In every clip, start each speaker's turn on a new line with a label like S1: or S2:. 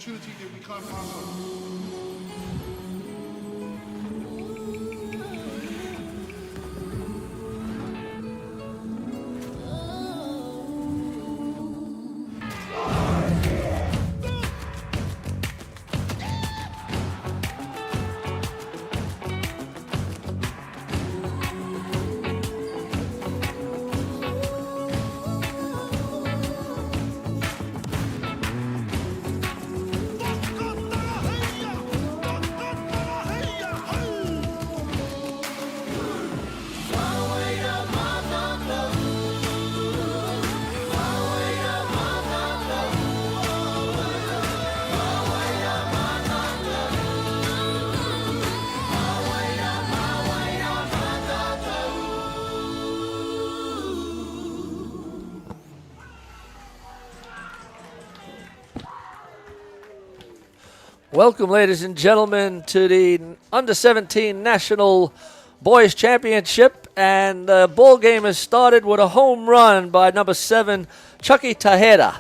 S1: opportunity that we can't pass on.
S2: Welcome, ladies and gentlemen, to the Under-17 National Boys Championship. And the ball game has started with a home run by number 7, Chucky Taheda.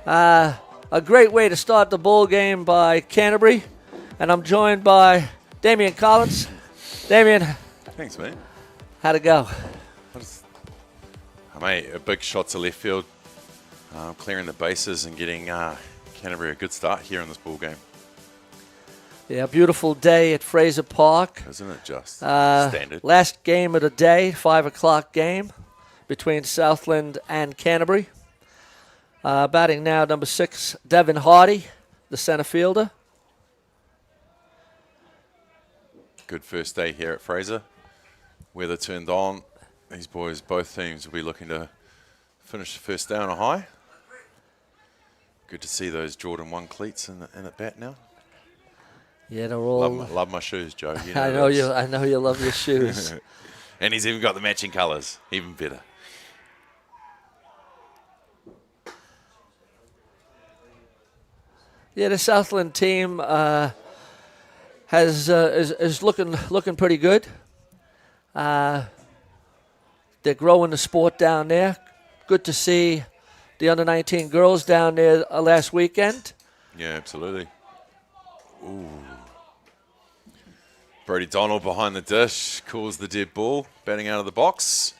S2: A great way to start the ball game by Canterbury. And I'm joined by Damien Collins. Damien.
S3: Thanks, mate.
S2: How'd it go?
S3: Mate, a big shot to left field. Clearing the bases and getting Canterbury a good start here in this ball game.
S2: Yeah, beautiful day at Fraser Park.
S3: Isn't it just standard?
S2: Last game of the day, 5 o'clock game between Southland and Canterbury. Batting now, number 6, Devin Hardy, the center fielder.
S3: Good first day here at Fraser. Weather turned on. These boys, both teams, will be looking to finish the first day on a high. Good to see those Jordan 1 cleats in at bat now.
S2: Yeah, they're all.
S3: Love my shoes, Joe. You know
S2: I know you love your shoes.
S3: And he's even got the matching colours, even better.
S2: Yeah, the Southland team is looking pretty good. They're growing the sport down there. Good to see the under-19 girls down there last weekend.
S3: Yeah, absolutely. Ooh. Brody Donald behind the dish, calls the dead ball, batting out of the box.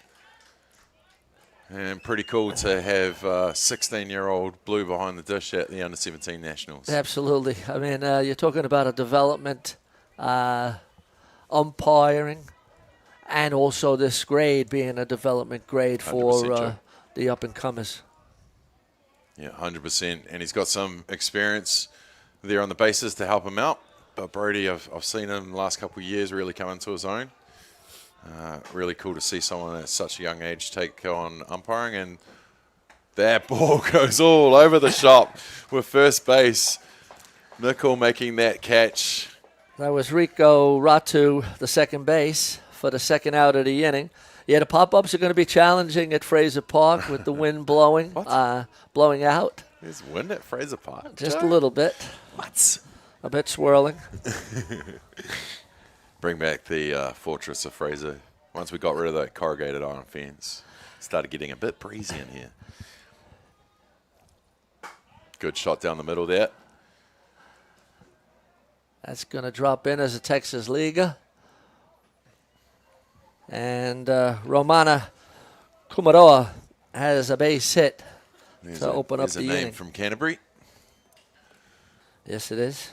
S3: And pretty cool to have 16-year-old Blue behind the dish at the Under-17 Nationals.
S2: Absolutely. I mean, you're talking about a development, umpiring, and also this grade being a development grade for the up-and-comers.
S3: Yeah, 100%. And he's got some experience there on the bases to help him out. But Brody, I've seen him the last couple of years really come into his own. Really cool to see someone at such a young age take on umpiring. And that ball goes all over the shop with first base. Nickel making that catch.
S2: That was Rico Ratu, the second base, for the second out of the inning. Yeah, the pop-ups are going to be challenging at Fraser Park with the wind blowing out.
S3: There's wind at Fraser Park.
S2: Just a little bit.
S3: What?
S2: A bit swirling.
S3: Bring back the Fortress of Fraser. Once we got rid of that corrugated iron fence, it started getting a bit breezy in here. Good shot down the middle there.
S2: That's going to drop in as a Texas Liga. And Romana Kumaroa has a base hit to open up the inning.
S3: There's a name from Canterbury.
S2: Yes, it is.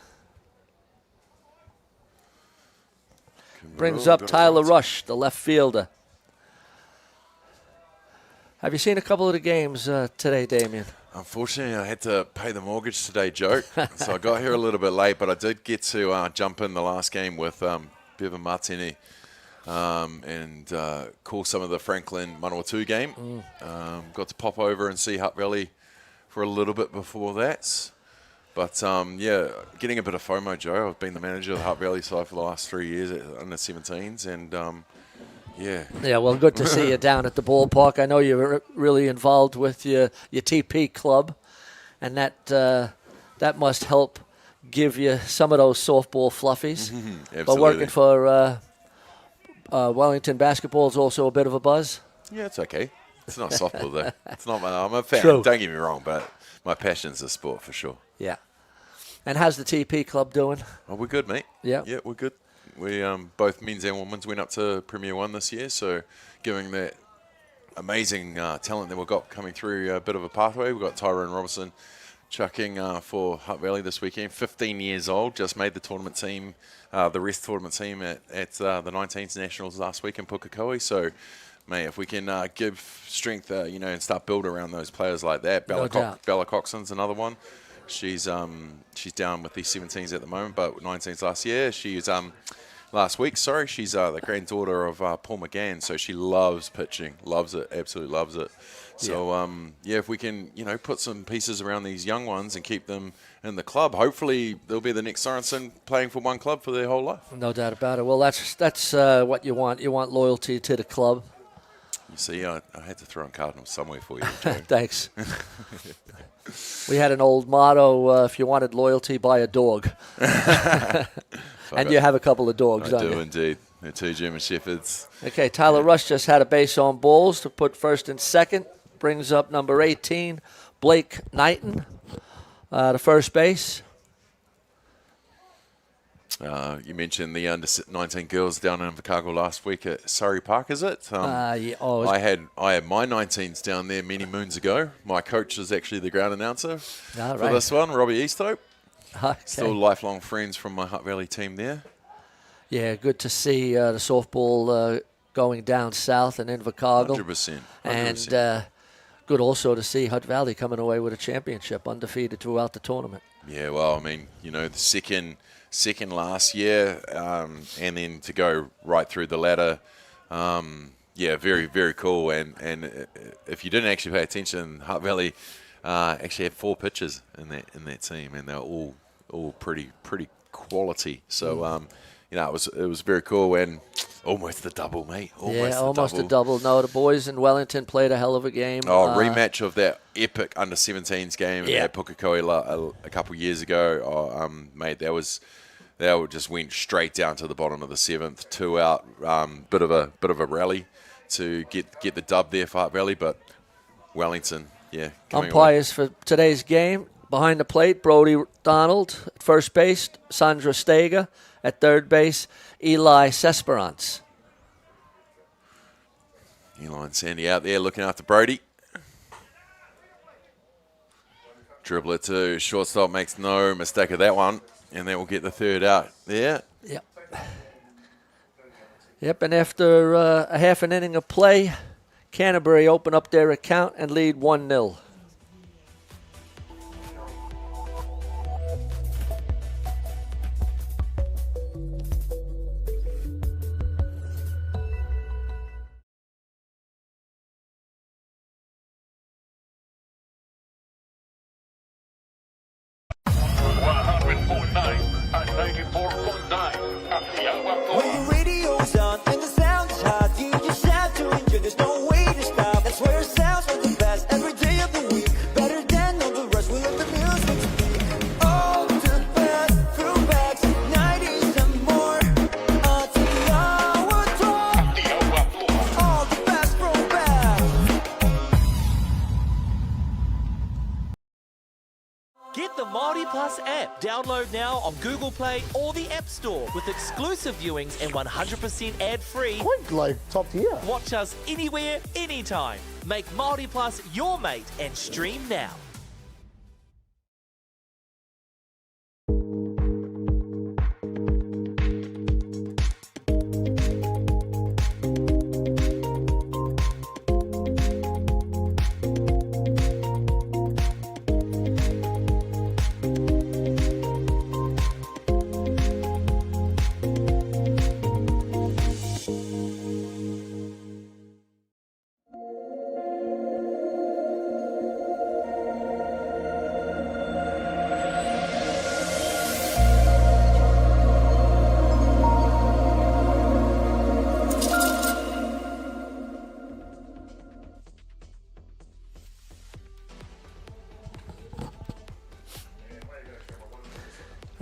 S2: Brings up Tyler Rush, the left fielder. Have you seen a couple of the games today, Damien?
S3: Unfortunately, I had to pay the mortgage today, Joe. So I got here a little bit late, but I did get to jump in the last game with Bevan Martini and call some of the Franklin Manawatu game. Got to pop over and see Hutt Valley for a little bit before that. But, yeah, getting a bit of FOMO, Joe. I've been the manager of the Hutt Valley side for the last 3 years at Under-17s, and, yeah. Yeah,
S2: well, good to see you down at the ballpark. I know you're really involved with your TP club, and that must help give you some of those softball fluffies.
S3: Absolutely.
S2: But working for Wellington basketball is also a bit of a buzz.
S3: Yeah, it's okay. It's not softball, though. It's not. I'm a fan.
S2: True.
S3: Don't get me wrong, but my passion's the sport for sure.
S2: Yeah. And how's the TP club doing?
S3: Oh, we're good, mate.
S2: Yeah.
S3: Yeah, we're good. We both men's and women's went up to Premier 1 this year, so giving that amazing talent that we've got coming through a bit of a pathway. We've got Tyrone Robertson chucking for Hutt Valley this weekend. 15 years old, just made the tournament team, the rest tournament team at the 19s Nationals last week in Pukekohe. So, mate, if we can give strength, and start build around those players like that. Bella Coxon's another one. She's down with the 17s at the moment, but 19s last year. She's last week. Sorry, she's the granddaughter of Paul McGann, so she loves pitching, loves it, absolutely loves it. So if we can put some pieces around these young ones and keep them in the club, hopefully they'll be the next Sorensen playing for one club for their whole life.
S2: No doubt about it. Well, that's what you want. You want loyalty to the club.
S3: You see, I had to throw in Cardinals somewhere for you, Joe.
S2: Thanks. We had an old motto, if you wanted loyalty, buy a dog. And you have a couple of dogs, don't you?
S3: I do indeed. They're 2 German Shepherds.
S2: Okay, Tyler Rush just had a base on balls to put first and second. Brings up number 18, Blake Knighton, to first base.
S3: You mentioned the under-19 girls down in Invercargill last week at Surrey Park, is it?
S2: Yeah.
S3: I had my 19s down there many moons ago. My coach is actually the ground announcer for this one, Robbie Easthope.
S2: Okay.
S3: Still lifelong friends from my Hutt Valley team there.
S2: Yeah, good to see the softball going down south in Invercargill.
S3: 100%.
S2: And good also to see Hutt Valley coming away with a championship, undefeated throughout the tournament.
S3: Yeah, well, I mean, the second last year, and then to go right through the ladder, very, very cool. And if you didn't actually pay attention, Hutt Valley actually had 4 pitchers in that team, and they're all pretty quality. So it was very cool, and almost a double, mate. Almost
S2: a double. No, the boys in Wellington played a hell of a game.
S3: Rematch of that epic under-17s game at Pukekohe a couple of years ago. Mate, they just went straight down to the bottom of the 7th, 2 out. Bit of a rally to get the dub there for Hutt Valley, but Wellington,
S2: Umpires for today's game: behind the plate, Brody Donald at first base, Sandra Steger at third base, Eli Sesperance.
S3: Eli and Sandy out there looking after Brody. Dribbler to shortstop, makes no mistake of that one, and then we'll get the third out there.
S2: Yep, and after a half an inning of play, Canterbury open up their account and lead 1-0.
S4: When the radio's on and the sound is hot, you just have to enjoy. There's no way to stop. That's where it sounds like the best every day of the week. Better than all the rest. We let the music speak. All the best throwbacks, 90s and more. Atiawa Toa. All the best throwbacks.
S5: Get the Māori Plus app. Download now on Google Play or the App Store with exclusive viewings and 100% ad-free.
S1: Quite like top tier.
S5: Watch us anywhere, anytime. Make Māori Plus your mate and stream now.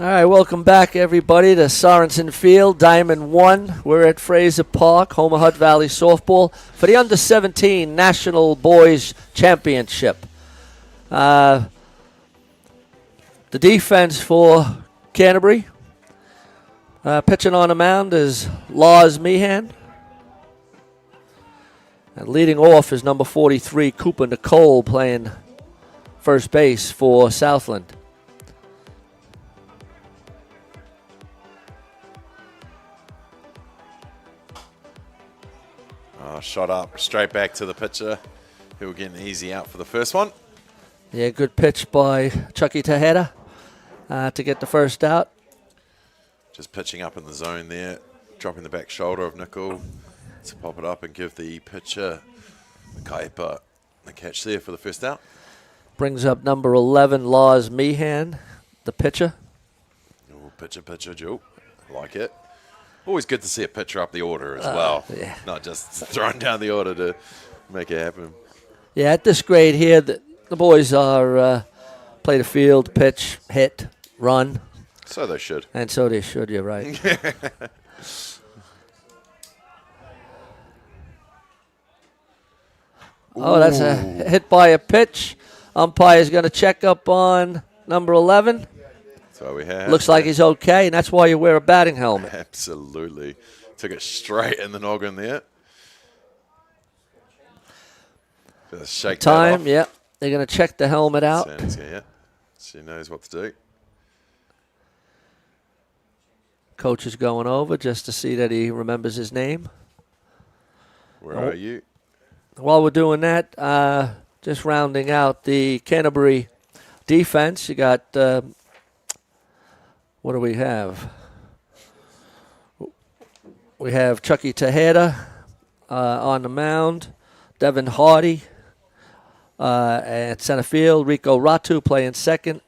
S2: All right, welcome back, everybody, to Sorensen Field, Diamond 1. We're at Fraser Park, home of Hutt Valley Softball, for the Under-17 National Boys Championship. The defense for Canterbury. Pitching on the mound is Lars Meehan. And leading off is number 43, Cooper Nicole, playing first base for Southland.
S3: Shot up straight back to the pitcher, who will get an easy out for the first one.
S2: Yeah, good pitch by Chucky Tejeda to get the first out.
S3: Just pitching up in the zone there, dropping the back shoulder of Nickel to pop it up and give the pitcher, Kaipa, the catch there for the first out.
S2: Brings up number 11, Lars Meehan, the pitcher.
S3: Ooh, pitcher, Joe. Like it. Always good to see a pitcher up the order as well.
S2: Yeah.
S3: Not just throwing down the order to make it happen.
S2: Yeah, at this grade here, the boys are play the field, pitch, hit, run.
S3: So they should.
S2: And so they should, you're right. Oh, that's a hit by a pitch. Umpire's going to check up on number 11.
S3: So we have.
S2: Looks like he's okay, and that's why you wear a batting helmet.
S3: Absolutely. Took it straight in the noggin there. Just shake
S2: Time,
S3: that off.
S2: yeah. They're going to check the helmet out.
S3: Yeah. She knows what to do.
S2: Coach is going over just to see that he remembers his name.
S3: Where are you?
S2: While we're doing that, just rounding out the Canterbury defense, you got, what do we have? We have Chucky Tejeda on the mound, Devin Hardy at center field, Rico Ratu playing second,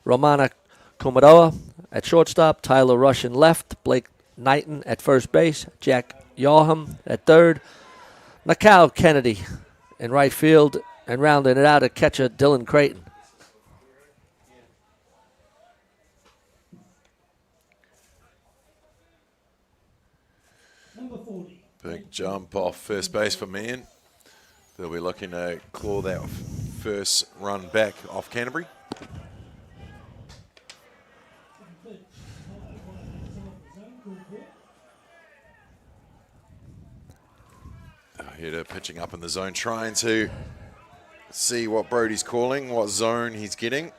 S2: Romana Kumaroa at shortstop, Tyler Rush in left, Blake Knighton at first base, Jack Yarham at third, Nakao Kennedy in right field, and rounding it out at catcher Dylan Creighton.
S3: Big jump off first base for Mann. They'll be looking to claw that first run back off Canterbury. Hitter pitching up in the zone, trying to see what Brody's calling, what zone he's getting.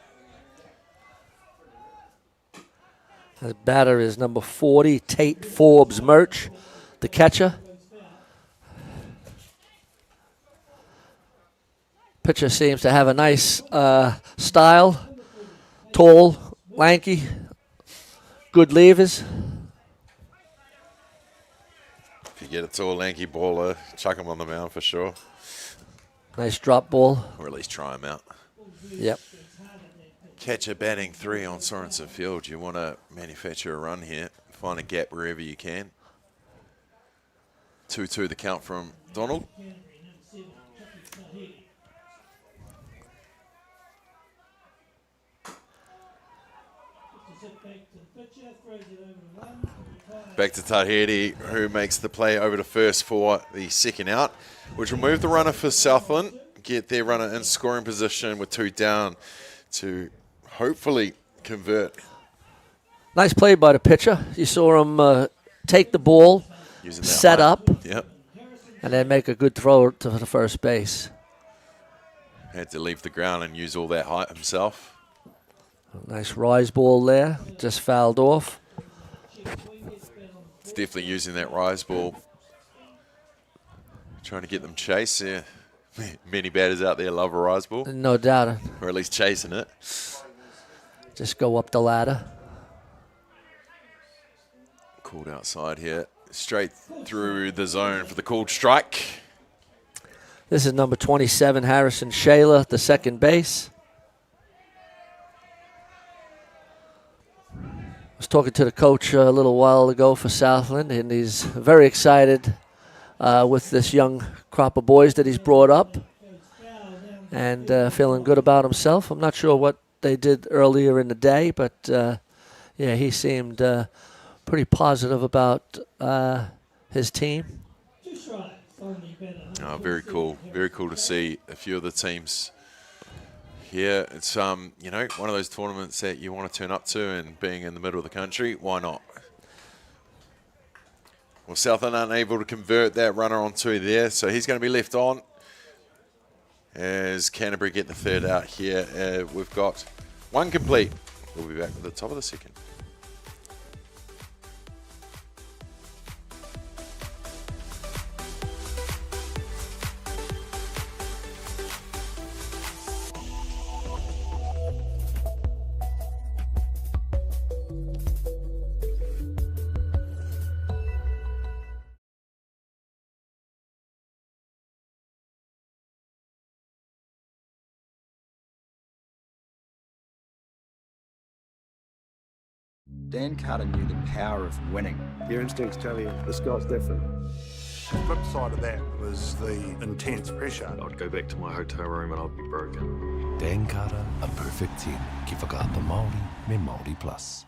S2: The batter is number 40, Tate Forbes Murch, the catcher. Pitcher seems to have a nice style, tall, lanky, good levers.
S3: If you get a tall, lanky baller, chuck him on the mound for sure.
S2: Nice drop ball.
S3: Or at least try him out.
S2: Yep.
S3: Catcher batting 3 on Sorensen Field. You want to manufacture a run here. Find a gap wherever you can. 2-2 the count from Donald. Back to Tahiti, who makes the play over to first for the second out, which will move the runner for Southland, get their runner in scoring position with 2 down to hopefully convert.
S2: Nice play by the pitcher. You saw him take the ball, set up,
S3: Yep.
S2: and then make a good throw to the first base.
S3: Had to leave the ground and use all that height himself.
S2: Nice rise ball there, just fouled off.
S3: It's definitely using that rise ball. Trying to get them chase. Yeah. Many batters out there love a rise ball.
S2: No doubt.
S3: Or at least chasing it.
S2: Just go up the ladder.
S3: Called outside here. Straight through the zone for the called strike.
S2: This is number 27, Harrison Shayla, the second base. I was talking to the coach a little while ago for Southland, and he's very excited with this young crop of boys that he's brought up and feeling good about himself. I'm not sure what they did earlier in the day, but yeah, he seemed pretty positive about his team.
S3: Oh, very cool. Very cool to see a few of the teams here. It's one of those tournaments that you want to turn up to, and being in the middle of the country, why not? Well, Southland unable to convert that runner onto there, so he's going to be left on as Canterbury get the third out here. We've got one complete. We'll be back at the top of the second.
S6: Dan Carter knew the power of winning.
S7: Your instincts tell you the sky's different.
S1: The flip side of that was the intense pressure.
S8: I'd go back to my hotel room and I'd be broken.
S9: Dan Carter, a perfect 10. Ki whakaata Māori me Māori Plus.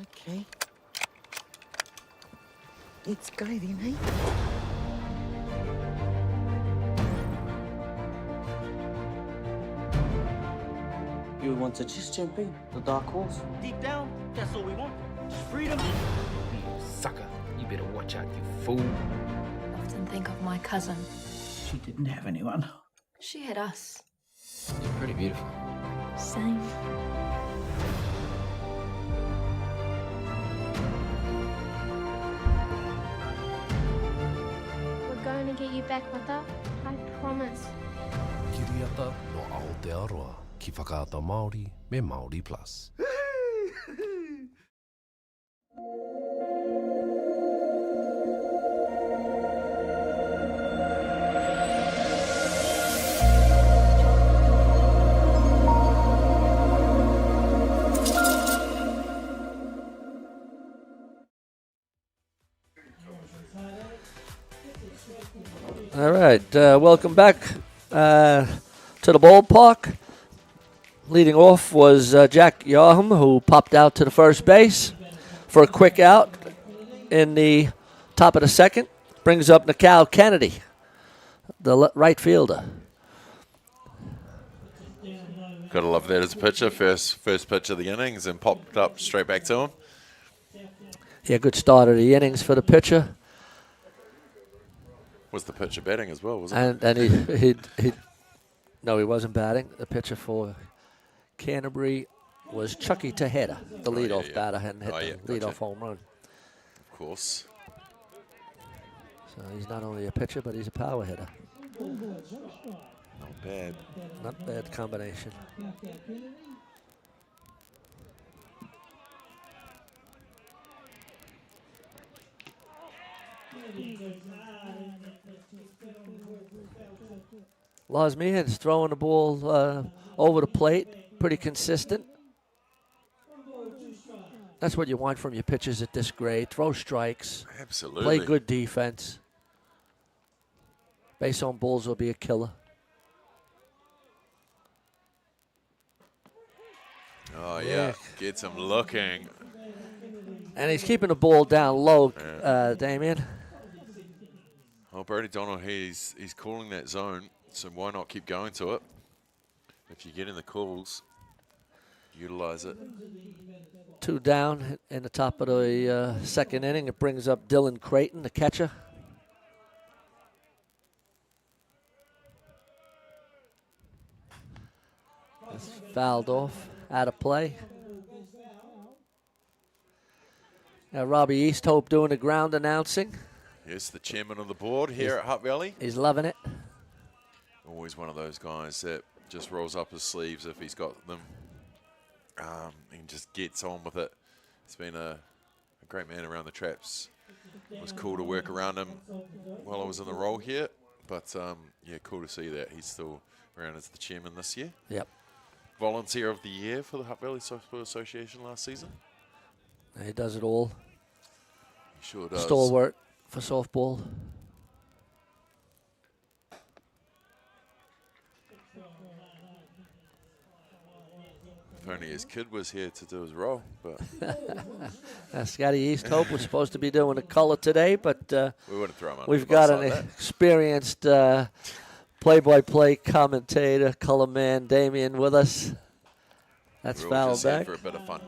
S10: Okay. Let's go then, eh?
S11: You want to just jump in, the dark horse?
S5: Deep down, that's all we want. Just freedom.
S12: You sucker. You better watch out, you fool.
S13: I often think of my cousin.
S11: She didn't have anyone.
S13: She had us.
S12: You're pretty beautiful.
S13: Same.
S14: We're going to get you back, Mata. I promise.
S9: Kiriata no Aotearoa. Ki whakaata Māori me Māori Plus.
S2: All right, welcome back to the ballpark. Leading off was Jack Yaham, who popped out to the first base for a quick out in the top of the second. Brings up Nikau Kennedy, the right fielder.
S3: Gotta love that as a pitcher. First pitch of the innings and popped up straight back to him.
S2: Yeah, good start of the innings for the pitcher.
S3: Was the pitcher batting as well, wasn't
S2: And he no, he wasn't batting. The pitcher for Canterbury was Chucky Tejeda, the leadoff batter, hadn't hit the leadoff home run.
S3: Of course.
S2: So he's not only a pitcher, but he's a power hitter.
S3: Not bad.
S2: Not bad combination. Losmian's throwing the ball over the plate, pretty consistent. That's what you want from your pitchers at this grade. Throw strikes.
S3: Absolutely.
S2: Play good defense. Base on balls will be a killer.
S3: Oh, yeah. Gets him looking.
S2: And he's keeping the ball down low, Damien.
S3: Well, Brody Donald, he's calling that zone, so why not keep going to it? If you get in the calls, utilize it.
S2: 2 down in the top of the second inning. It brings up Dylan Creighton, the catcher. It's fouled off, out of play. Now Robbie Easthope doing the ground announcing.
S3: Yes, the chairman of the board here at Hutt Valley.
S2: He's loving it.
S3: Always one of those guys that just rolls up his sleeves if he's got them. And just gets on with it. He's been a great man around the traps. It was cool to work around him while I was in the role here. But, yeah, cool to see that he's still around as the chairman this year.
S2: Yep.
S3: Volunteer of the year for the Hutt Valley Softball Association last season.
S2: He does it all.
S3: He sure does.
S2: Stalwart for softball.
S3: If only his kid was here to do his role, but
S2: Scotty Easthope was supposed to be doing the color today, but
S3: we wouldn't throw him under
S2: we've
S3: the bus
S2: got an
S3: like that.
S2: experienced play-by-play commentator, color man Damien with us. That's
S3: We're all
S2: foul
S3: just here
S2: back.
S3: for a bit of fun.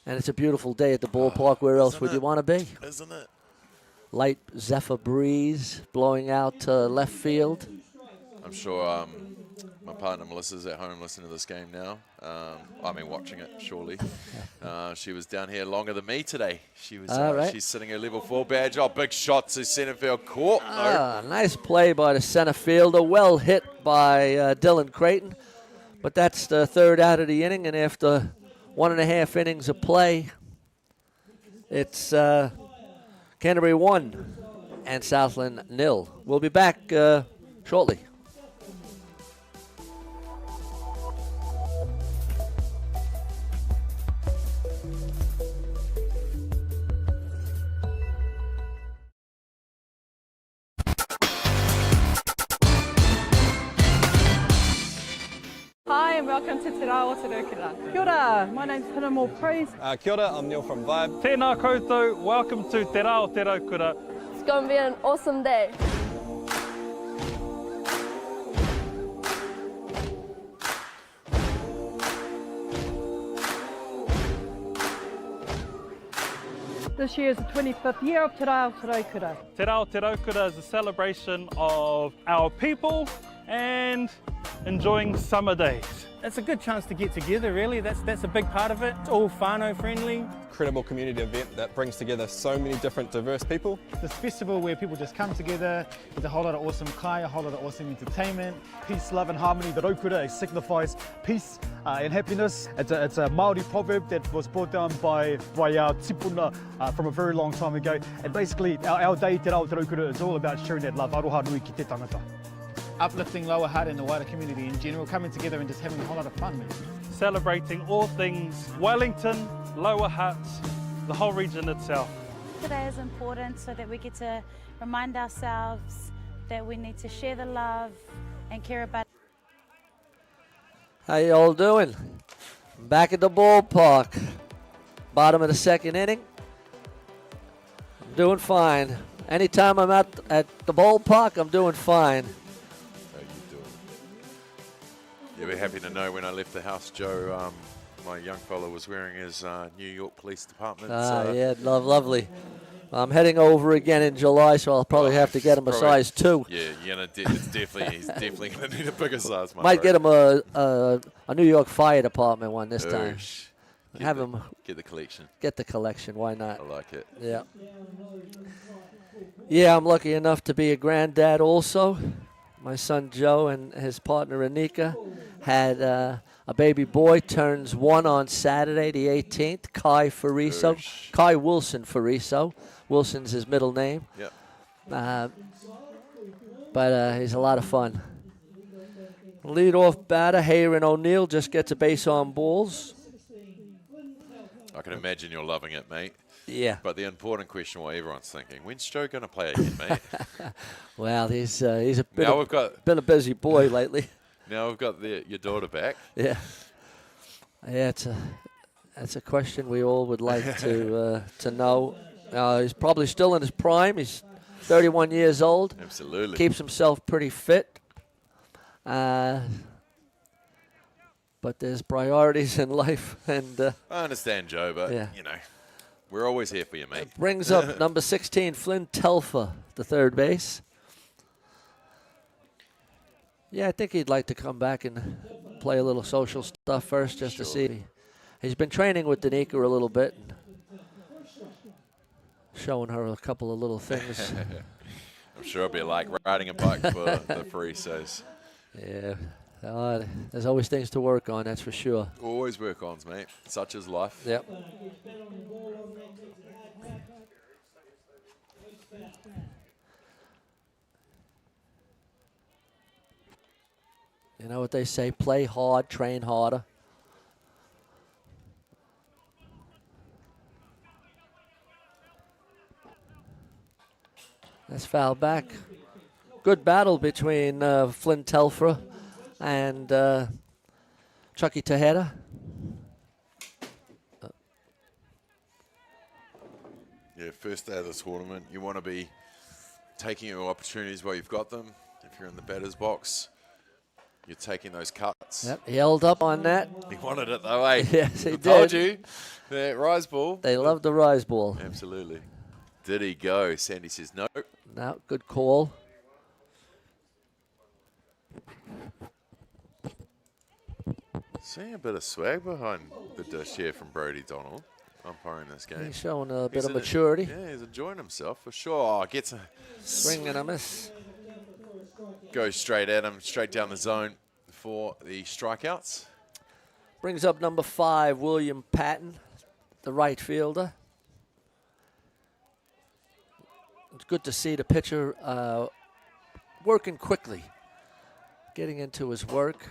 S2: And it's a beautiful day at the ballpark. Where else would you want to be?
S3: Isn't it?
S2: Light zephyr breeze blowing out to left field.
S3: I'm sure my partner Melissa's at home listening to this game now. Watching it, surely. She was down here longer than me today. She was.
S2: Right.
S3: She's sitting her level 4 badge. Oh, big shot to center field court.
S2: Nice play by the center fielder. Well hit by Dylan Creighton. But that's the third out of the inning, and after 1.5 innings of play, it's Canterbury 1 and Southland 0. We'll be back shortly.
S15: Hi and welcome to Atiawa Toa. Kia ora, my name's Pinamore Praise.
S16: Kia ora, I'm Neil from Vibe.
S17: Tēnā koutou, welcome to Te Rao Te Raukura.
S18: It's going to be an awesome day.
S15: This year is the 25th year of Te Rao Te Raukura.
S17: Te Rao Te Raukura is a celebration of our people and enjoying summer days.
S19: It's a good chance to get together, really. That's a big part of it. It's all whānau friendly.
S16: Incredible community event that brings together so many different diverse people.
S20: This festival where people just come together, there's a whole lot of awesome kai, a whole lot of awesome entertainment. Peace, love and harmony. The Raukura signifies peace and happiness. It's a Māori proverb that was brought down by our tipuna from a very long time ago. And basically our day, Te Rao Te Raukura, is all about sharing that love. Aroha nui ki te tangata. Uplifting Lower Hutt and the wider community in general, coming together and just having a whole lot of fun, man.
S17: Celebrating all things Wellington, Lower Hutt, the whole region itself.
S21: Today is important so that we get to remind ourselves that we need to share the love and care about.
S2: How you all doing? Back at the ballpark. Bottom of the second inning. I'm doing fine. Anytime I'm at the ballpark, I'm doing fine.
S3: Yeah, we're happy to know when I left the house, Joe, my young fellow was wearing his New York Police Department.
S2: Yeah, lovely. I'm heading over again in July, so I'll probably have to get him a size 2.
S3: Yeah, he's definitely going to need a bigger size.
S2: Might get him a New York Fire Department one this time.
S3: Get the collection.
S2: Get the collection, why not?
S3: I like it.
S2: Yeah. Yeah, I'm lucky enough to be a granddad also. My son Joe and his partner Anika had a baby boy, turns 1 on Saturday the 18th, Kai Wilson Fariso. Wilson's his middle name.
S3: Yep.
S2: But he's a lot of fun. Lead-off batter, Hayron O'Neill, just gets a base on balls.
S3: I can imagine you're loving it, mate.
S2: Yeah.
S3: But the important question, what everyone's thinking, when's Joe going to play again, mate?
S2: Well, he's been a busy boy lately.
S3: Now we've got your daughter back.
S2: Yeah. Yeah, it's a question we all would like to know. He's probably still in his prime. He's 31 years old.
S3: Absolutely.
S2: Keeps himself pretty fit. But there's priorities in life. And
S3: I understand, Joe, but, we're always here for you, mate.
S2: Brings up number 16, Flynn Telfer, the third base. Yeah, I think he'd like to come back and play a little social stuff first just to see. He's been training with Danica a little bit and showing her a couple of little things.
S3: I'm sure it'll be like riding a bike for the Frisos.
S2: Yeah. There's always things to work on, that's for sure.
S3: Always work-ons, mate. Such is life.
S2: Yep. You know what they say, play hard, train harder. That's foul back. Good battle between Flynn Telfer and Chucky Tejeda.
S3: Yeah, first day of the tournament, you want to be taking your opportunities while you've got them. If you're in the batter's box, you're taking those cuts.
S2: Yep, he held up on that.
S3: He wanted it though, eh?
S2: Yes, he did.
S3: Told you. That rise ball.
S2: They love the rise ball.
S3: Absolutely. Did he go? Sandy says no.
S2: No, good call.
S3: Seeing a bit of swag behind the dish here from Brodie Donald, umpiring this game.
S2: He's showing a bit of
S3: in
S2: maturity.
S3: Yeah, he's enjoying himself for sure. Oh, gets a
S2: Swing and a miss.
S3: Goes straight at him, straight down the zone for the strikeouts.
S2: Brings up number 5, William Patton, the right fielder. It's good to see the pitcher working quickly, getting into his work.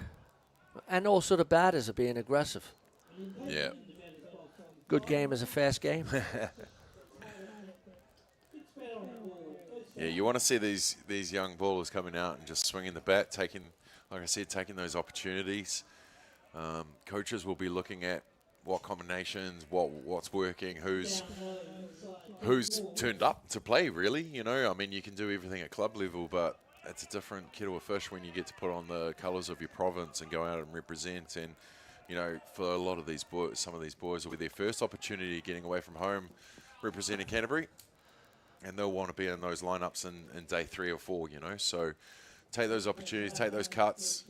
S2: And also the batters are being aggressive.
S3: Yeah.
S2: Good game is a fast game.
S3: Yeah, you want to see these young ballers coming out and just swinging the bat, taking, like I said, taking those opportunities. Coaches will be looking at what combinations, what's working, who's turned up to play, really. You know, I mean, you can do everything at club level, but it's a different kettle of fish when you get to put on the colours of your province and go out and represent. And, you know, for a lot of these boys, some of these boys will be their first opportunity getting away from home representing Canterbury. And they'll want to be in those lineups in day 3 or 4, you know. So take those opportunities, take those cuts,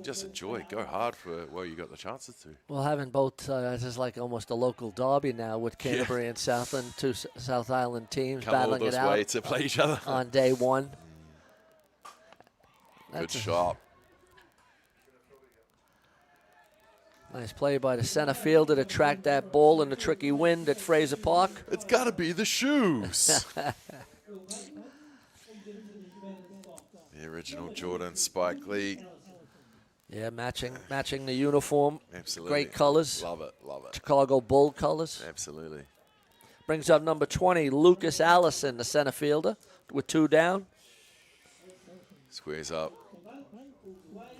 S3: just enjoy, go hard for where you got the chances to.
S2: Well, having both, this is like almost a local derby now with Canterbury and Southland, 2 South Island teams battling it out.
S3: Way to play each other
S2: on day 1.
S3: Good shot.
S2: Nice play by the center fielder to track that ball in the tricky wind at Fraser Park.
S3: It's got to be the shoes. The original Jordan Spike Lee.
S2: Yeah, matching the uniform.
S3: Absolutely.
S2: Great colors.
S3: Love it, love it.
S2: Chicago Bull colors.
S3: Absolutely.
S2: Brings up number 20, Lucas Allison, the center fielder, with 2 down.
S3: Squares up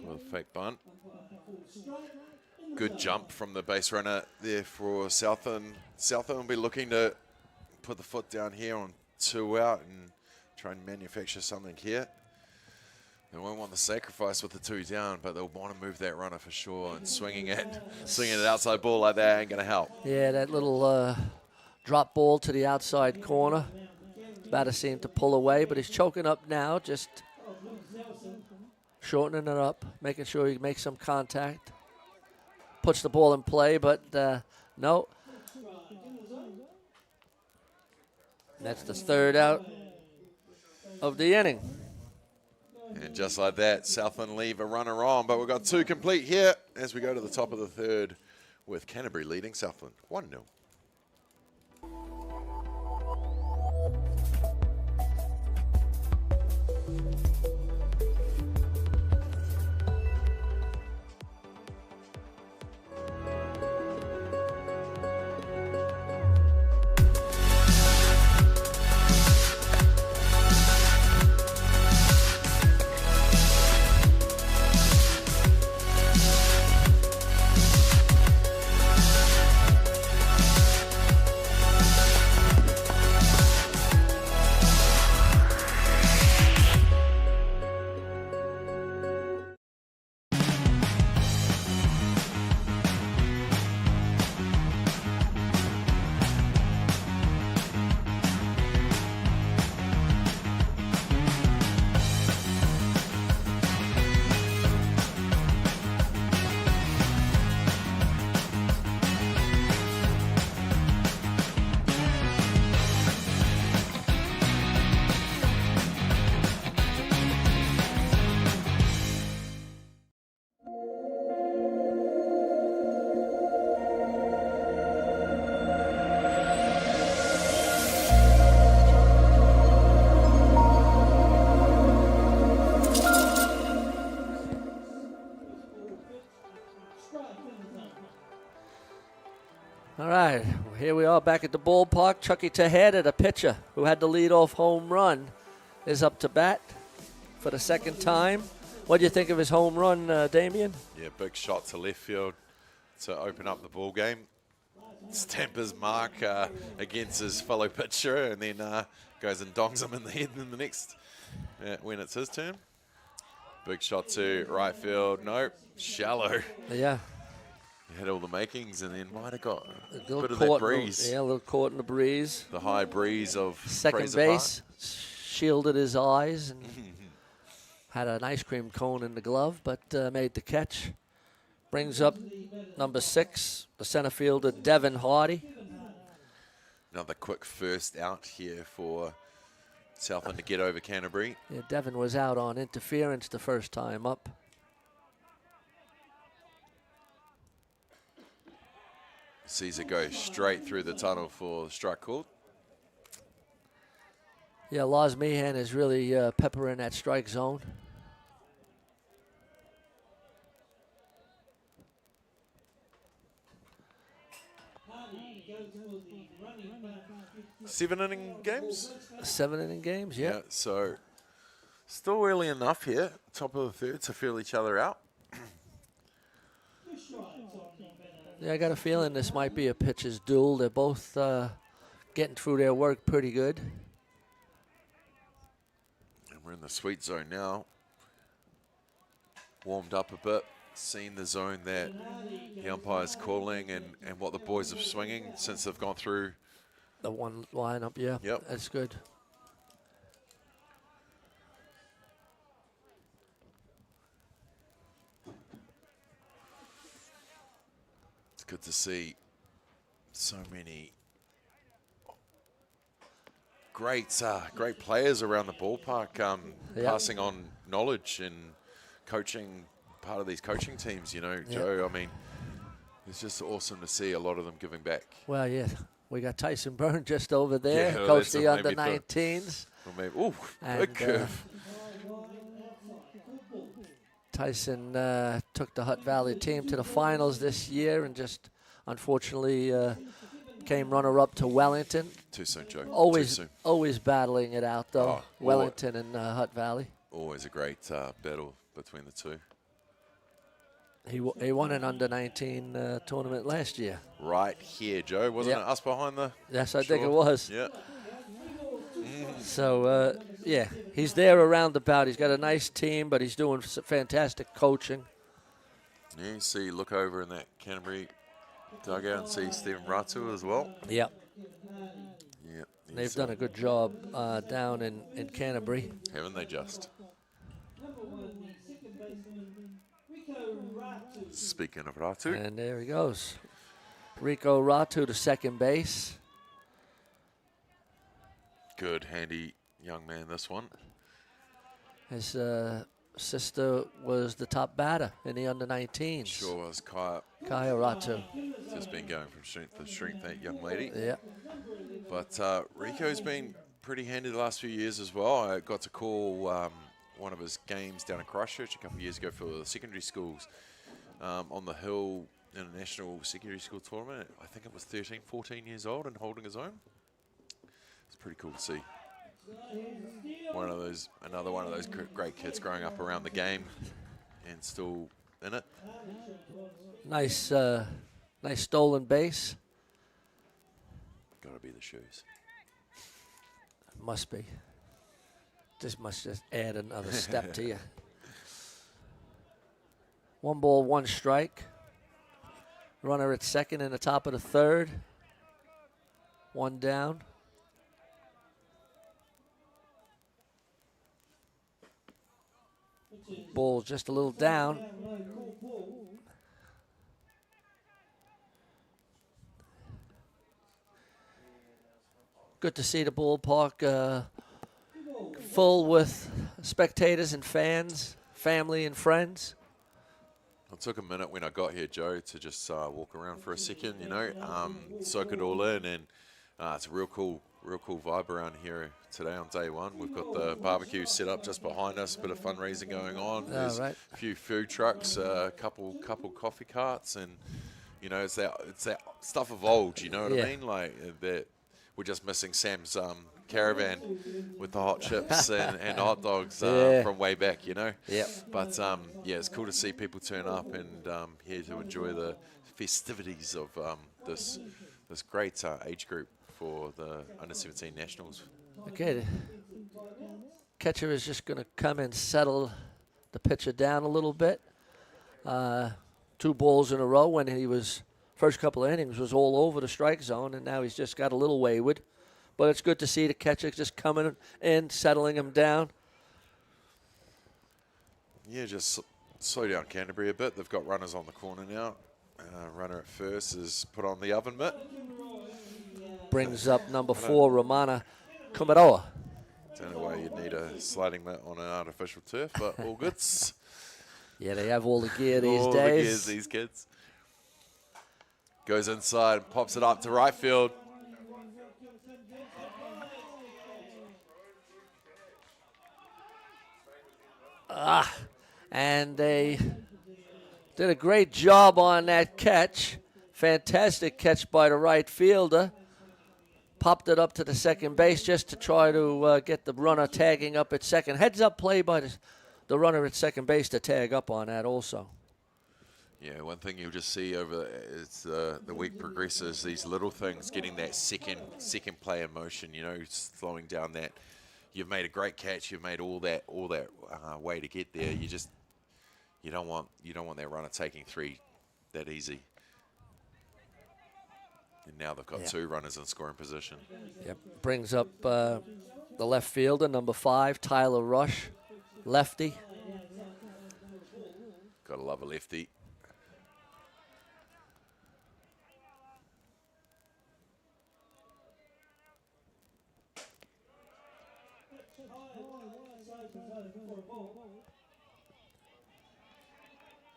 S3: with a fake bunt. Good jump from the base runner there for Southland. Southland will be looking to put the foot down here on 2 out and try and manufacture something here. They won't want the sacrifice with the 2 down, but they'll want to move that runner for sure. And swinging it outside ball like that ain't going to help.
S2: Yeah, that little drop ball to the outside corner. Batter seemed to pull away, but he's choking up now, just shortening it up, making sure he makes some contact. Puts the ball in play, but no. That's the 3rd out of the inning.
S3: And just like that, Southland leave a runner on, but we've got 2 complete here as we go to the top of the 3rd with Canterbury leading Southland 1-0.
S2: All right, here we are back at the ballpark. Chucky Tejeda, the pitcher who had the leadoff home run, is up to bat for the 2nd time. What do you think of his home run, Damien?
S3: Yeah, big shot to left field to open up the ball game. stamp his mark against his fellow pitcher, and then goes and dongs him in the head in the next when it's his turn. Big shot to right field. Nope, shallow.
S2: Yeah.
S3: He had all the makings, and then might have got a bit
S2: Little
S3: of that breeze.
S2: Yeah, a little caught in the breeze.
S3: The high breeze of
S2: second
S3: Fraser
S2: base.
S3: Park.
S2: Shielded his eyes and had an ice cream cone in the glove, but made the catch. Brings up number 6, the center fielder, Devin Hardy.
S3: Another quick first out here for Southland to get over Canterbury.
S2: Yeah, Devin was out on interference the first time up.
S3: Sees it go straight through the tunnel for the strike called.
S2: Yeah, Lars Meehan is really peppering that strike zone.
S3: Seven-inning games?
S2: 7-inning games, yeah.
S3: So still early enough here, top of the third, to feel each other out.
S2: Yeah, I got a feeling this might be a pitcher's duel. They're both getting through their work pretty good.
S3: And we're in the sweet zone now. Warmed up a bit, seen the zone that the umpire's calling and what the boys are swinging since they've gone through.
S2: The one lineup, yeah.
S3: Yep.
S2: That's good.
S3: It's good to see so many great players around the ballpark passing on knowledge and coaching, part of these coaching teams, you know, Joe. I mean, it's just awesome to see a lot of them giving back.
S2: Well, yeah. We got Tyson Byrne just over there, coach the under-19s.
S3: Big curve.
S2: Tyson took the Hutt Valley team to the finals this year and just unfortunately came runner-up to Wellington.
S3: Too soon, Joe.
S2: Always battling it out, though, Wellington and Hutt Valley.
S3: Always a great battle between the two.
S2: He won an under-19 tournament last year.
S3: Right here, Joe. Wasn't it us behind the...
S2: Yes, I think it was.
S3: Yeah.
S2: So, yeah, he's there around about. He's got a nice team, but he's doing fantastic coaching.
S3: Yeah, you see, look over in that Canterbury dugout and see Stephen Ratu as well.
S2: Yep.
S3: Yep.
S2: They've done a good job down in Canterbury.
S3: Haven't they just? Speaking of Ratu.
S2: And there he goes. Rico Ratu to second base.
S3: Good, handy young man, this one.
S2: His sister was the top batter in the under-19s.
S3: Sure was. Kaya
S2: Ratu.
S3: Just been going from strength to strength, that young lady.
S2: Yeah.
S3: But Rico's been pretty handy the last few years as well. I got to call one of his games down in Christchurch a couple of years ago for the secondary schools on the Hill International Secondary School Tournament. I think it was 13, 14 years old and holding his own. It's pretty cool to see. Another one of those great kids growing up around the game and still in it.
S2: Nice stolen base.
S3: Got to be the shoes.
S2: Must be. This must just add another step to you. 1 ball, 1 strike. Runner at second in the top of the third. 1 down. Ball just a little down. Good to see the ballpark full with spectators and fans, family and friends.
S3: It took a minute when I got here, Joe, to just walk around for a second, you know, soak it all in, and it's a real cool vibe around here today on day one. We've got the barbecue set up just behind us, a bit of fundraising going on. There's a few food trucks, a couple coffee carts, and you know, it's that stuff of old. You know what I mean? Like that. We're just missing Sam's caravan with the hot chips and hot dogs from way back, you know.
S2: Yeah.
S3: But yeah, it's cool to see people turn up and here to enjoy the festivities of this great age group for the under-17 nationals.
S2: Okay, the catcher is just going to come and settle the pitcher down a little bit. 2 balls in a row when he was, first couple of innings was all over the strike zone, and now he's just got a little wayward. But it's good to see the catcher just coming in, settling him down.
S3: Yeah, just slow down Canterbury a bit. They've got runners on the corner now. Runner at first is put on the oven mitt.
S2: Brings up number 4, Romana Kumaroa.
S3: Don't know why you'd need a sliding mitt on an artificial turf, but all goods.
S2: Yeah, they have all the gear these
S3: all
S2: days.
S3: All the gears, these kids. Goes inside and pops it up to right field.
S2: And they did a great job on that catch. Fantastic catch by the right fielder. Popped it up to the second base just to try to get the runner tagging up at second. Heads up play by the runner at second base to tag up on that also.
S3: Yeah, one thing you'll just see over as the week progresses, these little things, getting that second play in motion, you know, slowing down that. You've made a great catch. You've made all that way to get there. You don't want that runner taking 3 that easy. And now they've got 2 runners in scoring position.
S2: Yep, brings up the left fielder, number 5, Tyler Rush, lefty.
S3: Gotta love a lefty.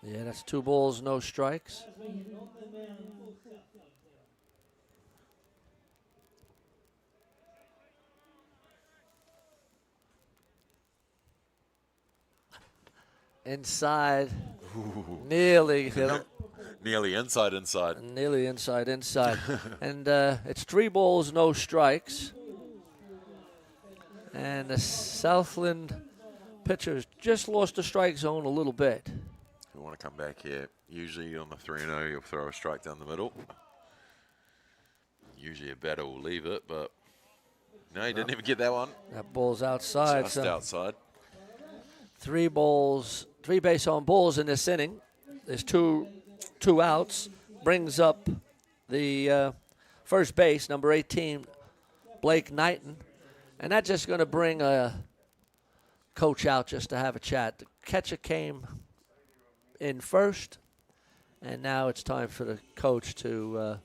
S2: Yeah, that's 2 balls, no strikes. Inside.
S3: Ooh.
S2: Nearly hit him.
S3: Nearly inside.
S2: Nearly inside. And it's 3 balls, no strikes. And the Southland pitcher's just lost the strike zone a little bit.
S3: You want to come back here. Usually on the 3-0, you'll throw a strike down the middle. Usually a batter will leave it, but no, he didn't even get that one.
S2: That ball's outside.
S3: Just outside.
S2: 3 balls, 3 base on balls in this inning. There's two outs. Brings up the first base, number 18, Blake Knighton. And that's just going to bring a coach out just to have a chat. The catcher came in first, and now it's time for the coach to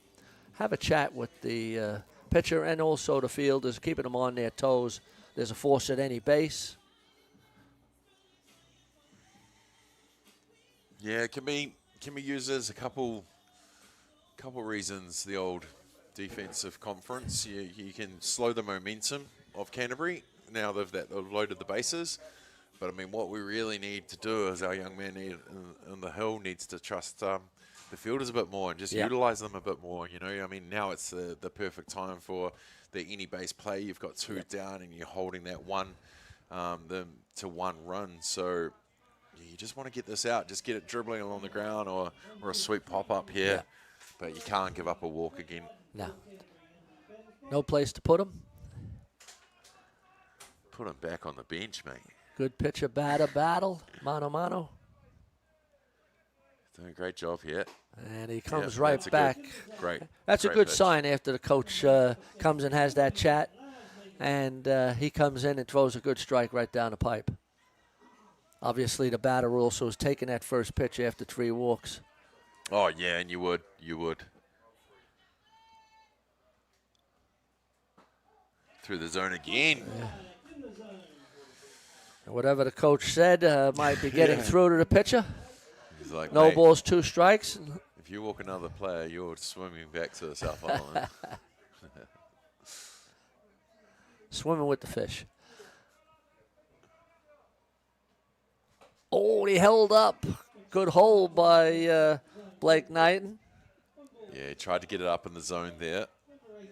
S2: have a chat with the pitcher and also the fielders, keeping them on their toes. There's a force at any base.
S3: Yeah, it can be used as a couple reasons. The old defensive conference, you can slow the momentum of Canterbury now they've loaded the bases. But I mean, what we really need to do is our young man in the hill needs to trust the fielders a bit more and just utilise them a bit more. You know, I mean, now it's the perfect time for the any base play. You've got 2 down and you're holding that one to 1 run. So you just want to get this out, just get it dribbling along the ground or a sweet pop up here. Yeah. But you can't give up a walk again.
S2: No place to put him.
S3: Put him back on the bench, mate.
S2: Good pitcher batter battle, mano.
S3: Doing a great job here.
S2: And he comes right back. That's
S3: a
S2: good
S3: pitch.
S2: sign after the coach comes and has that chat. And he comes in and throws a good strike right down the pipe. Obviously, the batter also is taking that first pitch after 3 walks.
S3: Oh, yeah, and you would. Through the zone again.
S2: Yeah. Whatever the coach said might be getting through to the pitcher.
S3: He's like,
S2: no balls, 2 strikes.
S3: If you walk another player, you're swimming back to the South Island.
S2: Swimming with the fish. Oh, he held up. Good hold by Blake Knighton.
S3: Yeah, he tried to get it up in the zone there,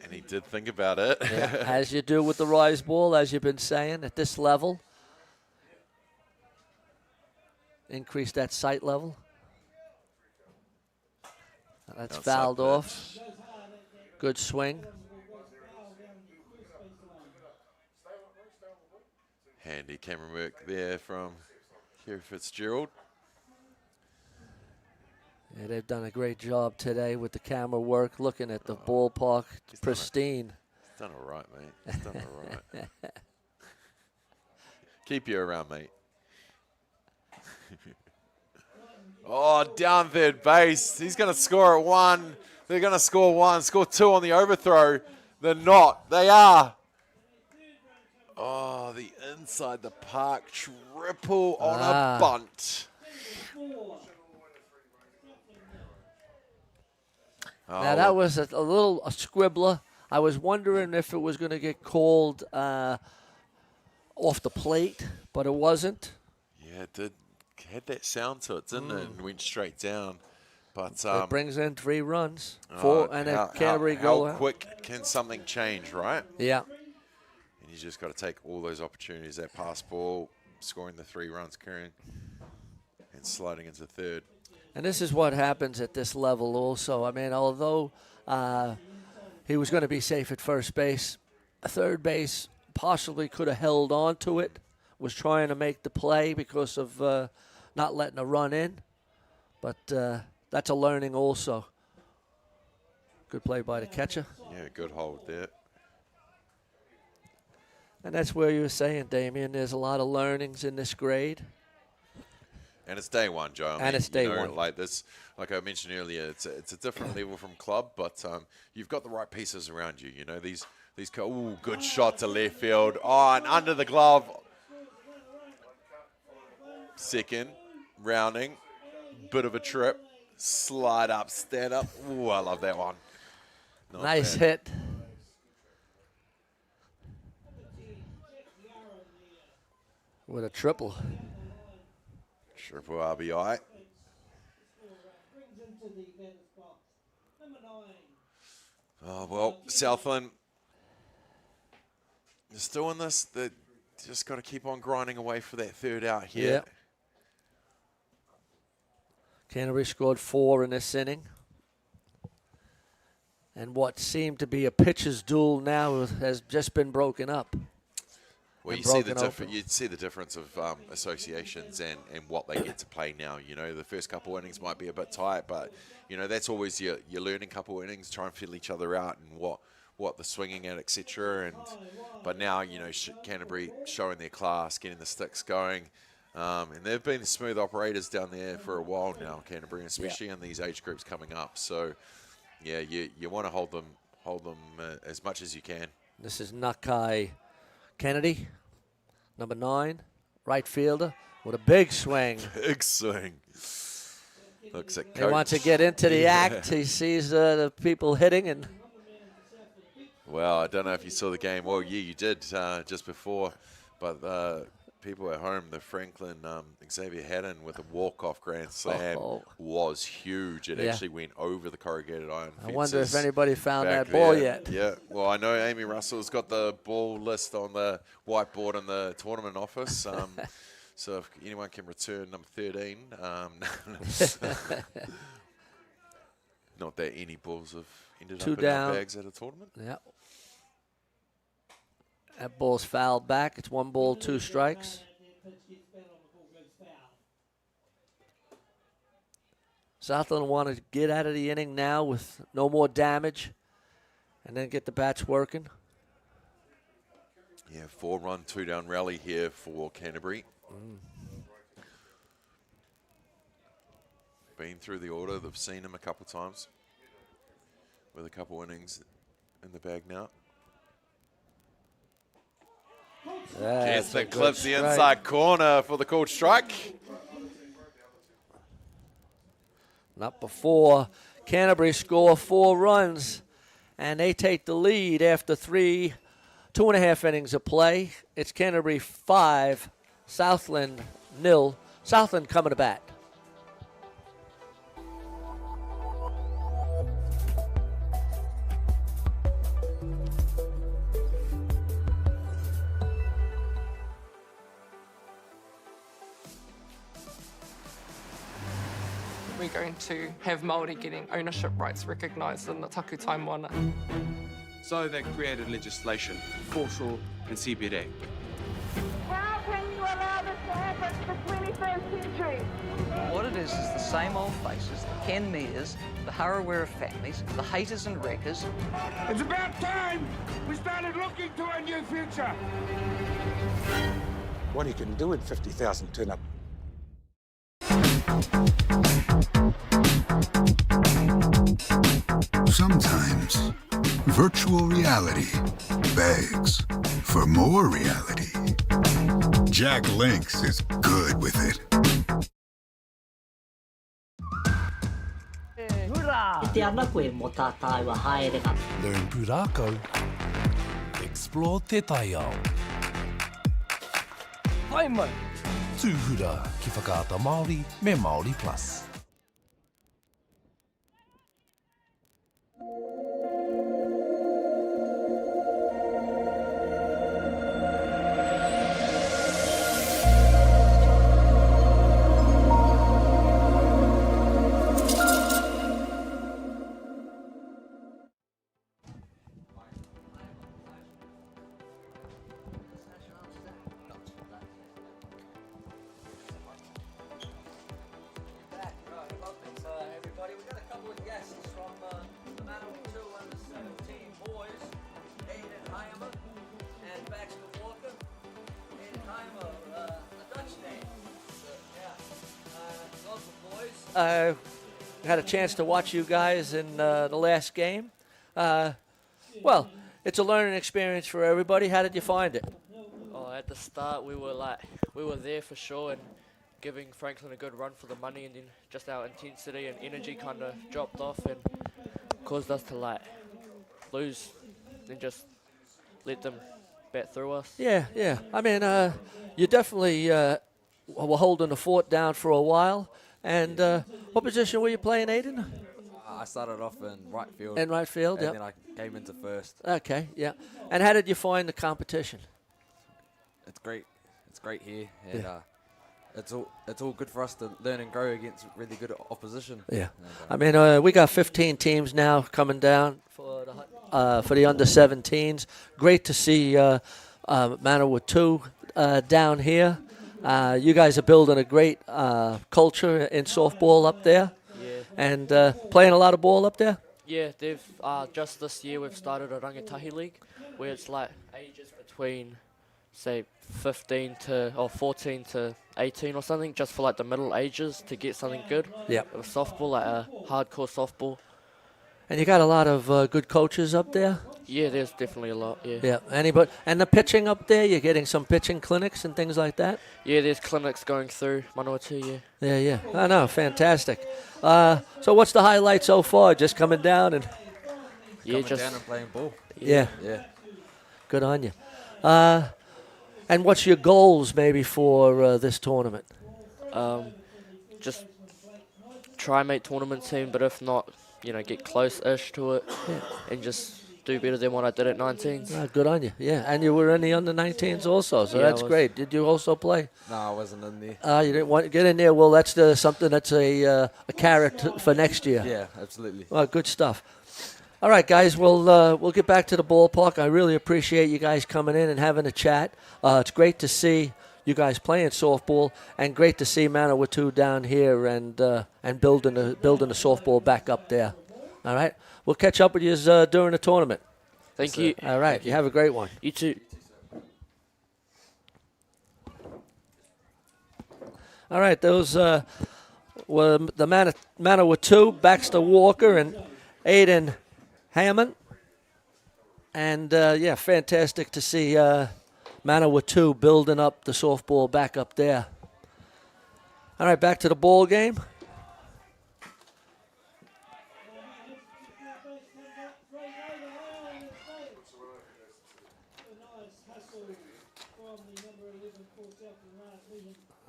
S3: and he did think about it.
S2: Yeah, as you do with the rise ball, as you've been saying, at this level. Increase that sight level. That's fouled off. Good swing.
S3: Handy camera work there from Kerry Fitzgerald.
S2: Yeah, they've done a great job today with the camera work, looking at the ballpark, pristine.
S3: He's done all right, mate. He's done all right. Keep you around, mate. Oh, down third base. He's going to score at 1. They're going to score 1, score 2 on the overthrow. They're not. They are. Oh, the inside the park triple on a bunt.
S2: Now, that was a little squibbler. I was wondering if it was going to get called off the plate, but it wasn't.
S3: Yeah, it did. Had that sound to it, didn't it? And went straight down. But
S2: it brings in 3 runs. 4 and a Canterbury goal.
S3: How quick can something change, right?
S2: Yeah.
S3: And you just got to take all those opportunities, that pass ball, scoring the 3 runs, carrying, and sliding into third.
S2: And this is what happens at this level also. I mean, although he was going to be safe at first base, third base possibly could have held on to it, was trying to make the play because of not letting a run in. But that's a learning also. Good play by the catcher.
S3: Yeah, good hold there.
S2: And that's where you were saying, Damien, there's a lot of learnings in this grade.
S3: And it's day one, Joe.
S2: It's day one.
S3: Like this, like I mentioned earlier, it's a different level from club, but you've got the right pieces around you. You know, these good shot to left field. Oh, and under the glove. Second, rounding, bit of a trip, slide up, stand up. Ooh, I love that one.
S2: Nice hit. With a triple.
S3: Triple RBI. Oh, well, Southland is still in this. They just got to keep on grinding away for that third out here.
S2: Yeah. Canterbury scored 4 in this inning. And what seemed to be a pitcher's duel now has just been broken up.
S3: Well, you see the difference of associations and what they get to play now. You know, the first couple innings might be a bit tight, but you know that's always your learning couple innings, try and feel each other out and what the swinging at, etc. But now you know Canterbury showing their class, getting the sticks going, and they've been smooth operators down there for a while now, Canterbury, especially in these age groups coming up. So yeah, you want to hold them as much as you can.
S2: This is Nakai Kennedy, number 9, right fielder, with a big swing.
S3: Big swing. Looks at coach.
S2: He wants to get into the act. He sees the people hitting. And
S3: well, I don't know if you saw the game. Well, yeah, you did just before. But people at home, the Franklin Xavier Haddon with a walk-off grand slam was huge. It actually went over the corrugated iron fences.
S2: I wonder if anybody found that ball yet.
S3: Yeah, well, I know Amy Russell's got the ball list on the whiteboard in the tournament office. So if anyone can return number 13. Not that any balls have ended up in our bags at a tournament.
S2: Yeah. That ball's fouled back. It's 1 ball, 2 strikes. Southland want to get out of the inning now with no more damage and then get the bats working.
S3: Yeah, 4-run, 2-down rally here for Canterbury. Been through the order. They've seen him a couple of times with a couple innings in the bag now. Gets the clips the inside corner for the called strike.
S2: Not before Canterbury score 4 runs, and they take the lead after 2.5 innings of play. It's Canterbury 5, Southland 0. Southland coming to bat.
S4: we're going to have Māori getting ownership rights recognised in the taku tai moana.
S22: So they created legislation, foreshore and CBD.
S23: How can you allow this to happen in the 21st century?
S24: What it is the same old faces, the Ken Mears, the Harawira families, the haters and wreckers.
S23: It's about time we started looking to a new future.
S1: What you can do in 50,000 turn up.
S25: Sometimes virtual reality begs for more reality. Jack Lynx is good with it.
S9: Learn Pūrākau. Explore Te Taiao.
S12: Vai mai!
S9: Tūhura ki whakaata Māori me Māori Plus.
S2: Had a chance to watch you guys in the last game. Well, it's a learning experience for everybody. How did you find it?
S26: Oh, at the start we were there for sure and giving Franklin a good run for the money, and then just our intensity and energy kind of dropped off and caused us to lose and just let them bat through us.
S2: Yeah. I mean, you definitely were holding the fort down for a while. And what position were you playing, Aiden?
S27: I started off in right field.
S2: In right field,
S27: and then I came into first.
S2: Okay, yeah. And how did you find the competition?
S27: It's great. It's great here, and it's all good for us to learn and grow against really good opposition.
S2: Yeah,
S27: and,
S2: I mean, we got 15 teams now coming down for the under-17s. Great to see Manawa 2 down here. You guys are building a great culture in softball up there.
S26: Yeah.
S2: And playing a lot of ball up there?
S26: Yeah, they've just this year we've started a rangatahi league where it's ages between, say, 14 to 18 or something, just for the middle ages to get something good.
S2: Yeah.
S26: With softball, a hardcore softball.
S2: And you got a lot of good coaches up there?
S26: Yeah, there's definitely a lot, yeah.
S2: Yeah, and the pitching up there, you're getting some pitching clinics and things like that?
S26: Yeah, there's clinics going through Manawatu, yeah.
S2: Yeah. I know, fantastic. So what's the highlight so far? Just coming down and...
S27: Coming down and playing ball.
S2: Yeah. Good on you. And what's your goals maybe for this tournament?
S26: Just try and make tournament team, but if not, get close-ish to it and just do better than what I did at 19s.
S2: Good on you, yeah. And you were in the under-19s also, so that's great. Did you also play?
S27: No, I wasn't in there.
S2: You didn't want to get in there? Well, that's something that's a carrot for next year.
S27: Yeah, absolutely.
S2: Well, good stuff. All right, guys, we'll get back to the ballpark. I really appreciate you guys coming in and having a chat. It's great to see you guys playing softball, and great to see Manawa 2 down here and building the softball back up there. All right, we'll catch up with you during the tournament.
S26: Thank you.
S2: All right, you have a great one.
S26: You too.
S2: All right, those were the Manawa 2, Baxter Walker and Aiden Hammond. And, fantastic to see Manawa 2 building up the softball back up there. All right, back to the ball game.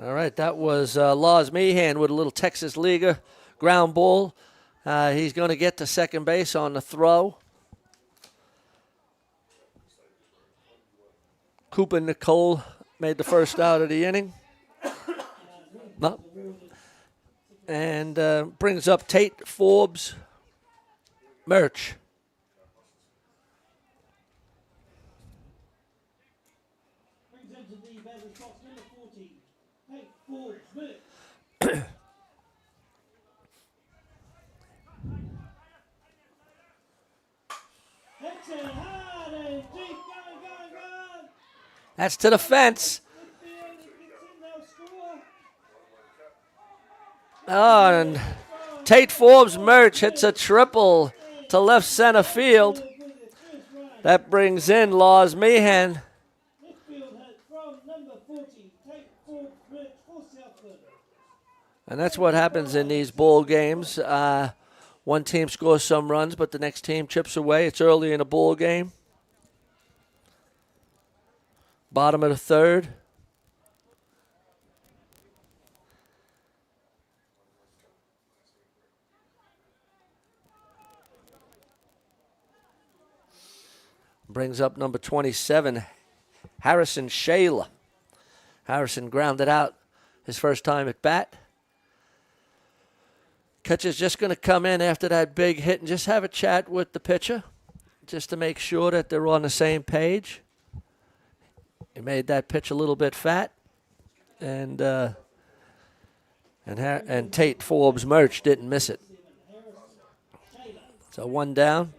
S2: All right, that was Lars Meehan with a little Texas Leaguer ground ball. He's going to get to second base on the throw. Cooper Nicole made the first out of the inning. No. And brings up Tate, Forbes, Murch. That's to the fence. Oh, and Tate Forbes Murch hits a triple to left center field. That brings in Lars Meehan. And that's what happens in these ball games. One team scores some runs, but the next team chips away. It's early in a ball game. Bottom of the third. Brings up number 27, Harrison Shayla. Harrison grounded out his first time at bat. Catcher's just going to come in after that big hit and just have a chat with the pitcher just to make sure that they're on the same page. He made that pitch a little bit fat. And Tate Forbes Murch didn't miss it. So one down.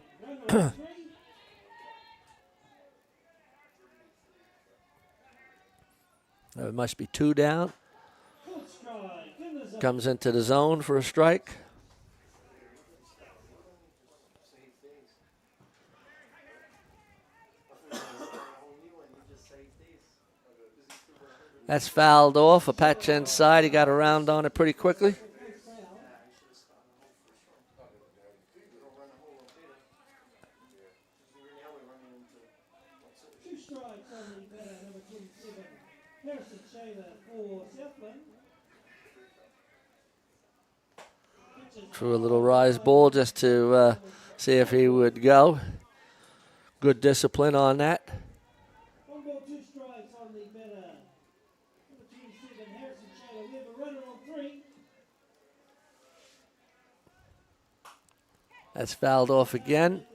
S2: It must be two down. Comes into the zone for a strike. That's fouled off. A patch inside. He got around on it pretty quickly. Threw a little rise ball just to see if he would go. Good discipline on that. That's fouled off again.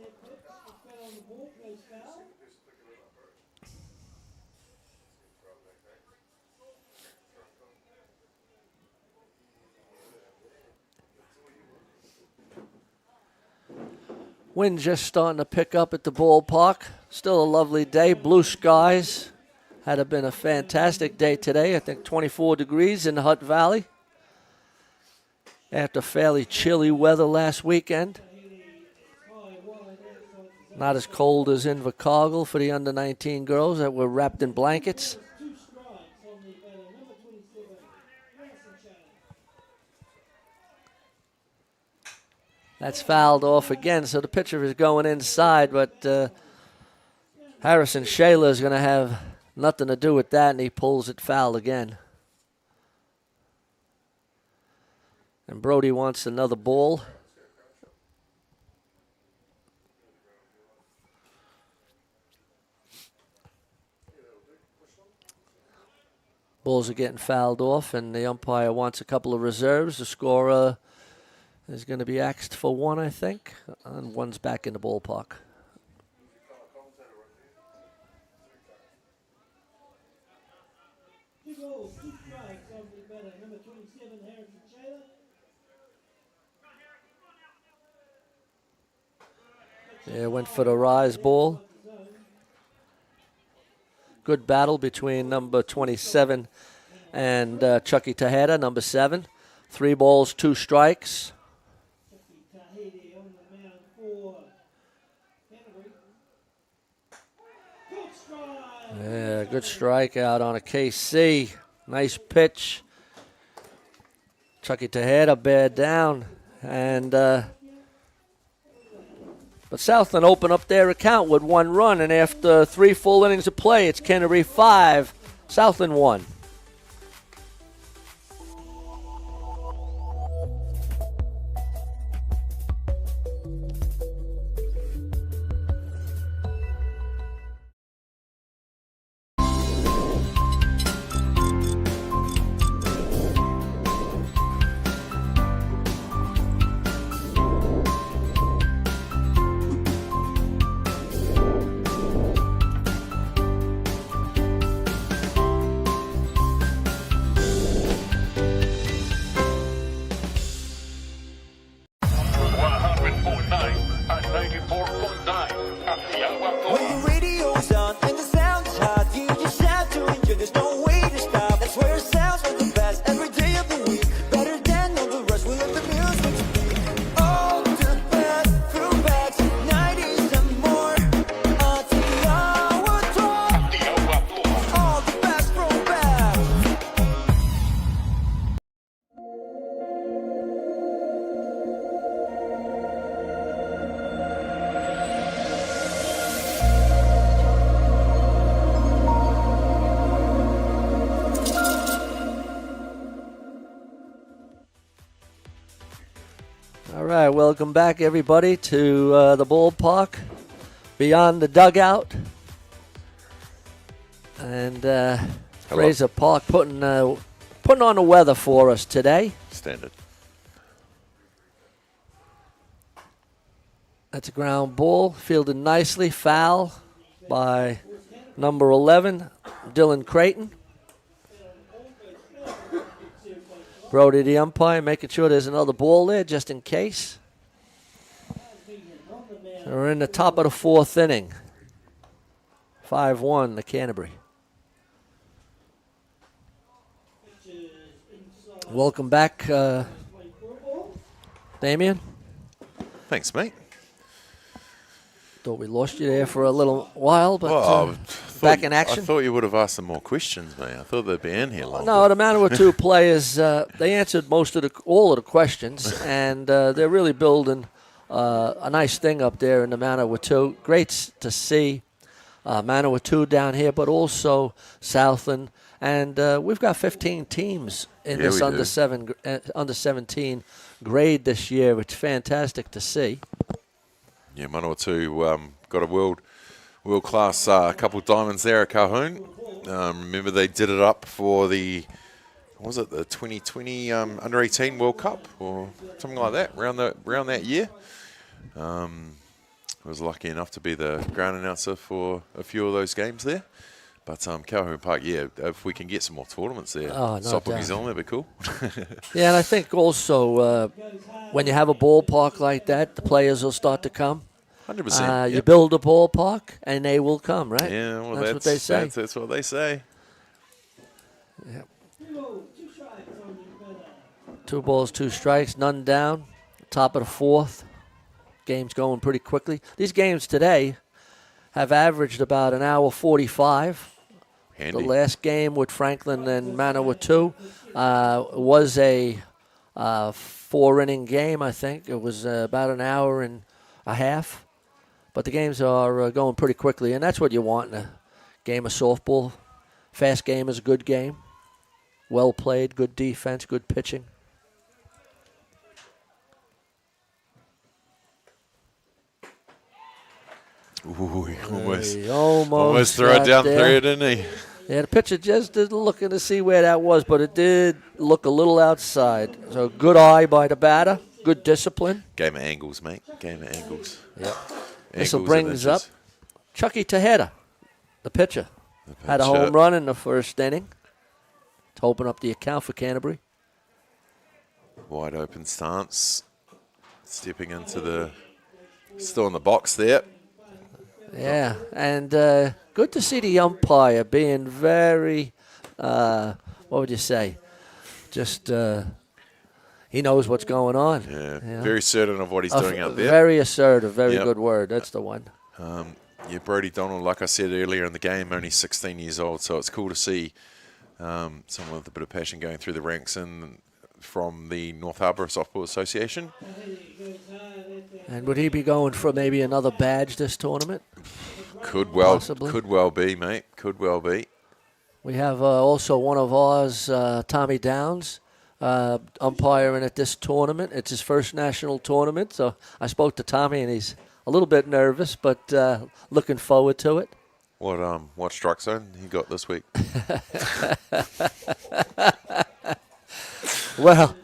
S2: Wind just starting to pick up at the ballpark. Still a lovely day. Blue skies. Had been a fantastic day today. I think 24 degrees in the Hutt Valley. After fairly chilly weather last weekend. Not as cold as in Invercargill for the under-19 girls that were wrapped in blankets. That's fouled off again, so the pitcher is going inside, but Harrison Shayla is going to have nothing to do with that, and he pulls it foul again. And Brody wants another ball. Balls are getting fouled off, and the umpire wants a couple of reserves. The scorer is going to be axed for one, I think, and one's back in the ballpark. Yeah, went for the rise ball. Good battle between number 27 and Chucky Tejeda, number 7. 3 balls, 2 strikes. Yeah, good strikeout on a KC. Nice pitch. Chucky Tejeda bared down. And but Southland opened up their account with 1 run, and after 3 full innings of play, it's Canterbury 5, Southland 1. right, welcome back, everybody, to the ballpark, beyond the dugout. And Fraser Park putting on the weather for us today.
S3: Standard.
S2: That's a ground ball, fielded nicely, foul by number 11, Dylan Creighton. Brody, the umpire, making sure there's another ball there just in case. So we're in the top of the fourth inning. 5-1 to Canterbury. Welcome back, Damien.
S3: Thanks, mate.
S2: Thought we lost you there for a little while, but back in action.
S3: I thought you would have asked some more questions, mate. I thought they'd be in here longer.
S2: No, the Manawatu players, they answered all of the questions, and they're really building a nice thing up there in the Manawatu. Great to see Manawatu down here, but also Southland. And we've got 15 teams in this under 17 grade this year, which is fantastic to see.
S3: Yeah, Manawatu got a world-class couple of diamonds there at Calhoun. Remember they did it up for the 2020 Under-18 World Cup or something like that, around that year. I was lucky enough to be the ground announcer for a few of those games there. But Calhoun Park, yeah, if we can get some more tournaments there, Softball New Zealand, that'd be cool.
S2: Yeah, and I think also when you have a ballpark like that, the players will start to come.
S3: 100%.
S2: You build a ballpark, and they will come, right?
S3: Yeah, well,
S2: that's what they say.
S3: That's what they say.
S2: Yep. 2 balls, 2 strikes, none down. Top of the fourth. Game's going pretty quickly. These games today have averaged about an hour 45.
S3: Handy.
S2: The last game with Franklin and Manawatu was a 4-inning game, I think. It was about an hour and a half. But the games are going pretty quickly, and that's what you want in a game of softball. Fast game is a good game. Well played, good defense, good pitching.
S3: Ooh, he almost
S2: threw
S3: it down through, didn't he?
S2: Yeah, the pitcher just didn't looking to see where that was, but it did look a little outside. So good eye by the batter, good discipline.
S3: Game of angles, mate. Game of angles.
S2: Yep. This will bring us up Chucky Tejeda, the pitcher. Had a home run in the first inning to open up the account for Canterbury.
S3: Wide open stance. Stepping into still in the box there.
S2: Yeah, and good to see the umpire being very, what would you say, just he knows what's going on.
S3: Yeah,
S2: you know?
S3: Very certain of what he's doing out there.
S2: Very assertive, very good word. That's the one.
S3: Yeah, Brody Donald, like I said earlier in the game, only 16 years old, so it's cool to see someone with a bit of passion going through the ranks and from the North Harbour Softball Association.
S2: And would he be going for maybe another badge this tournament?
S3: Could well be, mate. Could well be.
S2: We have also one of ours, Tommy Downs, umpiring at this tournament. It's his first national tournament, so I spoke to Tommy, and he's a little bit nervous, but looking forward to it.
S3: What strike zone he got this week?
S2: Well,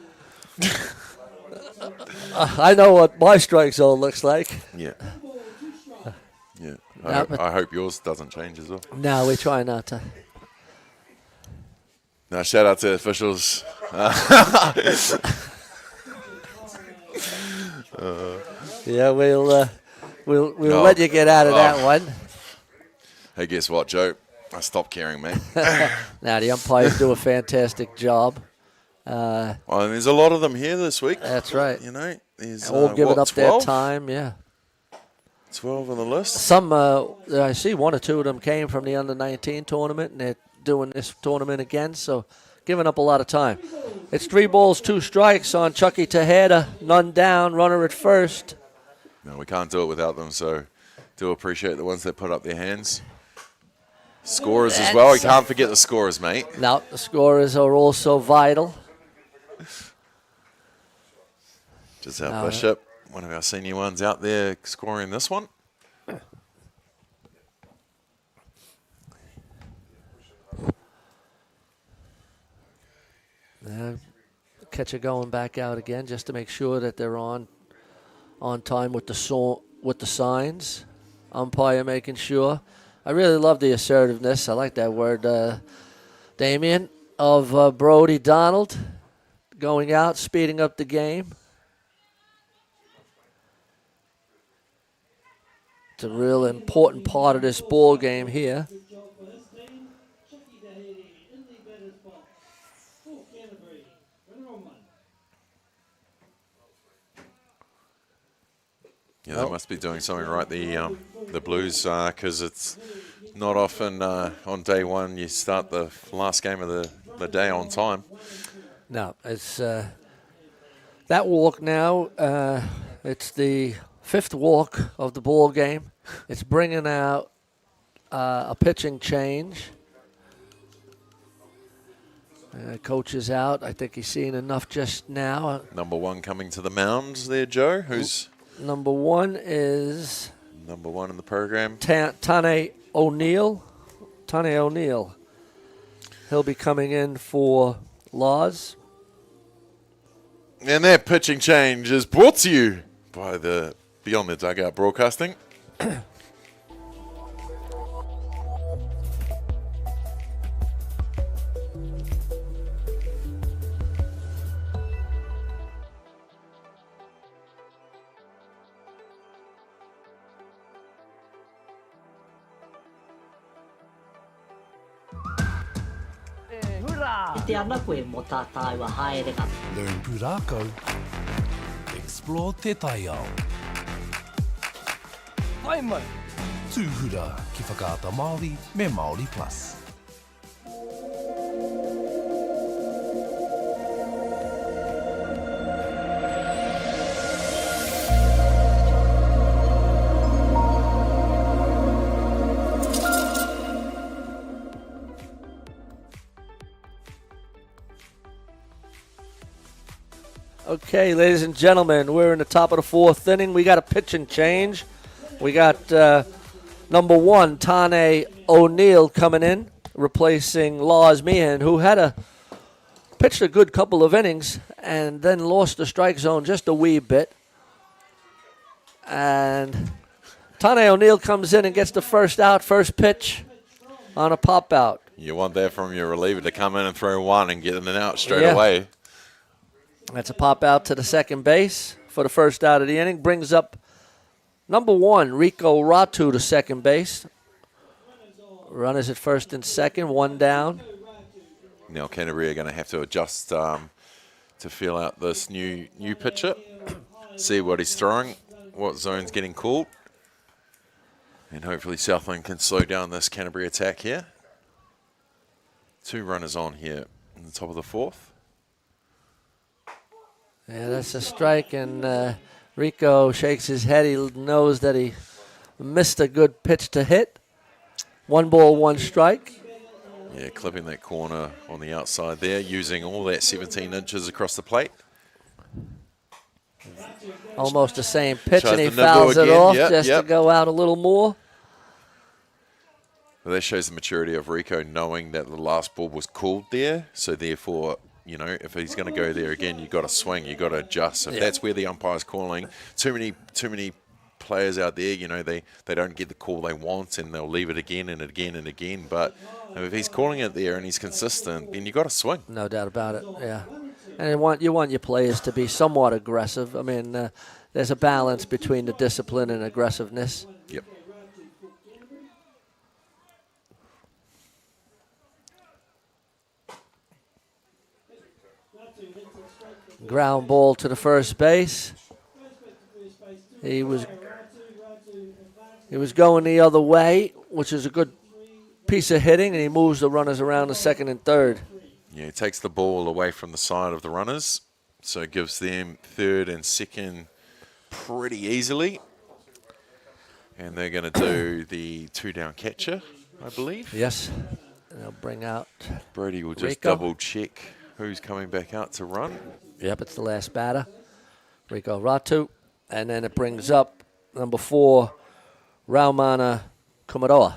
S2: I know what my strike zone looks like.
S3: Yeah. Yeah. I hope yours doesn't change as well.
S2: No, we try not to.
S3: Now, shout out to the officials.
S2: Yeah, we'll let you get out of that one.
S3: Hey, guess what, Joe? I stopped caring, mate.
S2: Now, the umpires do a fantastic job.
S3: Well, and there's a lot of them here this week.
S2: That's right.
S3: You know, there's
S2: all giving up
S3: 12?
S2: their time, yeah.
S3: 12 on the list.
S2: Some, I see 1 or 2 of them came from the Under-19 tournament, and they're doing this tournament again, so giving up a lot of time. It's 3 balls, 2 strikes on Chucky Tejeda, none down, runner at first.
S3: No, we can't do it without them, so do appreciate the ones that put up their hands. Scorers as well. You can't forget the scorers, mate.
S2: No, the scorers are also vital.
S3: Giselle Bishop. one of our senior ones out there scoring this one.
S2: Catcher going back out again just to make sure that they're on time with the signs. Umpire making sure. I really love the assertiveness. I like that word, Damien, of Brody Donald going out, speeding up the game. It's a real important part of this ball game here.
S3: Yeah, they must be doing something right, the Blues, because it's not often on day one you start the last game of the day on time.
S2: No, it's that walk now. It's the 5th walk of the ball game. It's bringing out a pitching change. Coach is out. I think he's seen enough just now.
S3: Number 1 coming to the mound there, Joe. Who's
S2: number 1 is
S3: number 1 in the program?
S2: Tane O'Neill. Tane O'Neill. He'll be coming in for Laws.
S3: And that pitching change is brought to you by the Beyond the Dugout Broadcasting.
S9: Learn Pūrākau. Explore Te Taiao. Ai mai! Tūhura ki whakaata Māori me Māori Plus.
S2: Okay, ladies and gentlemen, we're in the top of the 4th inning. We got a pitching change. We got number 1, Tane O'Neill, coming in, replacing Lars Meehan, who had pitched a good couple of innings and then lost the strike zone just a wee bit. And Tane O'Neill comes in and gets the first out, first pitch on a pop out.
S3: You want that from your reliever to come in and throw one and get in and out straight away.
S2: That's a pop out to the second base for the first out of the inning. Brings up number 1, Rico Ratu, to second base. Runners at first and second, 1 down.
S3: Now Canterbury are going to have to adjust to feel out this new pitcher. See what he's throwing, what zone's getting called. And hopefully Southland can slow down this Canterbury attack here. 2 runners on here in the top of the 4th.
S2: Yeah, that's a strike, and Rico shakes his head. He knows that he missed a good pitch to hit. 1 ball, 1 strike.
S3: Yeah, clipping that corner on the outside there, using all that 17 inches across the plate.
S2: Almost the same pitch, and he fouls it off to go out a little more.
S3: Well, that shows the maturity of Rico, knowing that the last ball was called there, so therefore, you know, if he's going to go there again, you've got to swing, you've got to adjust. If that's where the umpire's calling, too many players out there, you know, they don't get the call they want and they'll leave it again and again and again. But if he's calling it there and he's consistent, then you've got to swing.
S2: No doubt about it, yeah. And you want your players to be somewhat aggressive. I mean, there's a balance between the discipline and aggressiveness.
S3: Yep.
S2: Ground ball to the first base. He was going the other way, which is a good piece of hitting, and he moves the runners around the second and third.
S3: Yeah, he takes the ball away from the side of the runners, so it gives them third and second pretty easily. And they're going to do the 2-down catcher, I believe.
S2: Yes. And they'll bring out
S3: Brody will just
S2: Rico.
S3: double check who's coming back out to run.
S2: Yep, it's the last batter. Rico Ratu. And then it brings up number 4, Raumana Kumaroa.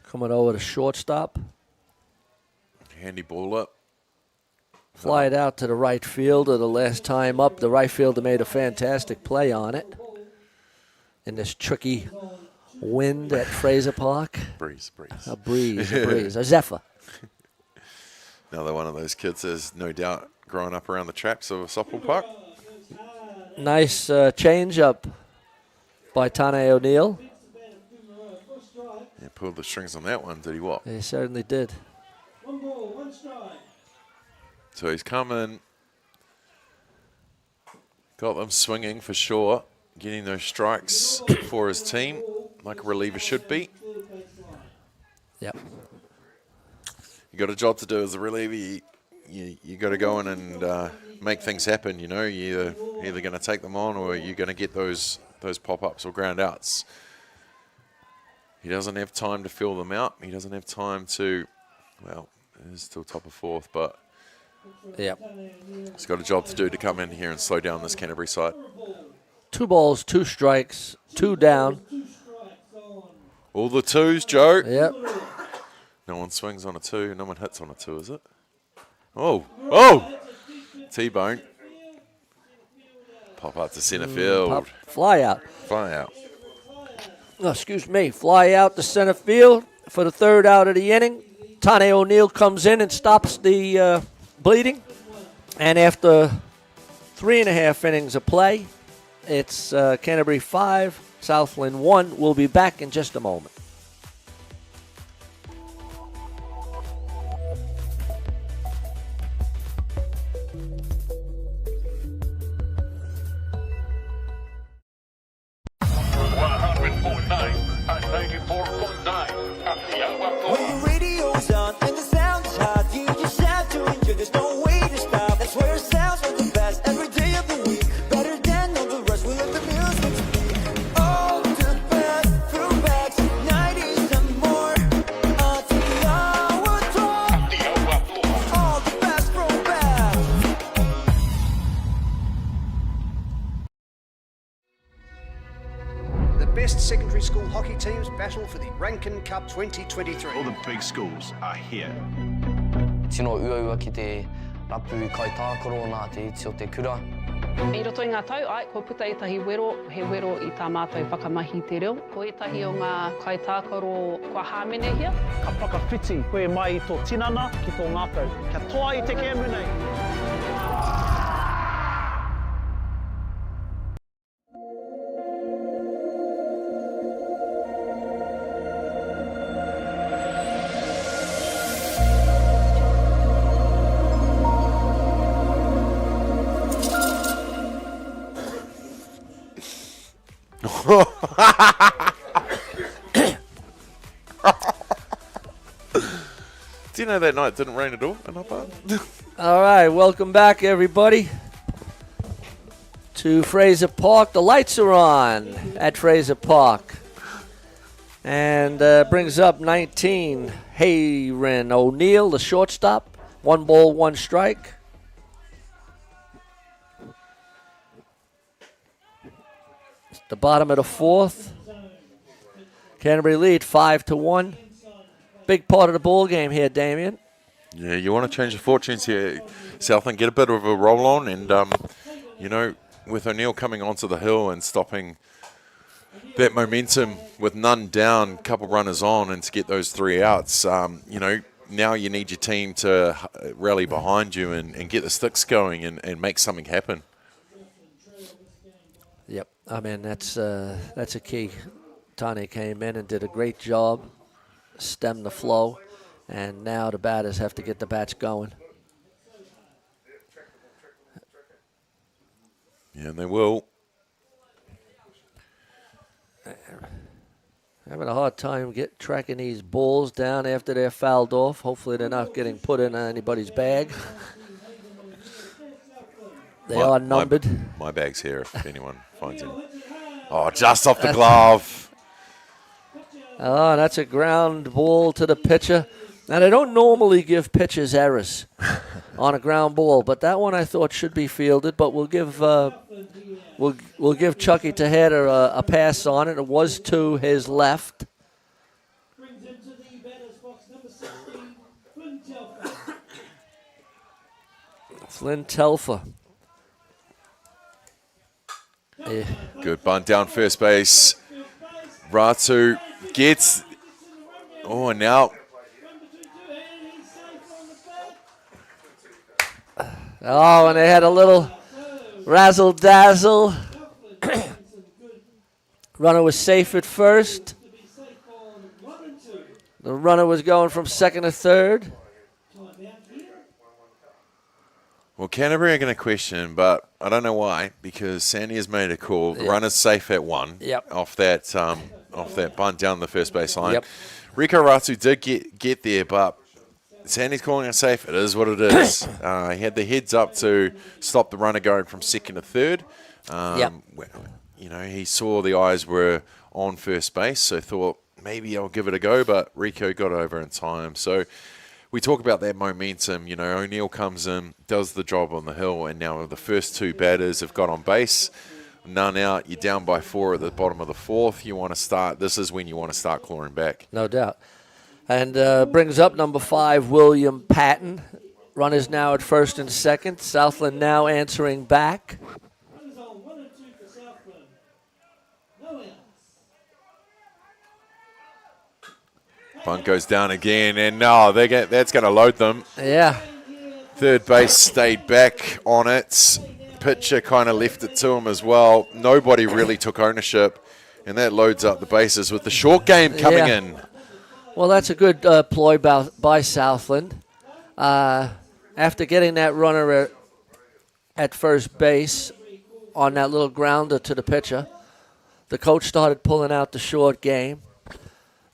S2: Kumaroa to shortstop.
S3: Handy ball up.
S2: Fly it out to the right fielder the last time up. The right fielder made a fantastic play on it in this tricky wind at Fraser Park.
S3: Breeze.
S2: A breeze, a zephyr.
S3: Another one of those kids is no doubt growing up around the traps of a softball park.
S2: Nice change up by Tane O'Neill.
S3: Yeah, pulled the strings on that one, did he what?
S2: He certainly did.
S5: 1 ball, 1 strike.
S3: So he's coming, got them swinging for sure, getting those strikes for his team, like a reliever should be.
S2: Yep.
S3: You got a job to do as a reliever. You got to go in and make things happen. You know, you're either going to take them on or you're going to get those pop-ups or ground outs. He doesn't have time to fill them out. He doesn't have time to, well, he's still top of 4th, but
S2: yep,
S3: he's got a job to do to come in here and slow down this Canterbury side.
S2: 2 balls, 2 strikes, 2 down.
S3: All the 2s, Joe.
S2: Yep.
S3: No one swings on a 2. No one hits on a 2, is it? Oh! T-bone. Pop up to centre field.
S2: Fly out. Oh, excuse me. Fly out to center field for the 3rd out of the inning. Tane O'Neill comes in and stops the bleeding. And after 3.5 innings of play, it's Canterbury 5, Southland 1. We'll be back in just a moment.
S5: When your radio's on and the sound is hot, you just have to enjoy. There's no way to stop. That's where it sounds like the best every day of the week. Better than all the rest. We let the music speak. All the best throwbacks, 90s and more. Atiawa Toa. All the best throwbacks.
S6: The best secondary school hockey teams battle for the Rankin Cup 2023.
S7: All the big schools are here.
S8: Tino uaua ki te rapu kai tākaro nā te iti o te kura.
S10: I roto i ngā tau, ko puta etahi wero, he wero I tā mātou whakamahi te reo. Ko etahi o ngā kai tākaro kua hāmene hia.
S7: Ka whakawhiti koe mai I tō tinana ki tō ngāpau. Kia toa I te kēmu nei.
S3: Do you know that night didn't rain at all in Hutt?
S2: All right, welcome back, everybody, to Fraser Park. The lights are on at Fraser Park. And brings up 19, Hayren O'Neill, the shortstop. 1 ball, 1 strike. The bottom of the 4th. Canterbury lead 5-1. Big part of the ball game here, Damien.
S3: Yeah, you want to change the fortunes here, Southland. Get a bit of a roll on, and you know, with O'Neill coming onto the hill and stopping that momentum with none down, couple runners on, and to get those 3 outs, you know, now you need your team to rally behind you and get the sticks going and make something happen.
S2: Yep, I mean that's a key. Tane came in and did a great job, stemmed the flow, and now the batters have to get the bats going.
S3: Yeah, and they will.
S2: Having a hard time tracking these balls down after they're fouled off. Hopefully they're not getting put in anybody's bag. They are numbered.
S3: My bag's here if anyone finds it. Oh, just off the glove.
S2: Oh, that's a ground ball to the pitcher. Now, they don't normally give pitchers errors on a ground ball, but that one I thought should be fielded. But we'll give Chucky Tejeda a pass on it. It was to his left. Flynn Telfer. Yeah.
S3: Good bunt down first base. Ratu gets. Oh, and now.
S2: Oh, and they had a little razzle-dazzle. Runner was safe at first. The runner was going from second to third.
S3: Well, Canterbury are going to question, but I don't know why, because Sandy has made a call. The runner's safe at one off that bunt down the first base line. Rico Ratu did get there, but Sandy's calling it safe. It is what it is. He had the heads up to stop the runner going from second to third. You know, he saw the eyes were on first base, so thought maybe I'll give it a go, but Rico got over in time. So we talk about that momentum. You know, O'Neill comes in, does the job on the hill, and now the first two batters have got on base. None out. You're down by 4 at the bottom of the fourth. You want to start. This is when you want to start clawing back.
S2: No doubt. And brings up number 5, William Patton. Runners now at first and second. Southland now answering back.
S3: Bunt goes down again, and no, that's going to load them.
S2: Yeah.
S3: Third base stayed back on it. Pitcher kind of left it to him as well. Nobody really took ownership, and that loads up the bases with the short game coming in.
S2: Well, that's a good ploy by Southland. After getting that runner at first base on that little grounder to the pitcher, the coach started pulling out the short game.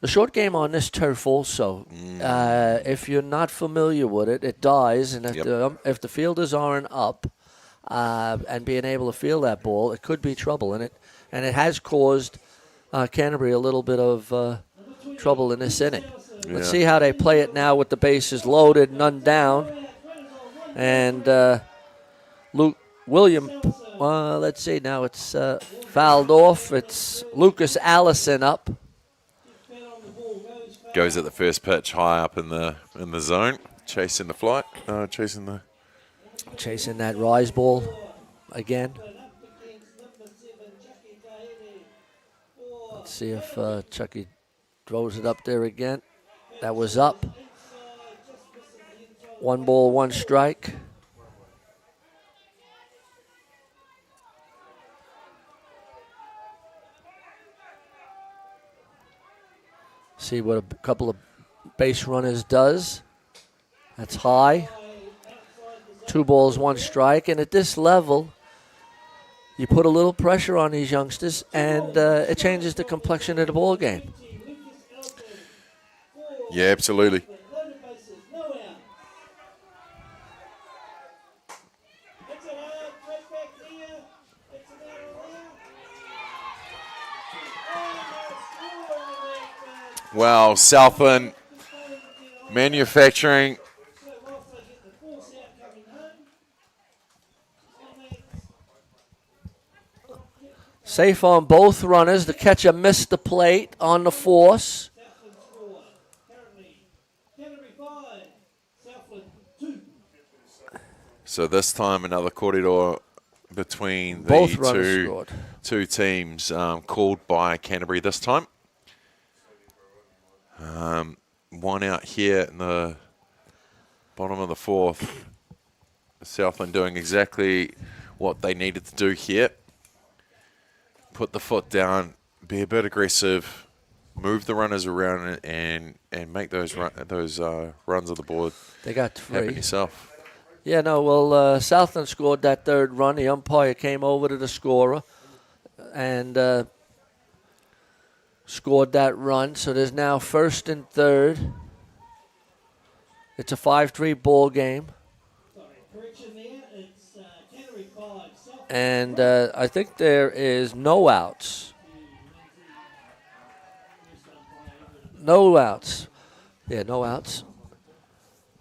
S2: The short game on this turf also, if you're not familiar with it, it dies. And if the fielders aren't up and being able to field that ball, it could be trouble. And it has caused Canterbury a little bit of trouble in this inning. Let's see how they play it now with the bases loaded, none down. And William, let's see, now it's fouled off. It's Lucas Allison up.
S3: Goes at the first pitch, high up in the zone, chasing the flight, chasing
S2: that rise ball again. Let's see if Chucky throws it up there again. That was up. 1 ball, 1 strike. See what a couple of base runners does. That's high. 2 balls, 1 strike. And at this level, you put a little pressure on these youngsters, and it changes the complexion of the ball game.
S3: Yeah, absolutely. Wow, Southland manufacturing.
S2: Safe on both runners. The catcher missed the plate on the force.
S3: So this time another corridor between
S2: both
S3: the two teams called by Canterbury this time. 1 out here in the bottom of the fourth. Southland doing exactly what they needed to do here. Put the foot down, be a bit aggressive, move the runners around, and make those runs on the board.
S2: They got 3.
S3: Happen yourself.
S2: Yeah, no, well, Southland scored that 3rd run. The umpire came over to the scorer and scored that run. So there's now 1st and 3rd. It's a 5-3 ball game. And I think there is no outs. No outs. Yeah, no outs.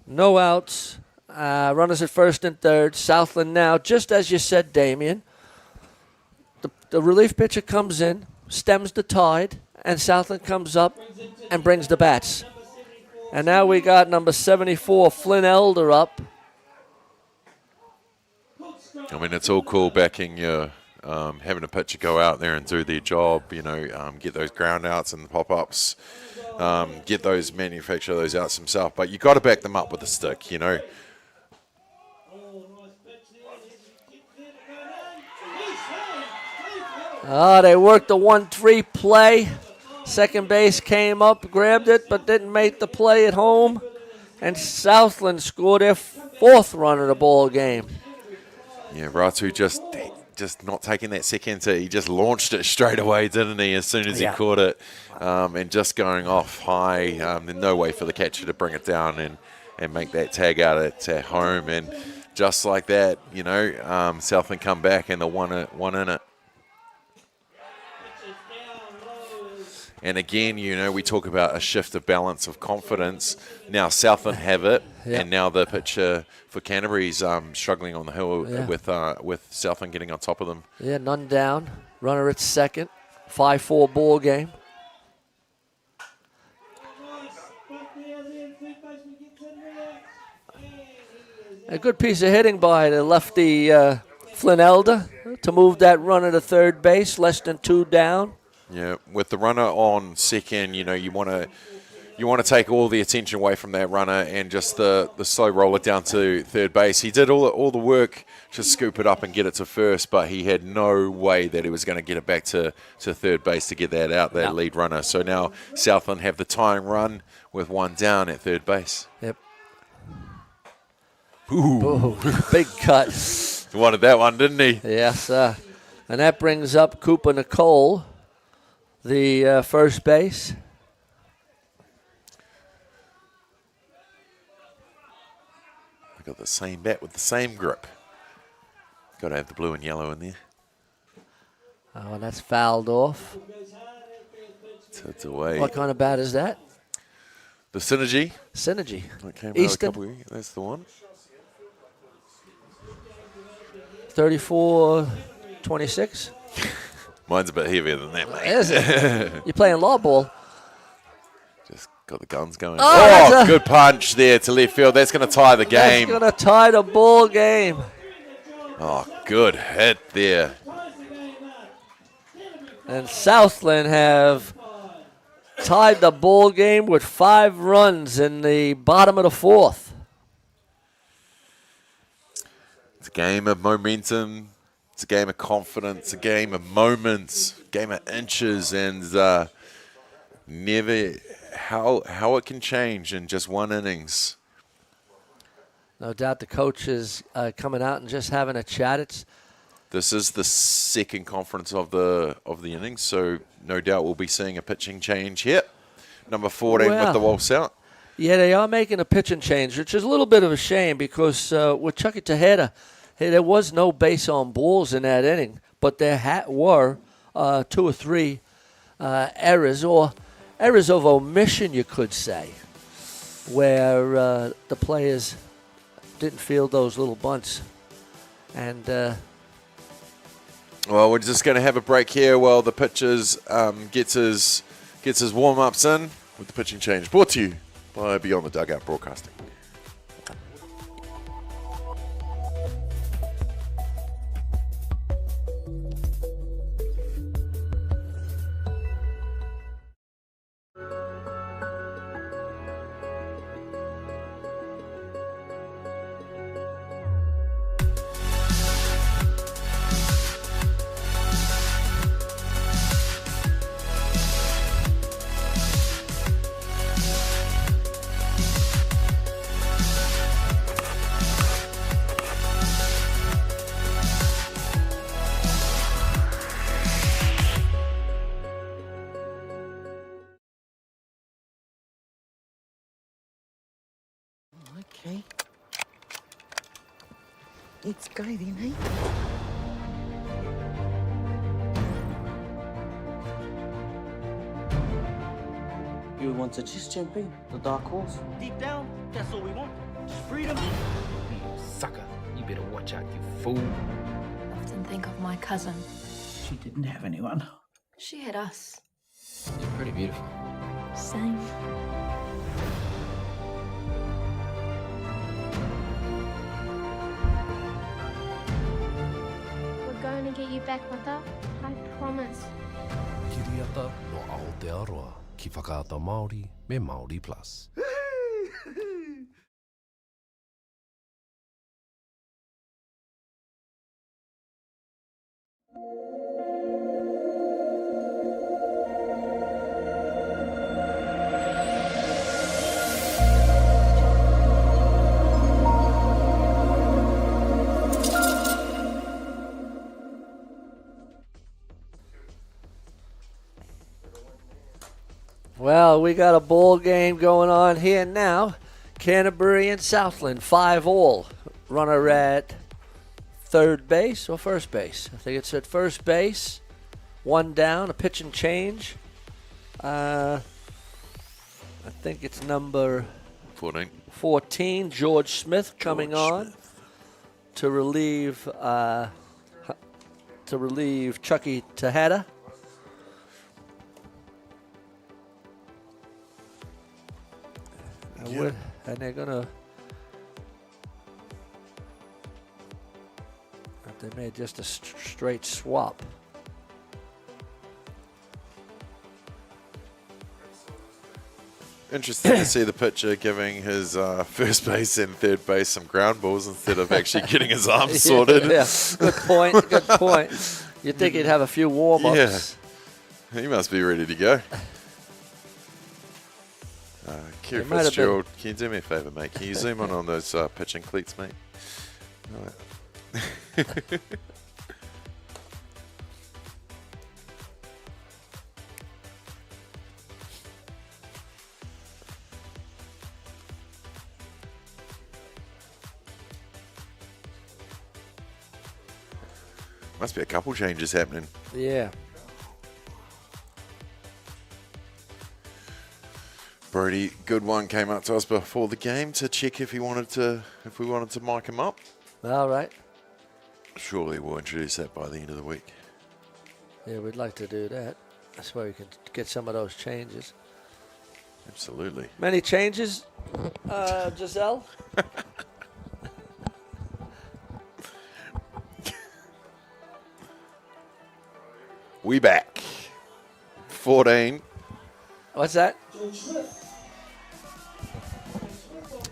S2: No outs. Runners at first and third. Southland now, just as you said, Damien. The relief pitcher comes in, stems the tide, and Southland comes up and brings the bats. And now we got number 74, Flynn Elder, up.
S3: I mean, it's all cool backing your having a pitcher go out there and do their job, get those ground outs and the pop-ups, manufacture those outs himself. But you got to back them up with a stick,
S2: They worked the 1-3 play. Second base came up, grabbed it, but didn't make the play at home. And Southland scored their 4th run of the ball game.
S3: Yeah, Ratu just not taking that second. He just launched it straight away, didn't he, as soon as he caught it. And just going off high. There's no way for the catcher to bring it down and make that tag out at home. And just like that, Southland come back and the one in it. And again, we talk about a shift of balance of confidence. Now Southland have it, and now the pitcher for Canterbury's struggling on the hill with Southland getting on top of them.
S2: Yeah, none down. Runner at second. 5-4 ball game. A good piece of hitting by the lefty Flynn Elder to move that runner to third base, less than 2 down.
S3: Yeah, with the runner on second, you want to take all the attention away from that runner and just the slow roller down to third base. He did all the work to scoop it up and get it to first, but he had no way that he was going to get it back to third base to get that out, that lead runner. So now Southland have the tying run with 1 down at third base.
S2: Yep.
S3: Ooh.
S2: Big cut.
S3: He wanted that one, didn't he?
S2: Yes, and that brings up Cooper Nicole, the first base.
S3: I got the same bat with the same grip. Got to have the blue and yellow in there.
S2: Oh, and that's fouled off.
S3: So it's away.
S2: What kind of bat is that?
S3: The Synergy.
S2: Synergy.
S3: That came out
S2: Easton.
S3: a couple of, that's the one.
S2: 34-26.
S3: Mine's a bit heavier than that, mate.
S2: Is it? You're playing law ball.
S3: Just got the guns going.
S2: Oh,
S3: good punch there to left field. That's going to tie the game.
S2: That's going to tie the ball game.
S3: Oh, good hit there.
S2: And Southland have tied the ball game with 5 runs in the bottom of the 4th.
S3: It's a game of momentum. It's a game of confidence, a game of moments, a game of inches, and never how it can change in just one innings.
S2: No doubt the coach is coming out and just having a chat.
S3: This is the second conference of the innings, so no doubt we'll be seeing a pitching change here. Number 14 with the waltz out.
S2: Yeah, they are making a pitching change, which is a little bit of a shame because with Chucky Tejeda, there was no base on balls in that inning, but there were 2 or 3 errors, or errors of omission, you could say, where the players didn't field those little bunts. And
S3: well, we're just going to have a break here while the pitchers gets his warm-ups in with the pitching change. Brought to you by Beyond the Dugout Broadcasting.
S11: Okay. Let's go then, eh?
S13: You want to just champion, the dark horse?
S14: Deep down, that's all we want.
S12: Freedom. You sucker. You better watch out, you fool.
S13: Often think of my cousin.
S11: She didn't have anyone.
S13: She had us.
S12: You're pretty beautiful.
S13: Same.
S14: We're going to get you back, Mata. I promise.
S9: Kiriata no Aotearoa ki whakaata Māori me Māori Plus.
S2: Well, we got a ball game going on here now. Canterbury and Southland, 5-all. Runner at third base or first base? I think it's at first base. One down, a pitch and change. I think it's number 14, George Smith coming on to relieve Chucky Tejada. And they're gonna. They made just a straight swap.
S3: Interesting to see the pitcher giving his first base and third base some ground balls instead of actually getting his arms sorted.
S2: Yeah, good point. Good point. You'd think he'd have a few warm-ups.
S3: Yeah, he must be ready to go. Kerry Fitzgerald, can you do me a favour, mate? Can you zoom in on those pitching cleats, mate? Right. Must be a couple changes happening.
S2: Yeah.
S3: Brody, good one, came up to us before the game to check if we wanted to mic him up.
S2: All right.
S3: Surely we'll introduce that by the end of the week.
S2: Yeah, we'd like to do that. That's why we can get some of those changes.
S3: Absolutely.
S2: Many changes, Giselle?
S3: We back. 14.
S2: What's that?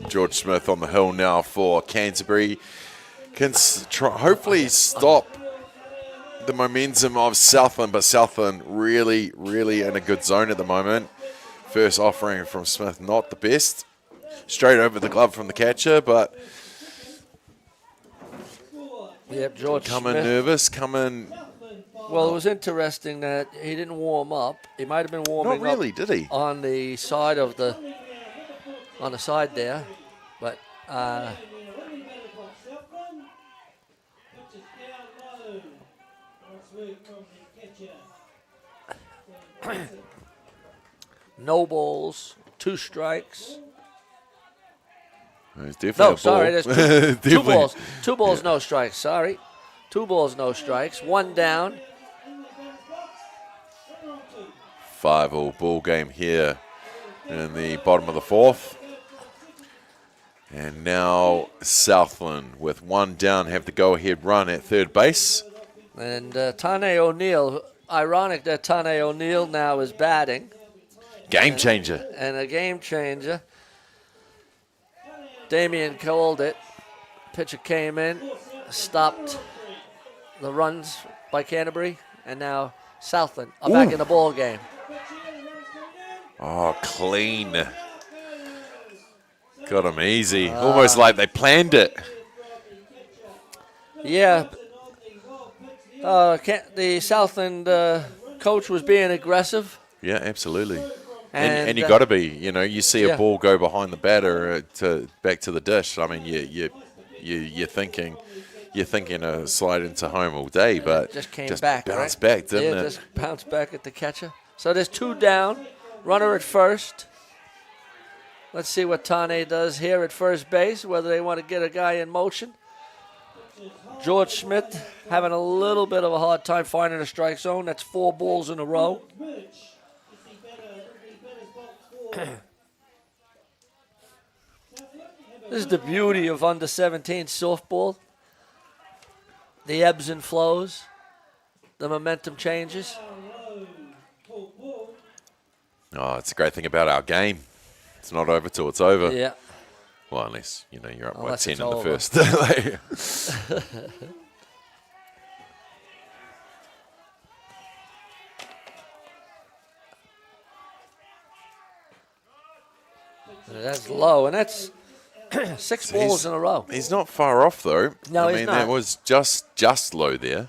S3: George Smith on the hill now for Canterbury. Can hopefully stop the momentum of Southland, but Southland really, really in a good zone at the moment. First offering from Smith, not the best. Straight over the glove from the catcher, but
S2: yep, George
S3: coming
S2: Smith.
S3: nervous, coming.
S2: Well, it was interesting that he didn't warm up. He might have been warming
S3: Not really,
S2: up
S3: did he?
S2: on the side of on the side there, but no balls, 2 strikes.
S3: There's definitely a ball.
S2: Sorry, there's two balls. 2 balls, no strikes. Sorry, 2 balls, no strikes. 1 down.
S3: 5-all ball game here in the bottom of the 4th. And now Southland with 1 down have the go-ahead run at third base.
S2: And Tane O'Neill, ironic that Tane O'Neill now is batting.
S3: Game changer.
S2: And a game changer. Damien called it. Pitcher came in, stopped the runs by Canterbury, and now Southland are back in the ball game.
S3: Oh, clean. Got him easy. Almost like they planned it.
S2: Yeah. The Southland coach was being aggressive.
S3: Yeah, absolutely.
S2: And
S3: you got to be. You know, you see a
S2: yeah.
S3: ball go behind the batter back to the dish. I mean, you're thinking a slide into home all day, but
S2: just came back,
S3: bounced
S2: right?
S3: back, didn't it?
S2: Just bounced back at the catcher. So there's 2 down. Runner at first. Let's see what Tane does here at first base, whether they want to get a guy in motion. George Schmidt having a little bit of a hard time finding a strike zone. That's 4 balls in a row. This is the beauty of under 17 softball. The ebbs and flows, the momentum changes.
S3: Oh, it's a great thing about our game. It's not over till it's over.
S2: Yeah.
S3: Well, unless, you're up by
S2: Unless
S3: 10
S2: it's
S3: in the
S2: over.
S3: first.
S2: That's low, and that's 6 balls in a row.
S3: He's not far off, though.
S2: No,
S3: I
S2: he's
S3: mean,
S2: not.
S3: that was just low there.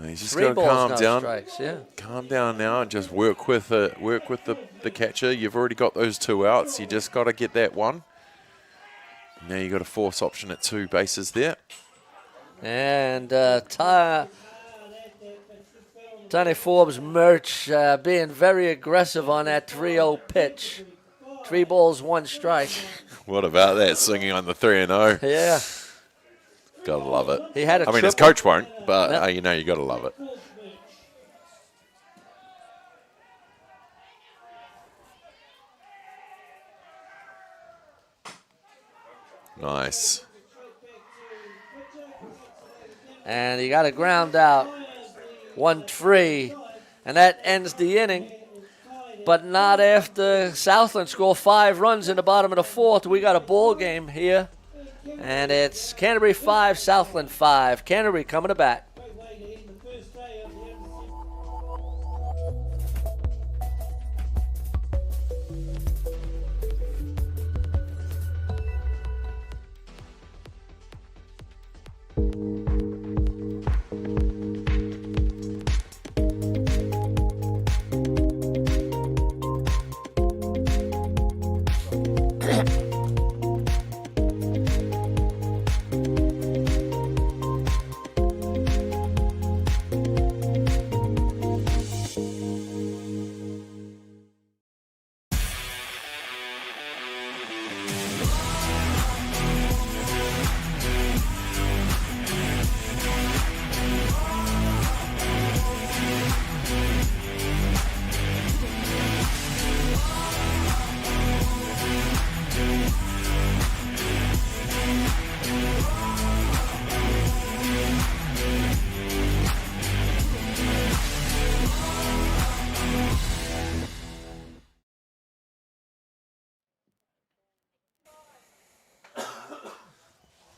S3: He's just
S2: 3
S3: got to
S2: balls,
S3: calm
S2: no
S3: down.
S2: strikes, yeah.
S3: Calm down now and just work with the catcher. You've already got those 2 outs. You just got to get that one. Now you got a force option at 2 bases there.
S2: And Tony Forbes Merch being very aggressive on that 3-0 pitch. 3 balls, 1 strike.
S3: What about that? Swinging on the 3-0.
S2: Yeah.
S3: Gotta love it.
S2: He had a
S3: I mean, his
S2: triple.
S3: coach won't, but you gotta love it. Nice.
S2: And he got a ground out, 1-3, and that ends the inning. But not after Southland score 5 runs in the bottom of the 4th. We got a ball game here, and it's Canterbury 5, Southland 5. Canterbury coming to bat.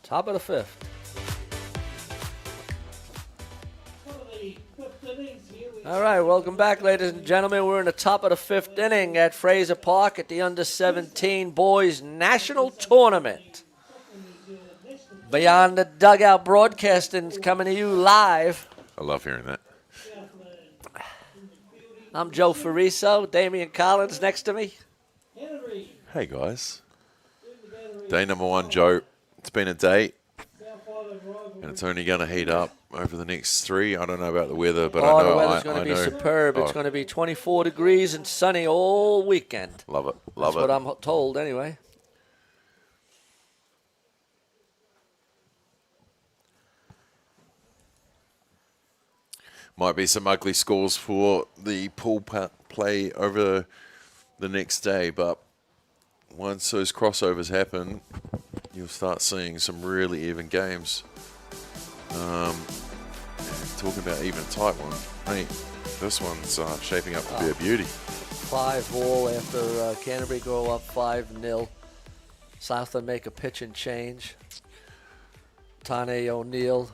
S2: Top of the 5th. All right, welcome back, ladies and gentlemen. We're in the top of the 5th inning at Fraser Park at the Under-17 Boys National Tournament. Beyond the Dugout Broadcasting is coming to you live.
S3: I love hearing that.
S2: I'm Joe Fariso, Damian Collins next to me.
S3: Hey, guys. Day number 1, Joe. It's been a day, and it's only going to heat up over the next 3. I don't know about the weather, but I know.
S2: The weather's going to be superb. It's going to be 24 degrees and sunny all weekend.
S3: Love it. Love
S2: That's
S3: it.
S2: what I'm told, anyway.
S3: Might be some ugly scores for the pool play over the next day, but once those crossovers happen, you'll start seeing some really even games. Talking about even tight one, hey, this one's shaping up to be a beauty.
S2: 5-all after Canterbury go up 5-0. Southland make a pitch and change. Tane O'Neill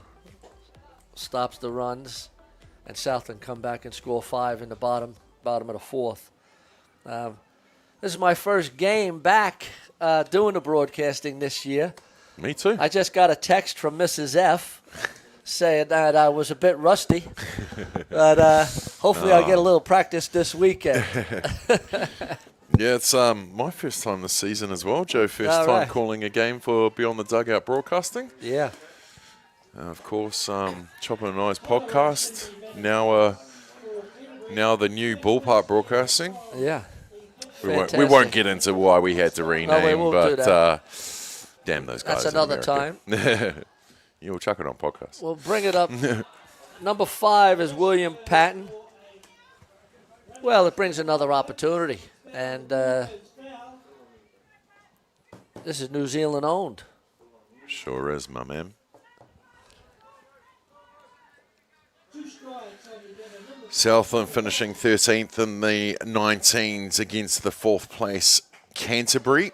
S2: stops the runs, and Southland come back and score 5 in the bottom of the 4th. This is my first game back doing the broadcasting this year.
S3: Me too.
S2: I just got a text from Mrs. F saying that I was a bit rusty, but hopefully I'll get a little practice this weekend.
S3: Yeah, it's my first time this season as well, Joe. First time calling a game for Beyond the Dugout Broadcasting.
S2: Yeah.
S3: Of course, Chopper and I's podcast. Now the new Ballpark Broadcasting.
S2: Yeah.
S3: We won't get into why we had to rename,
S2: we won't
S3: but
S2: do that.
S3: damn those guys.
S2: That's another
S3: time. You'll chuck it on podcast.
S2: We'll bring it up. Number 5 is William Patton. Well, it brings another opportunity. And this is New Zealand owned.
S3: Sure is, my man. Southland finishing 13th in the 19s against the 4th place Canterbury.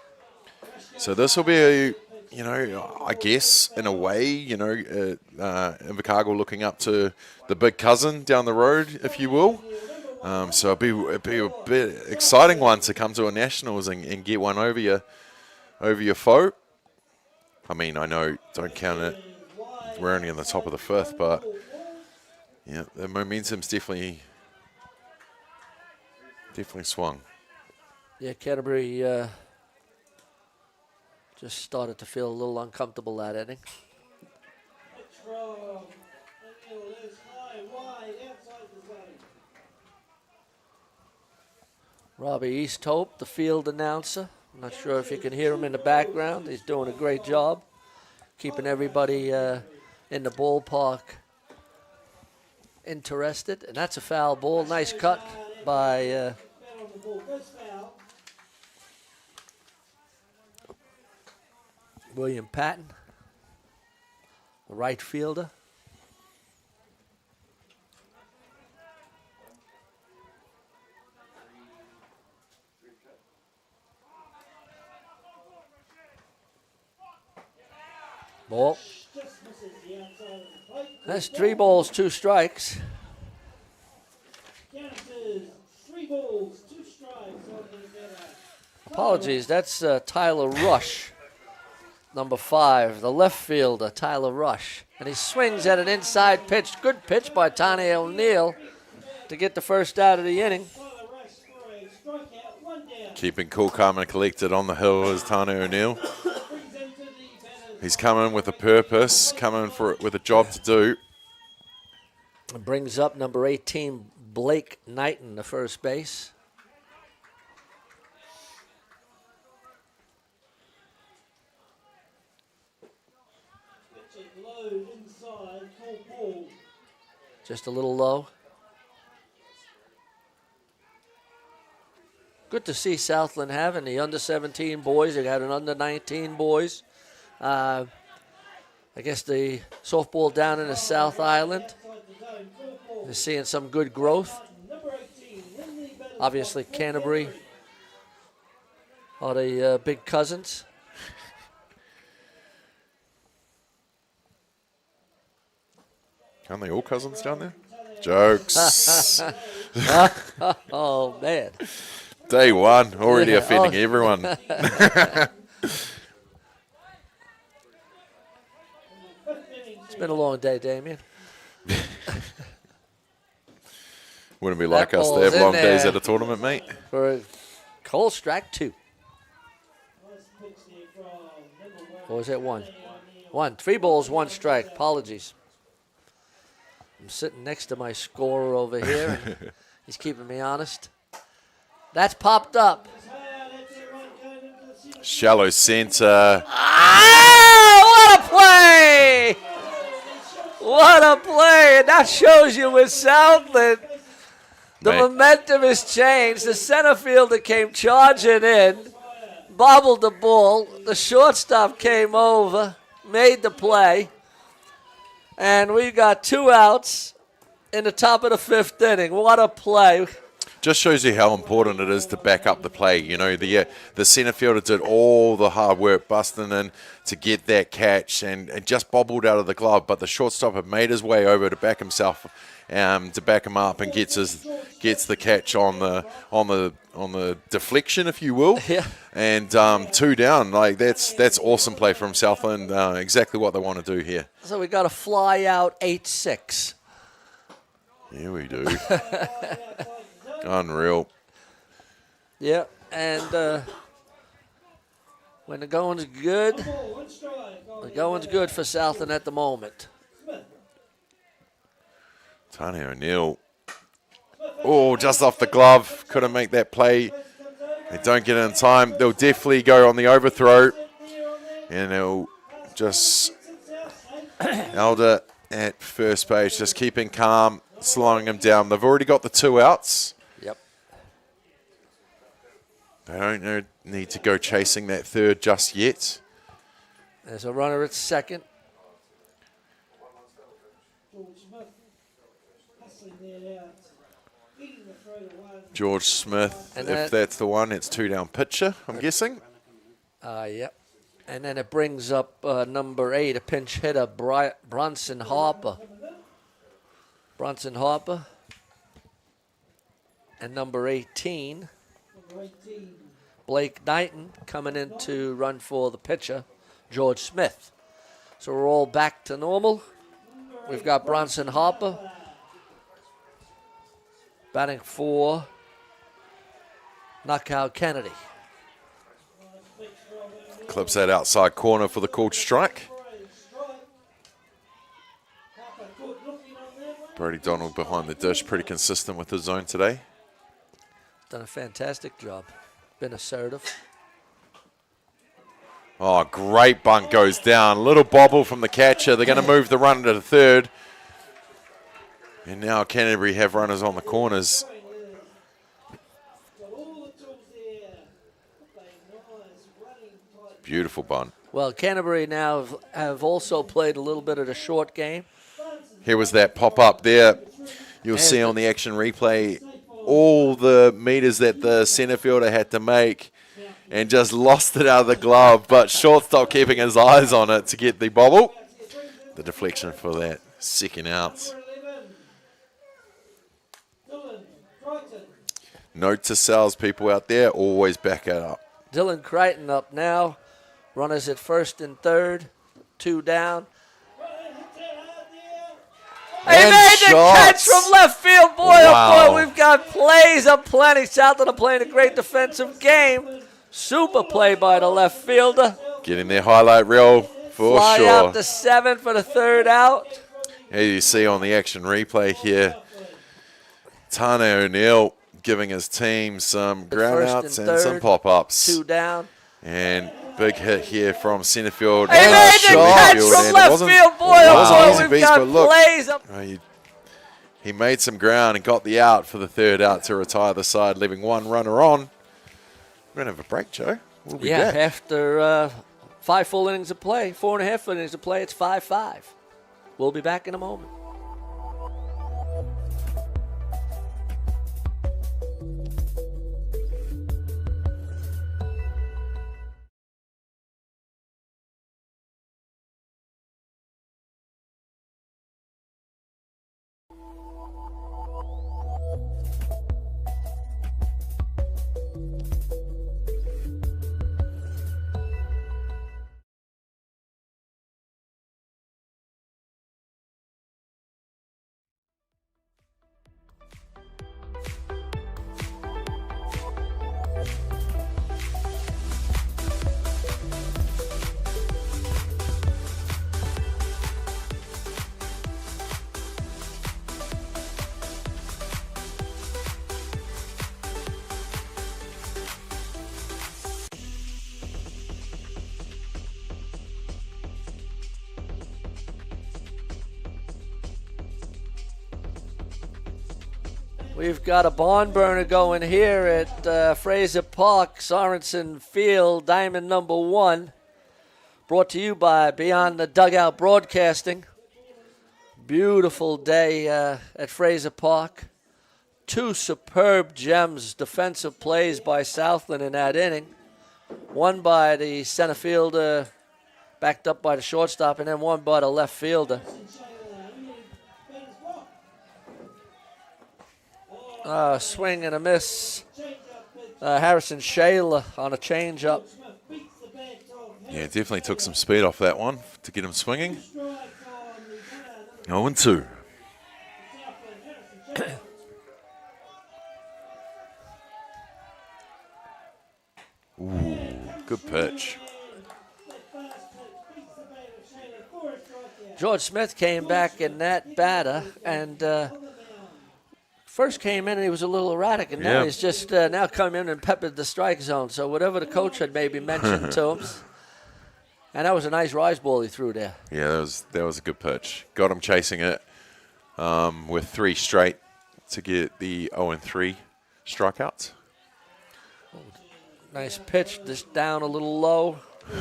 S3: So this will be I guess in a way, Invercargill looking up to the big cousin down the road, if you will. So it'd be a bit exciting one to come to a nationals and get one over your foe. I mean, I know, don't count it. We're only in the top of the 5th, but yeah, the momentum's definitely swung.
S2: Yeah, Canterbury just started to feel a little uncomfortable that inning. Robbie Easthope, the field announcer. I'm not sure if you can hear him in the background. He's doing a great job keeping everybody in the ballpark interested. And that's a foul ball. Nice cut by William Patton, the right fielder. Ball. That's 3 balls, 2 strikes. Apologies, that's Tyler Rush, number 5, the left fielder, Tyler Rush. And he swings at an inside pitch. Good pitch by Tani O'Neill to get the first out of the inning.
S3: Keeping cool, calm, and collected on the hill is Tani O'Neill. He's coming with a purpose, with a job to do.
S2: It brings up number 18, Blake Knighton, the first base. Just a little low. Good to see Southland having the under-17 boys. They got an under-19 boys. I guess the softball down in the South Island is seeing some good growth. Obviously, Canterbury are the big cousins.
S3: Aren't they all cousins down there? Jokes.
S2: Oh, man.
S3: Day one, already offending everyone.
S2: It's been a long day, Damien.
S3: Wouldn't be like us to have long days at a tournament, mate.
S2: For a cold strike 2. Or was that 1? 1. 3 balls, 1 strike. Apologies. I'm sitting next to my scorer over here. And he's keeping me honest. That's popped up.
S3: Shallow center.
S2: Ah, what a play! What a play! And that shows you with Southland, the momentum has changed. The center fielder came charging in, bobbled the ball. The shortstop came over, made the play. And we got 2 outs in the top of the 5th inning. What a play.
S3: Just shows you how important it is to back up the play. You know, the center fielder did all the hard work busting in to get that catch and just bobbled out of the glove. But the shortstop had made his way over to back himself, to back him up, and gets the catch on the deflection, if you will.
S2: Yeah.
S3: And 2 down. Like that's awesome play from Southland. Exactly what they want to do here.
S2: So we got a fly out 8-6.
S3: Yeah, we do. Unreal.
S2: Yeah, and when the going's good, the going's good for Southland at the moment.
S3: Tani O'Neill. Oh, just off the glove. Couldn't make that play. They don't get it in time. They'll definitely go on the overthrow. And they'll just... Elder at first base, just keeping calm, slowing him down. They've already got the 2 outs.
S2: Yep.
S3: They don't need to go chasing that third just yet.
S2: There's a runner at second.
S3: George Smith,
S2: And
S3: if that's the one, it's 2 down pitcher, I'm guessing.
S2: Yep. And then it brings up number 8, a pinch hitter, Bronson Harper. Bronson Harper. And number 18, Blake Knighton, coming in to run for the pitcher, George Smith. So we're all back to normal. We've got Bronson Harper batting for Knockout Kennedy.
S3: Clips that outside corner for the called strike. Brody Donald behind the dish, pretty consistent with his zone today.
S2: Done a fantastic job. Been assertive.
S3: Oh, great bunt goes down. Little bobble from the catcher. They're going to move the run to the third. And now Canterbury have runners on the corners. Beautiful bunt.
S2: Well, Canterbury now have also played a little bit of the short game.
S3: Here was that pop-up there. You'll see on the action replay all the meters that the centre fielder had to make and just lost it out of the glove, but shortstop keeping his eyes on it to get the bobble. The deflection for that second out. Note to salespeople out there, always back it up.
S2: Dylan Crichton up now. Runners at first and third. 2 down. He made the catch from left field. Boy, oh boy, we've got plays aplenty. Southland are playing a great defensive game. Super play by the left fielder.
S3: Getting their highlight reel for
S2: Fly
S3: sure.
S2: out to 7 for the third out.
S3: Here you see on the action replay here, Tane O'Neill giving his team some ground outs and some pop-ups.
S2: 2 down.
S3: And big hit here from centre field.
S2: He made the catch from left field. Boy, oh boy, we've got plays up.
S3: He made some ground and got the out for the third out to retire the side, leaving 1 runner on. We're going to have a break, Joe. We'll be back.
S2: After 5 full innings of play, 4.5 innings of play, it's 5-5. We'll be back in a moment. We've got a barn burner going here at Fraser Park, Sorensen Field, Diamond number 1. Brought to you by Beyond the Dugout Broadcasting. Beautiful day at Fraser Park. 2 superb gems, defensive plays by Southland in that inning. One by the center fielder, backed up by the shortstop, and then one by the left fielder. Swing and a miss. Harrison Shayla on a changeup.
S3: Yeah, definitely took some speed off that one to get him swinging. 0-2. Ooh, good pitch.
S2: George Smith came back in that batter and first came in and he was a little erratic, and now he's just now come in and peppered the strike zone. So whatever the coach had maybe mentioned to him. And that was a nice rise ball he threw there.
S3: Yeah, that was a good pitch. Got him chasing it with 3 straight to get the 0-3 strikeouts.
S2: Nice pitch, just down a little low.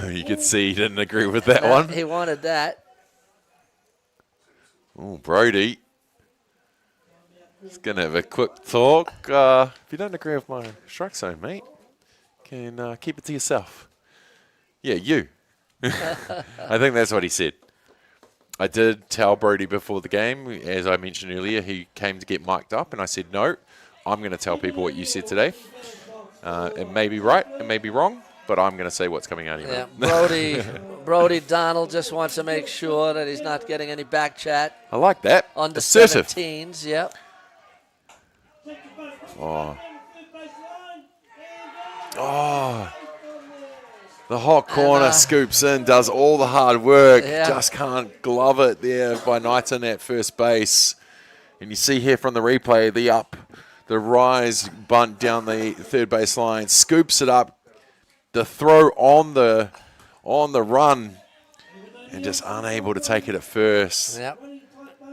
S3: You could see he didn't agree with that one.
S2: He wanted that.
S3: Oh, Brody. He's going to have a quick talk. If you don't agree with my strike zone, mate, can keep it to yourself. Yeah, you. I think that's what he said. I did tell Brody before the game, as I mentioned earlier, he came to get mic'd up, and I said, no, I'm going to tell people what you said today. It may be right, it may be wrong, but I'm going to say what's coming out of your mouth.
S2: Brody Donald just wants to make sure that he's not getting any back chat.
S3: I like that.
S2: Under
S3: Assertive.
S2: 17s, yep.
S3: Oh. The hot corner scoops in, does all the hard work, just can't glove it there by Knighton at first base. And you see here from the replay, the rise bunt down the third base line, scoops it up, the throw on the run, and just unable to take it at first.
S2: Yep.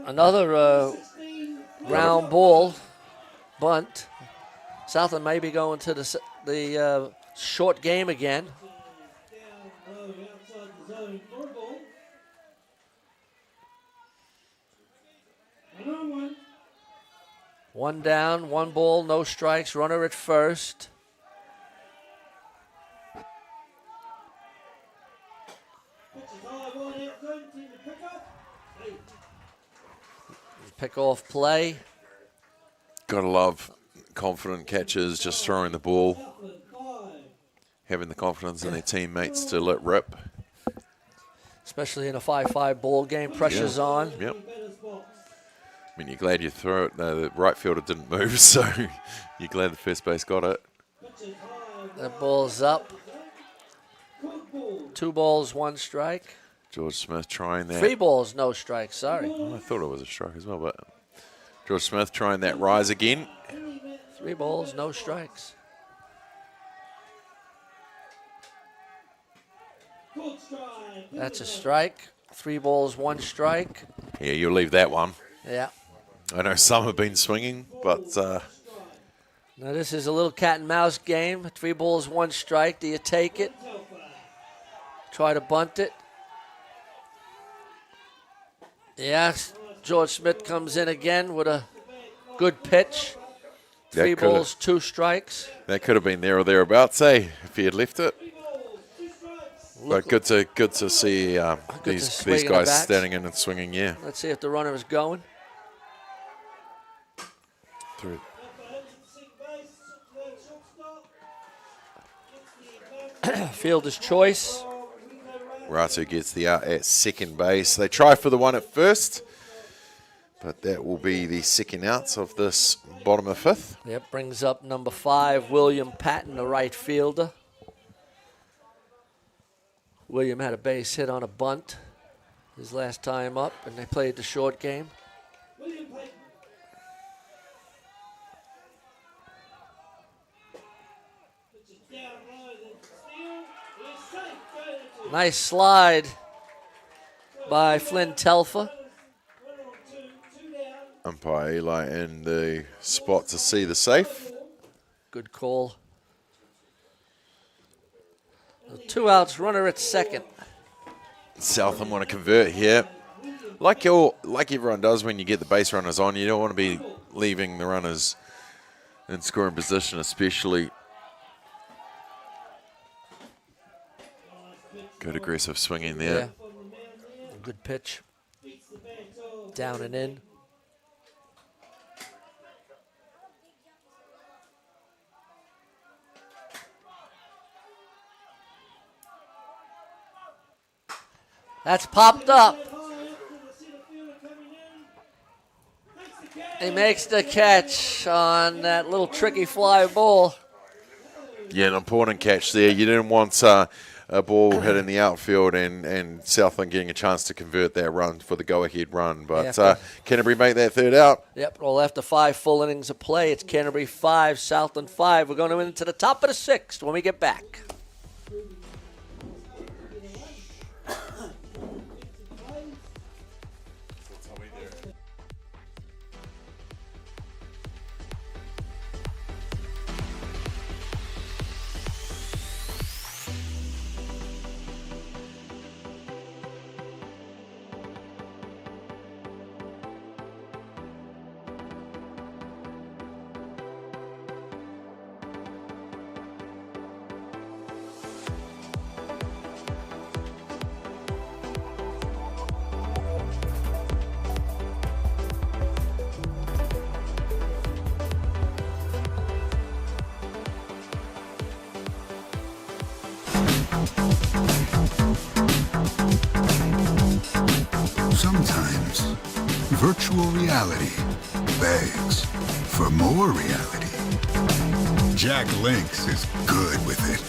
S2: Another round ball bunt. Southland may be going to the short game again. One down, 1 ball, no strikes, runner at first. Pick off play.
S3: Gotta love confident catchers just throwing the ball, having the confidence in their teammates to let rip.
S2: Especially in a 5-5 ball game, pressure's on.
S3: Yep. I mean, you're glad you threw it. No, the right fielder didn't move, so you're glad the first base got it.
S2: That ball's up. 2 balls, 1 strike.
S3: George Smith trying that.
S2: 3 balls, no strike, sorry.
S3: Oh, I thought it was a strike as well, but George Smith trying that rise again.
S2: 3 balls, no strikes. That's a strike. 3 balls, 1 strike.
S3: Yeah, you'll leave that one.
S2: Yeah.
S3: I know some have been swinging, but...
S2: Now this is a little cat and mouse game. 3 balls, 1 strike. Do you take it? Try to bunt it. Yes, George Smith comes in again with a good pitch. 3 balls, 2 strikes.
S3: That could have been there or thereabouts, if he had left it. But good to see these guys standing in and swinging, yeah.
S2: Let's see if the runner is going.
S3: Through.
S2: Fielder's choice.
S3: Ratu gets the out at second base. They try for the one at first, but that will be the second outs of this bottom of 5th.
S2: Yep, brings up number 5, William Patton, the right fielder. William had a base hit on a bunt his last time up, and they played the short game. Nice slide by Flynn Telfer.
S3: Umpire Eli in the spot to see the safe.
S2: Good call. 2 outs, runner at second.
S3: Southland want to convert here. Like everyone does when you get the base runners on, you don't want to be leaving the runners in scoring position, especially. Good aggressive swinging there.
S2: Yeah. Good pitch. Down and in. That's popped up. He makes the catch on that little tricky fly ball.
S3: Yeah, an important catch there. You didn't want a ball hit in the outfield and Southland getting a chance to convert that run for the go-ahead run. But Canterbury make that third out.
S2: Yep, well, after 5 full innings of play, it's Canterbury 5, Southland 5. We're going into the top of the 6th when we get back.
S25: Sometimes virtual reality begs for more reality. Jack Lynx is good with it.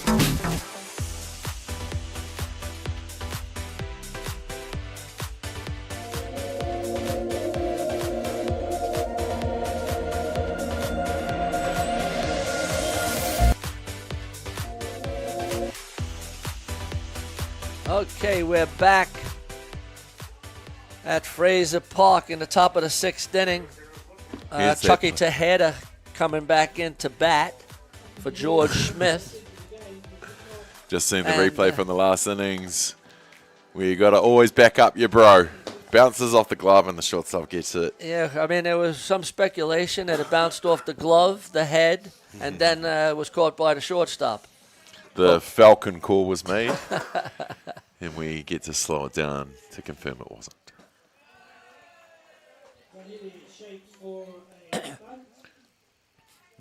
S2: Okay, we're back at Fraser Park in the top of the 6th inning. Chucky Tejeda coming back into bat for George Smith.
S3: Just seen the replay from the last innings. Where you got to always back up your bro. Bounces off the glove and the shortstop gets it.
S2: Yeah, I mean, there was some speculation that it bounced off the glove, the head, and then was caught by the shortstop.
S3: The Falcon call was made. And we get to slow it down to confirm it wasn't.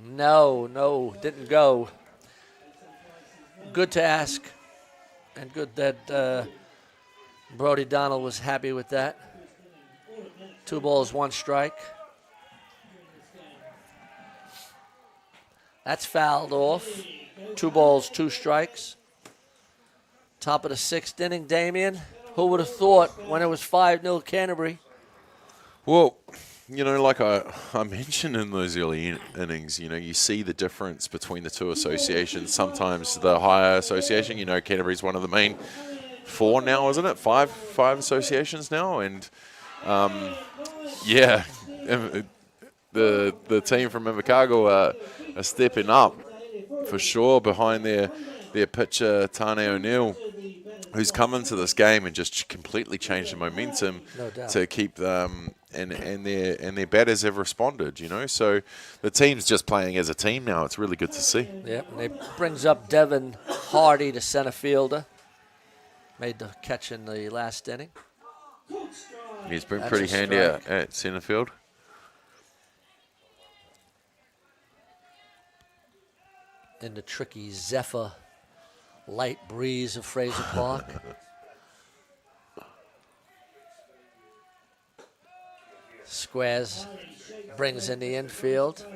S2: No, didn't go. Good to ask, and good that Brody Donald was happy with that. 2 balls, 1 strike. That's fouled off. 2 balls, 2 strikes. Top of the 6th inning, Damien. Who would have thought when it was 5-0 Canterbury?
S3: Well, you know, like I mentioned in those early innings, you know, you see the difference between the two associations. Sometimes the higher association, you know, Canterbury's one of the main 4 now, isn't it? 5 associations now. And, yeah, the team from Invercargill are stepping up for sure behind their pitcher, Tane O'Neill, who's come into this game and just completely changed the momentum to keep them, and their batters have responded, you know. So the team's just playing as a team now. It's really good to see.
S2: Yep, and it brings up Devin Hardy, the center fielder. Made the catch in the last inning.
S3: He's been pretty handy at center field.
S2: In the tricky Zephyr light breeze of Fraser Park. Squares brings in the infield.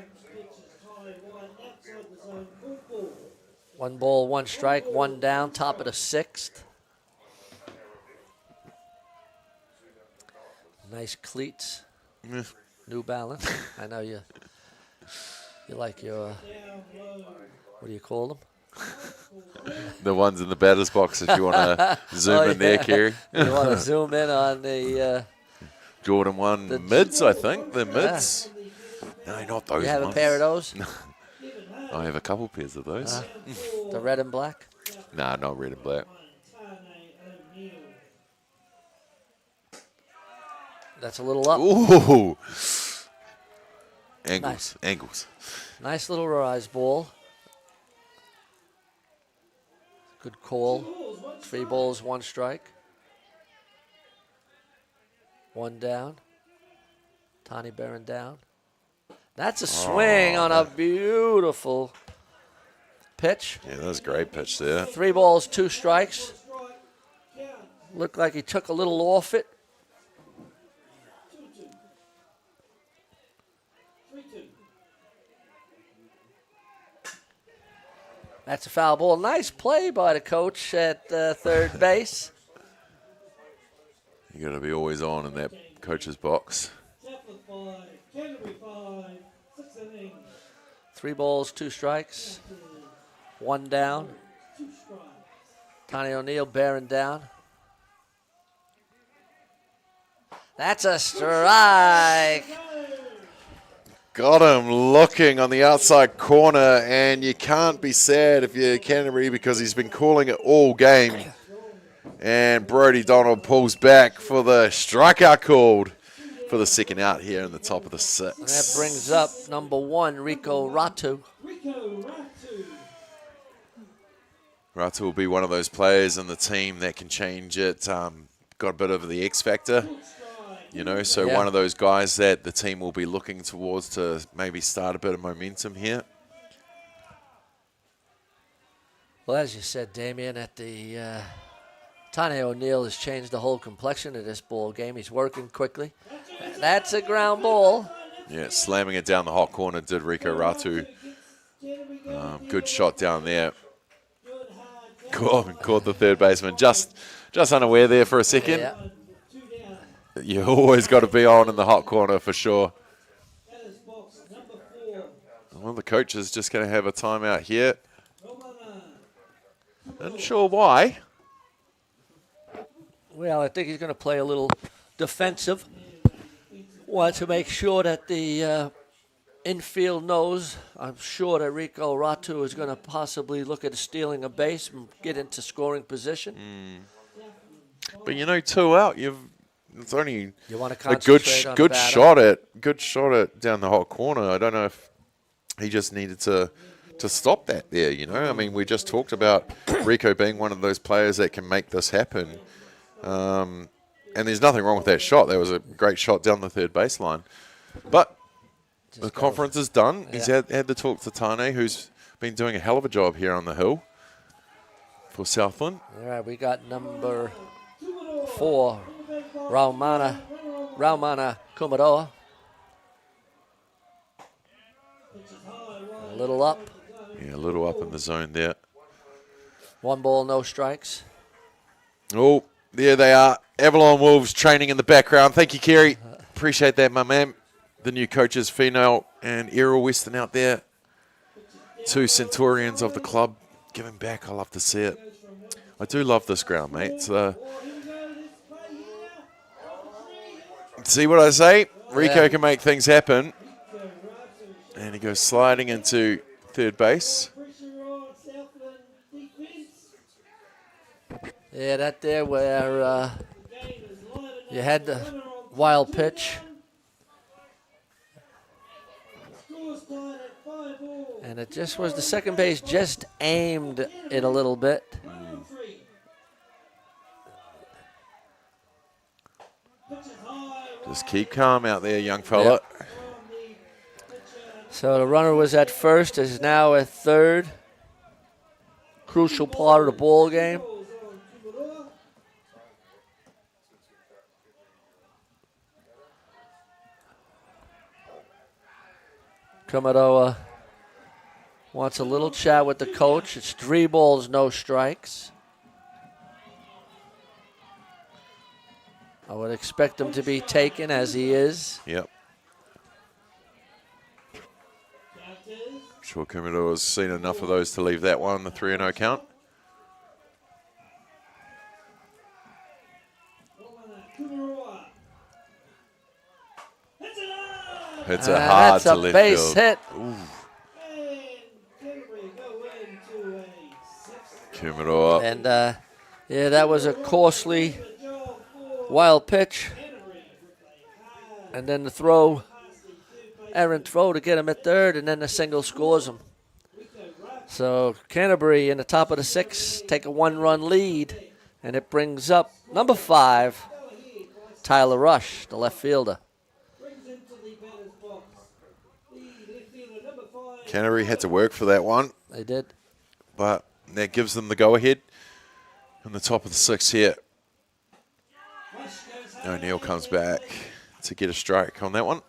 S2: 1 ball, 1 strike, 1 down, top of the 6th. Nice cleats. New Balance. I know you like your, what do you call them?
S3: The ones in the batter's box, if you want to zoom in there, Kerry.
S2: You want to zoom in on the...
S3: Jordan 1 mids, I think. The mids. No, not those ones.
S2: You have a pair of those?
S3: I have a couple pairs of those.
S2: The red and black?
S3: Nah, not red and black.
S2: That's a little up.
S3: Ooh. Angles.
S2: Nice.
S3: Angles.
S2: Nice little rise ball. Good call. 3 balls, 1 strike. 1 down. Tani Barron down. That's a swing on a beautiful pitch.
S3: Yeah, that was a great pitch there.
S2: 3 balls, 2 strikes. Looked like he took a little off it. That's a foul ball. Nice play by the coach at third base.
S3: You got to be always on in that coach's box.
S2: 3 balls, 2 strikes. 1 down. Tony O'Neill bearing down. That's a strike.
S3: Got him looking on the outside corner, and you can't be sad if you're Canterbury because he's been calling it all game. And Brodie Donald pulls back for the strikeout called for the second out here in the top of the 6th.
S2: And that brings up number 1, Rico Ratu.
S3: Ratu will be one of those players in the team that can change it. Got a bit of the X factor. So one of those guys that the team will be looking towards to maybe start a bit of momentum here.
S2: Well, as you said, Damien, at the Tane O'Neill has changed the whole complexion of this ball game. He's working quickly. That's a ground ball.
S3: Yeah, slamming it down the hot corner did Rico Ratu. Good shot down there. Caught the third baseman just unaware there for a second.
S2: Yeah.
S3: You always got to be on in the hot corner for sure. Well, the coach is just going to have a timeout here. Not sure why.
S2: Well, I think he's going to play a little defensive. Want to make sure that the infield knows. I'm sure that Rico Ratu is going to possibly look at stealing a base and get into scoring position.
S3: But 2 out, it's only
S2: you want to
S3: a good shot at down the hot corner. I don't know if he just needed to stop that there. I mean, we just talked about Rico being one of those players that can make this happen. And there's nothing wrong with that shot. That was a great shot down the third baseline. But the conference is done. He's had to talk to Tane, who's been doing a hell of a job here on the hill for Southland.
S2: All right, we got number 4, Raumana Kumaroa. A little up.
S3: Yeah, a little up in the zone there.
S2: 1 ball, no strikes.
S3: Oh, there they are. Avalon Wolves training in the background. Thank you, Kerry. Appreciate that, my man. The new coaches, Finau and Errol Weston out there. 2 Centurions of the club giving back. I love to see it. I do love this ground, mate. See what I say? Rico can make things happen. And he goes sliding into third base.
S2: Yeah, that there where you had the wild pitch. And it just was the second base just aimed it a little bit.
S3: Just keep calm out there, young fella.
S2: Yep. So the runner was at first, is now at third. Crucial part of the ball game. Kumaroa wants a little chat with the coach. It's 3 balls, no strikes. I would expect him to be taken as he is.
S3: Yep. I'm sure Kumaroa has seen enough of those to leave that one, the 3-0 count. It's a hard to left
S2: base
S3: field.
S2: Hit.
S3: Ooh. Kumaroa.
S2: And yeah, that was a costly wild pitch. And then the throw, errant throw to get him at third, and then the single scores him. So Canterbury in the top of the 6th take a 1-run lead, and it brings up number 5, Tyler Rush, the left fielder.
S3: Canterbury had to work for that one.
S2: They did.
S3: But that gives them the go-ahead in the top of the 6th here. O'Neill comes back to get a strike on that one.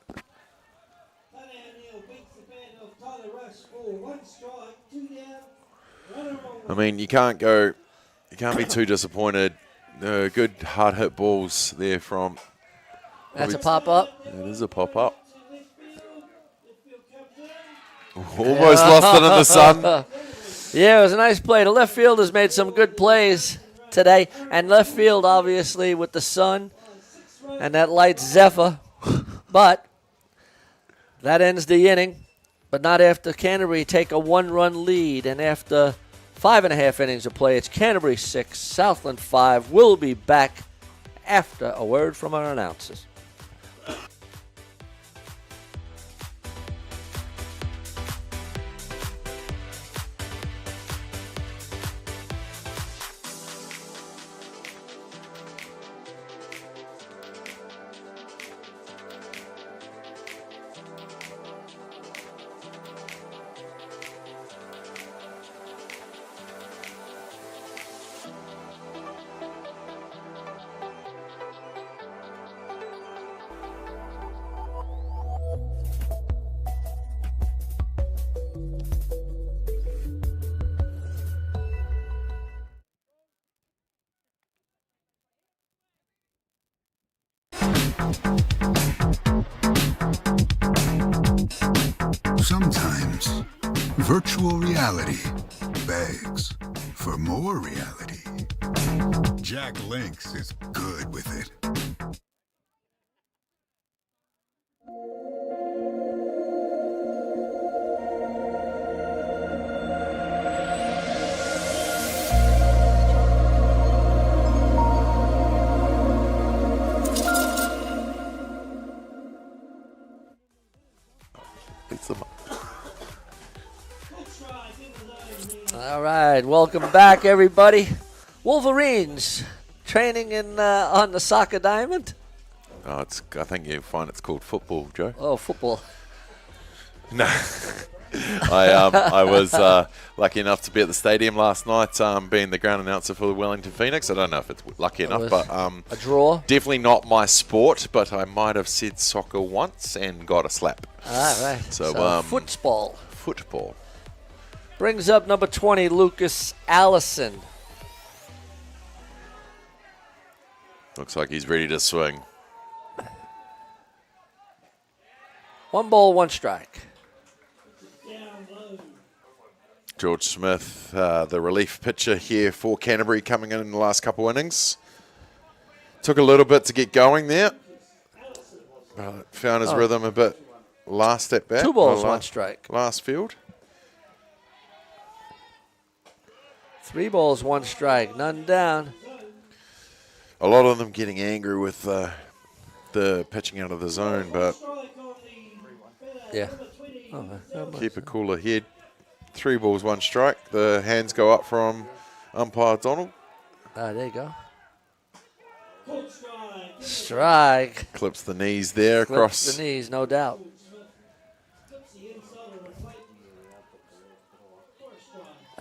S3: I mean, you can't be too disappointed. Good hard hit balls there from.
S2: That's a pop up.
S3: It is a pop up. Almost lost it in the sun.
S2: Yeah, it was a nice play. The left fielders made some good plays today, and left field obviously with the sun and that light zephyr, but that ends the inning. But not after Canterbury take a 1-run lead, and after 5.5 innings of play, it's Canterbury 6, Southland 5. We'll be back after a word from our announcers.
S25: Sometimes virtual reality begs for more reality. Jack Links is good with it.
S2: All right, welcome back, everybody. Wolverines training on the soccer diamond.
S3: Oh, I think you find it's called football, Joe.
S2: Oh, football.
S3: No. I was lucky enough to be at the stadium last night, being the ground announcer for the Wellington Phoenix. I don't know if it's lucky enough, but
S2: a draw.
S3: Definitely not my sport, but I might have said soccer once and got a slap.
S2: All right.
S3: So
S2: football.
S3: Football.
S2: Brings up number 20, Lucas Allison.
S3: Looks like he's ready to swing.
S2: 1 ball, 1 strike.
S3: George Smith, the relief pitcher here for Canterbury, coming in the last couple innings. Took a little bit to get going there. Found his rhythm a bit last at bat.
S2: 2 balls, 1 strike.
S3: Last field.
S2: 3 balls, 1 strike. None down.
S3: A lot of them getting angry with the pitching out of the zone, but
S2: yeah,
S3: keep a cooler head. 3 balls, 1 strike. The hands go up from umpire Donald.
S2: There you go. Strike.
S3: Clips the knees there across.
S2: Clips the knees, no doubt.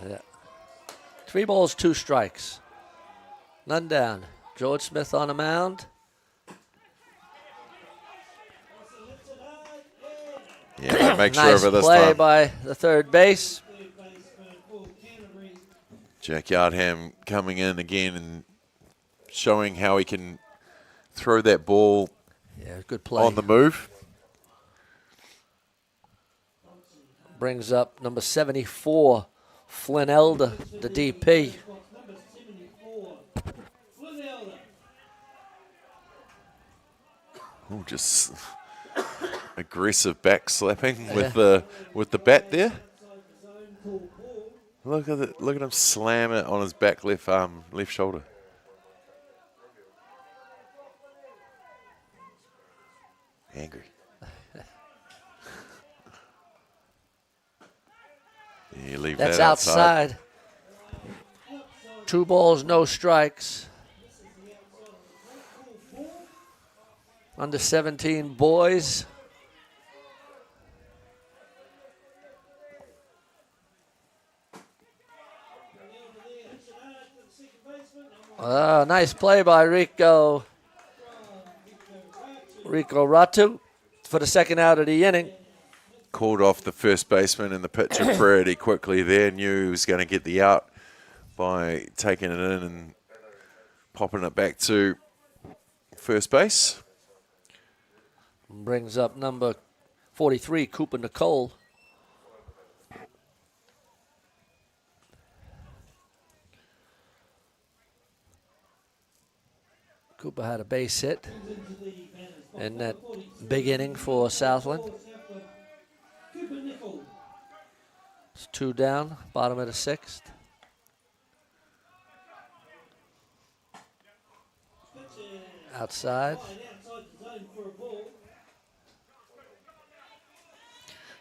S2: Yeah. 3 balls, 2 strikes. None down. George Smith on the mound.
S3: Yeah, make sure
S2: nice
S3: of it this
S2: play
S3: time.
S2: by the third base.
S3: Jack Yardham coming in again and showing how he can throw that ball
S2: good play.
S3: On the move.
S2: Brings up number 74, Flynn Elder, the DP.
S3: Oh, just aggressive back slapping with the bat there. Look at him slam it on his back left arm, left shoulder. Angry. You leave
S2: That's
S3: that outside.
S2: 2 balls, no strikes. Under 17 boys. Nice play by Rico Ratu for the second out of the inning.
S3: called off the first baseman and the pitcher pretty quickly there. Knew he was going to get the out by taking it in and popping it back to first base.
S2: Brings up number 43, Cooper Nicole. Cooper had a base hit in that big inning for Southland. It's 2 down, bottom of the 6th. Outside.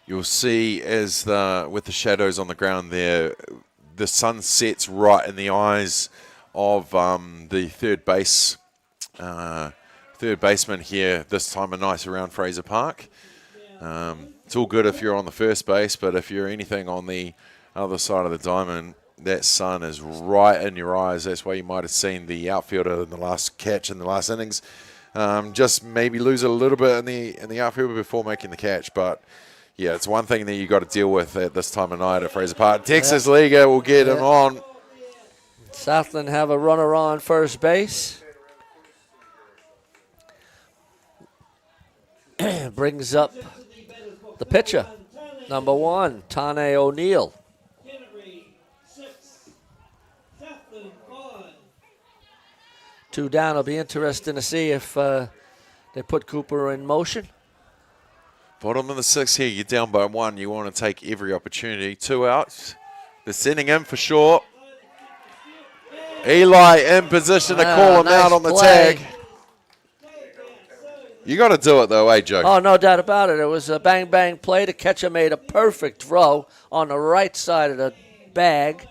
S3: You'll see as with the shadows on the ground there, the sun sets right in the eyes of the third baseman here this time of night around Fraser Park. It's all good if you're on the first base, but if you're anything on the other side of the diamond, that sun is right in your eyes. That's why you might have seen the outfielder in the last catch in the last innings just maybe lose a little bit in the outfield before making the catch. But yeah, it's one thing that you got to deal with at this time of night at Fraser Park. Texas Liga will get him on.
S2: Southland have a runner on first base. Brings up the pitcher, number 1, Tane O'Neill. 2 down. It'll be interesting to see if they put Cooper in motion.
S3: Bottom of the 6th here, you're down by 1. You want to take every opportunity. 2 outs. They're sending him for short. Eli in position to call him out on the tag. You got to do it though, eh, Joe?
S2: Oh, no doubt about it. It was a bang-bang play. The catcher made a perfect throw on the right side of the bag.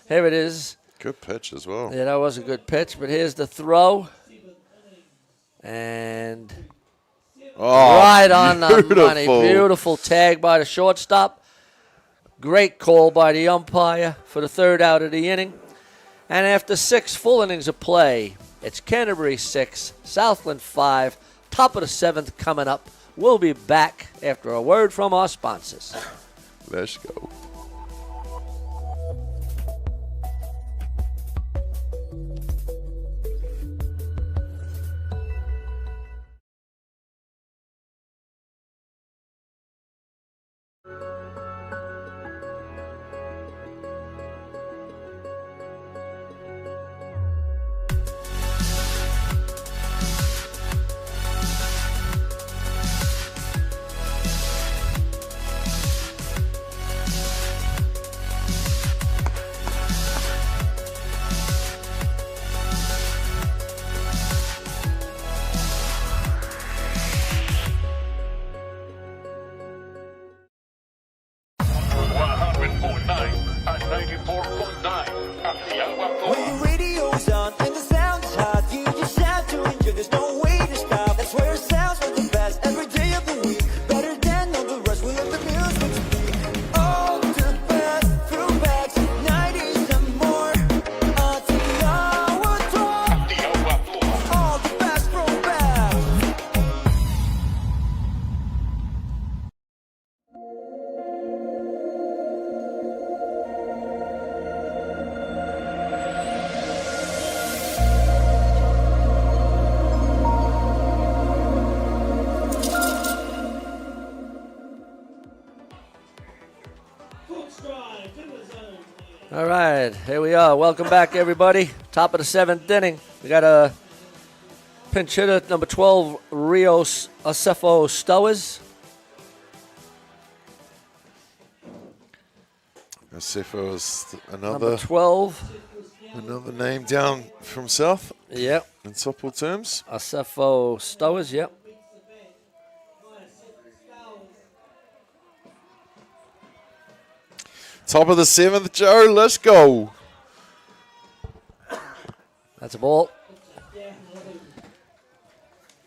S2: Here it is.
S3: Good pitch as well.
S2: Yeah, that was a good pitch, but here's the throw. And right on the money. Beautiful tag by the shortstop. Great call by the umpire for the 3rd out of the inning. And after 6 full innings of play, it's Canterbury 6, Southland 5, top of the 7th coming up. We'll be back after a word from our sponsors.
S3: Let's go.
S5: When your radio's on and the sound is hot, you just have to enjoy. There's no way to stop. That's where it sounds from the best every day of the week. Better than all the rest. We let the music speak. All the best throwbacks, 90s and more. Atiawa Toa. All the best throwbacks.
S2: All right, here we are. Welcome back, everybody. Top of the 7th inning. We got a pinch hitter, number 12, Rios Acefo Stowers.
S3: Acefo is another
S2: Number 12.
S3: Another name down from South.
S2: Yep.
S3: In softball terms.
S2: Acefo Stowers, yep.
S3: Top of the 7th, Joe. Let's go.
S2: That's a ball.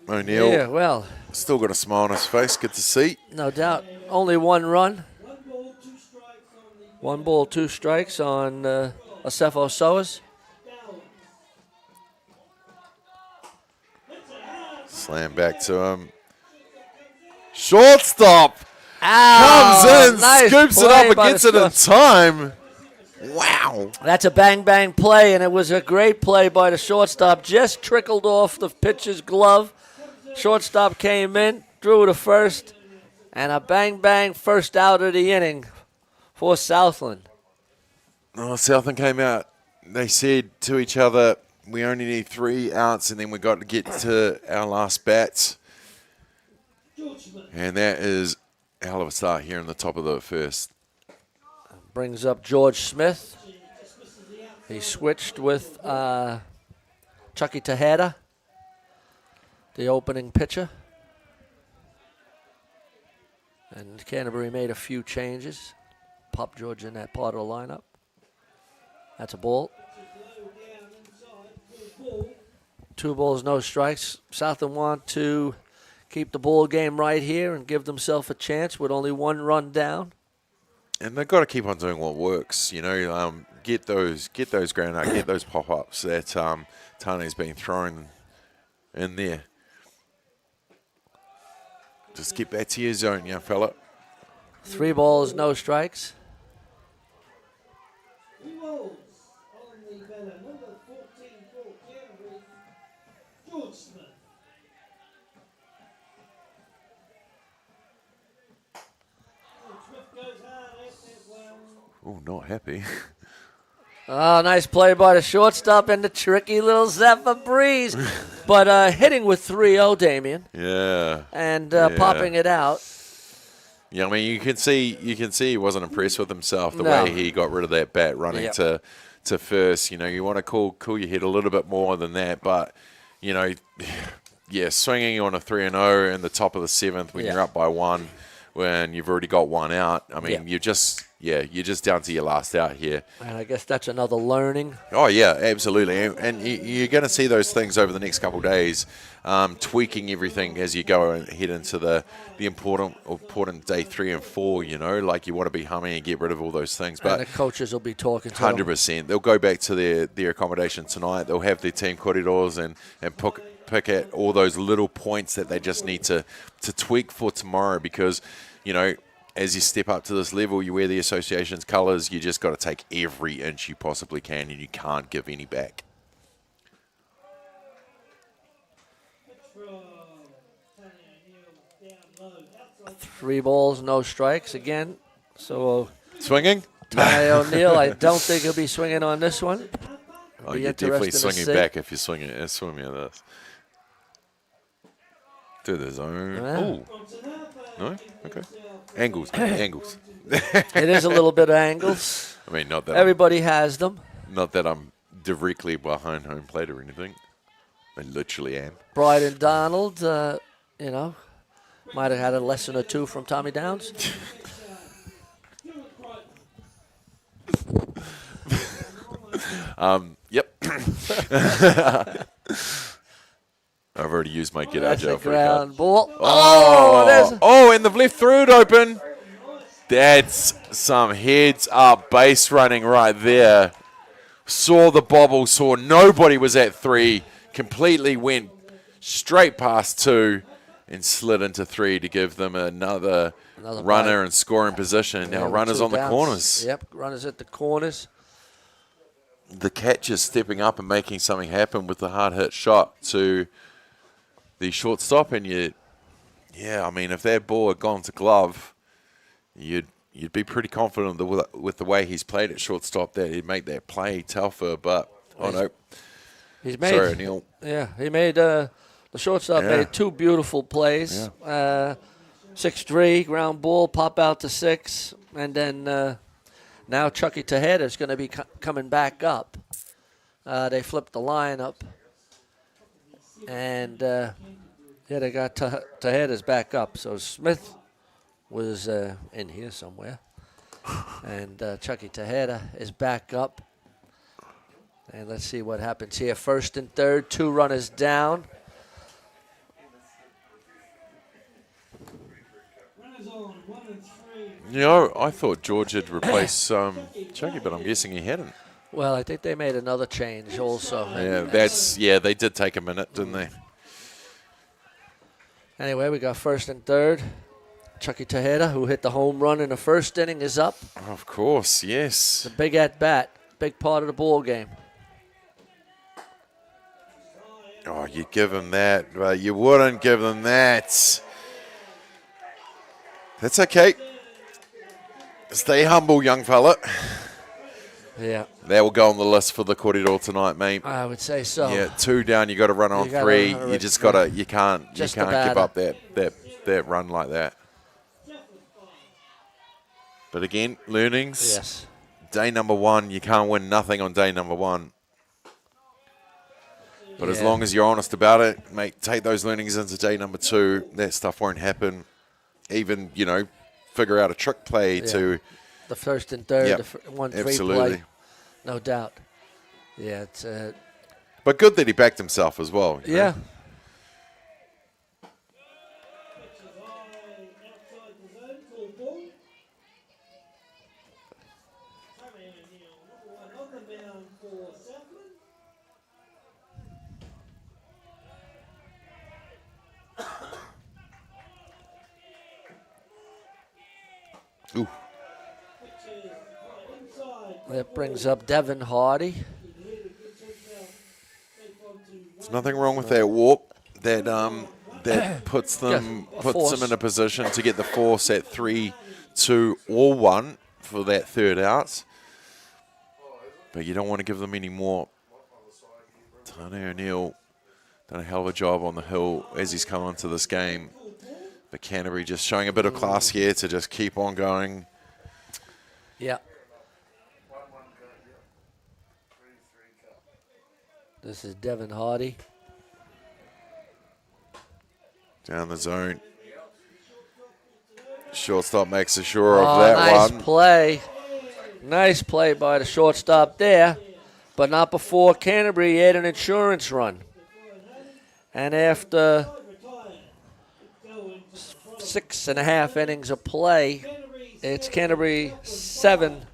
S3: O'Neill.
S2: Yeah, well.
S3: Still got a smile on his face. Good to see.
S2: No doubt. Only 1 run. 1 ball, 2 strikes on Acefo Stowers.
S3: Slam back to him. Shortstop. Comes in,
S2: nice
S3: scoops it
S2: play
S3: up,
S2: by
S3: and gets
S2: the
S3: it in time. Wow.
S2: That's a bang-bang play, and it was a great play by the shortstop. Just trickled off the pitcher's glove. Shortstop came in, drew to first, and a bang-bang first out of the inning for Southland.
S3: Oh, Southland came out. They said to each other, we only need 3 outs, and then we got to get to our last bats. And that is a hell of a start here in the top of the first.
S2: Brings up George Smith. He switched with Chucky Tejada, the opening pitcher. And Canterbury made a few changes. Popped George in that part of the lineup. That's a ball. 2 balls, no strikes. Southland want to keep the ball game right here and give themselves a chance with only 1 run down.
S3: And they've got to keep on doing what works, you know. Get those ground out, get those pop-ups that Tane's been throwing in there. Just get back to your zone, young fella.
S2: 3 balls, no strikes.
S3: Oh, not happy.
S2: Oh, nice play by the shortstop and the tricky little Zephyr Breeze. But hitting with 3-0, Damien.
S3: Yeah.
S2: And
S3: Yeah.
S2: popping it out.
S3: Yeah, I mean, you can see he wasn't impressed with himself the
S2: No.
S3: way he got rid of that bat running
S2: Yep.
S3: to first. You know, you want to cool your head a little bit more than that, but you know, yeah, swinging on a 3-0 in the top of the 7th when
S2: Yeah.
S3: you're up by 1, when you've already got 1 out. I mean,
S2: Yeah.
S3: you're just down to your last out here.
S2: And I guess that's another learning.
S3: Oh, yeah, absolutely. And you're going to see those things over the next couple of days, tweaking everything as you go and head into the important day 3 and 4, you know, like you want to be humming and get rid of all those things. But
S2: And the coaches will be talking to them.
S3: 100%. They'll go back to their accommodation tonight. They'll have their team corridors and pick at all those little points that they just need to tweak for tomorrow because, you know, as you step up to this level, you wear the association's colours, you just got to take every inch you possibly can, and you can't give any back.
S2: Three balls, no strikes again. So
S3: swinging?
S2: Tane O'Neill, I don't think he'll be swinging on this one.
S3: Oh,
S2: Be
S3: you're definitely
S2: interesting to
S3: swinging
S2: see.
S3: back if you're swinging. Swing at this. To the zone.
S2: Yeah.
S3: Oh. No? Okay. Angles. Angles.
S2: It is a little bit of angles.
S3: I mean, not that
S2: everybody has them.
S3: Not that I'm directly behind home plate or anything. I literally am.
S2: Bryden Donald, you know, might have had a lesson or two from Tommy Downs.
S3: Yep. I've already used my get out
S2: That's
S3: jail
S2: a
S3: free
S2: ground
S3: card.
S2: ball.
S3: Oh, and they've left through it open. That's some heads up base running right there. Saw the bobble, saw nobody was at 3, completely went straight past 2 and slid into 3 to give them another runner in scoring position. Now runners on the corners.
S2: Yep, runners at the corners.
S3: The catcher stepping up and making something happen with the hard hit shot to the shortstop, and I mean, if that ball had gone to glove, you'd be pretty confident that with the way he's played at shortstop that he'd make that play, Telfer. But
S2: He's made.
S3: Sorry, Neil.
S2: Yeah, he made the shortstop made 2 beautiful plays.
S3: Yeah.
S2: 6-3 ground ball, pop out to 6, and then now Chucky Tejeda is going to be coming back up. They flipped the lineup, and they got Tejeda's back up. So Smith was in here somewhere, and Chucky Tejeda is back up. And let's see what happens here. 1st and 3rd, 2 runners down.
S3: You know, I thought George had replaced Chucky, but I'm guessing he hadn't.
S2: Well, I think they made another change also.
S3: Yeah, they did take a minute, didn't they?
S2: Anyway, we got 1st and 3rd. Chucky Tejeda, who hit the home run in the first inning, is up.
S3: Of course, yes.
S2: It's a big at-bat, big part of the ball game.
S3: Oh, you give him that, but you wouldn't give them that. That's okay. Stay humble, young fella.
S2: Yeah.
S3: That will go on the list for the Corridor tonight, mate.
S2: I would say so.
S3: Yeah, 2 down, you got to run on 3. You just got to, you can't give up that run like that. But again, learnings.
S2: Yes.
S3: Day number 1, you can't win nothing on day number 1. But as long as you're honest about it, mate, take those learnings into day number 2. That stuff won't happen. Even, figure out a trick play to
S2: the first and third,
S3: Yep,
S2: the 1-3
S3: absolutely.
S2: play. No doubt. Yeah, it's
S3: but good that he backed himself as well. you know?
S2: yeah.
S3: Ooh.
S2: That brings up Devin Hardy.
S3: There's nothing wrong with that walk. That puts them in a position to get the force at 3, 2, or 1 for that third out. But you don't want to give them any more. Tane O'Neill done a hell of a job on the hill as he's come into this game. But Canterbury just showing a bit of class here to just keep on going.
S2: Yeah. This is Devin Hardy.
S3: Down the zone. Shortstop makes sure of that
S2: nice
S3: one.
S2: Play. Nice play by the shortstop there. But not before Canterbury had an insurance run. And after 6.5 innings of play, it's Canterbury 7,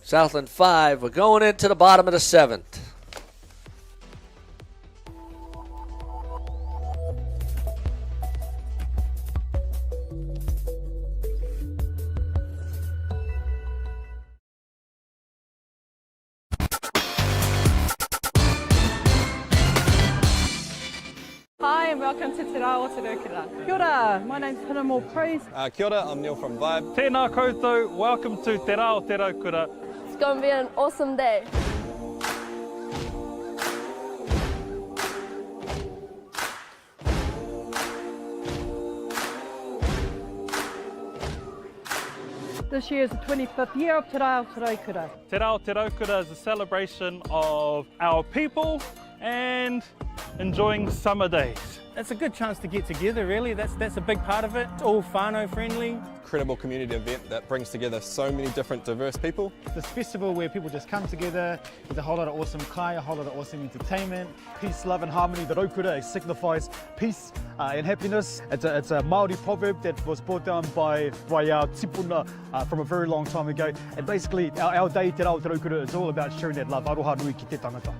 S2: Southland 5. We're going into the bottom of the 7th.
S15: Hi and welcome to Te Rawa Toa. Kia ora, my name's Pinamo Praise.
S16: Kia ora, I'm Neil from Vibe.
S17: Tēnā koutou, welcome to Te Rao Te Raukura.
S18: It's going to be an awesome day.
S15: This year is the 25th year of Te Rao Te Raukura.
S17: Te Rao Te Raukura is a celebration of our people and enjoying summer days.
S19: It's a good chance to get together, really. That's a big part of it. It's all whānau friendly.
S16: Incredible community event that brings together so many different diverse people.
S20: This festival where people just come together with a whole lot of awesome kai, a whole lot of awesome entertainment. Peace, love and harmony. The Raukura signifies peace and happiness. It's a Māori proverb that was brought down by our tipuna from a very long time ago. And basically our day Te Rao Te Raukura is all about sharing that love. Aroha nui ki te tangata.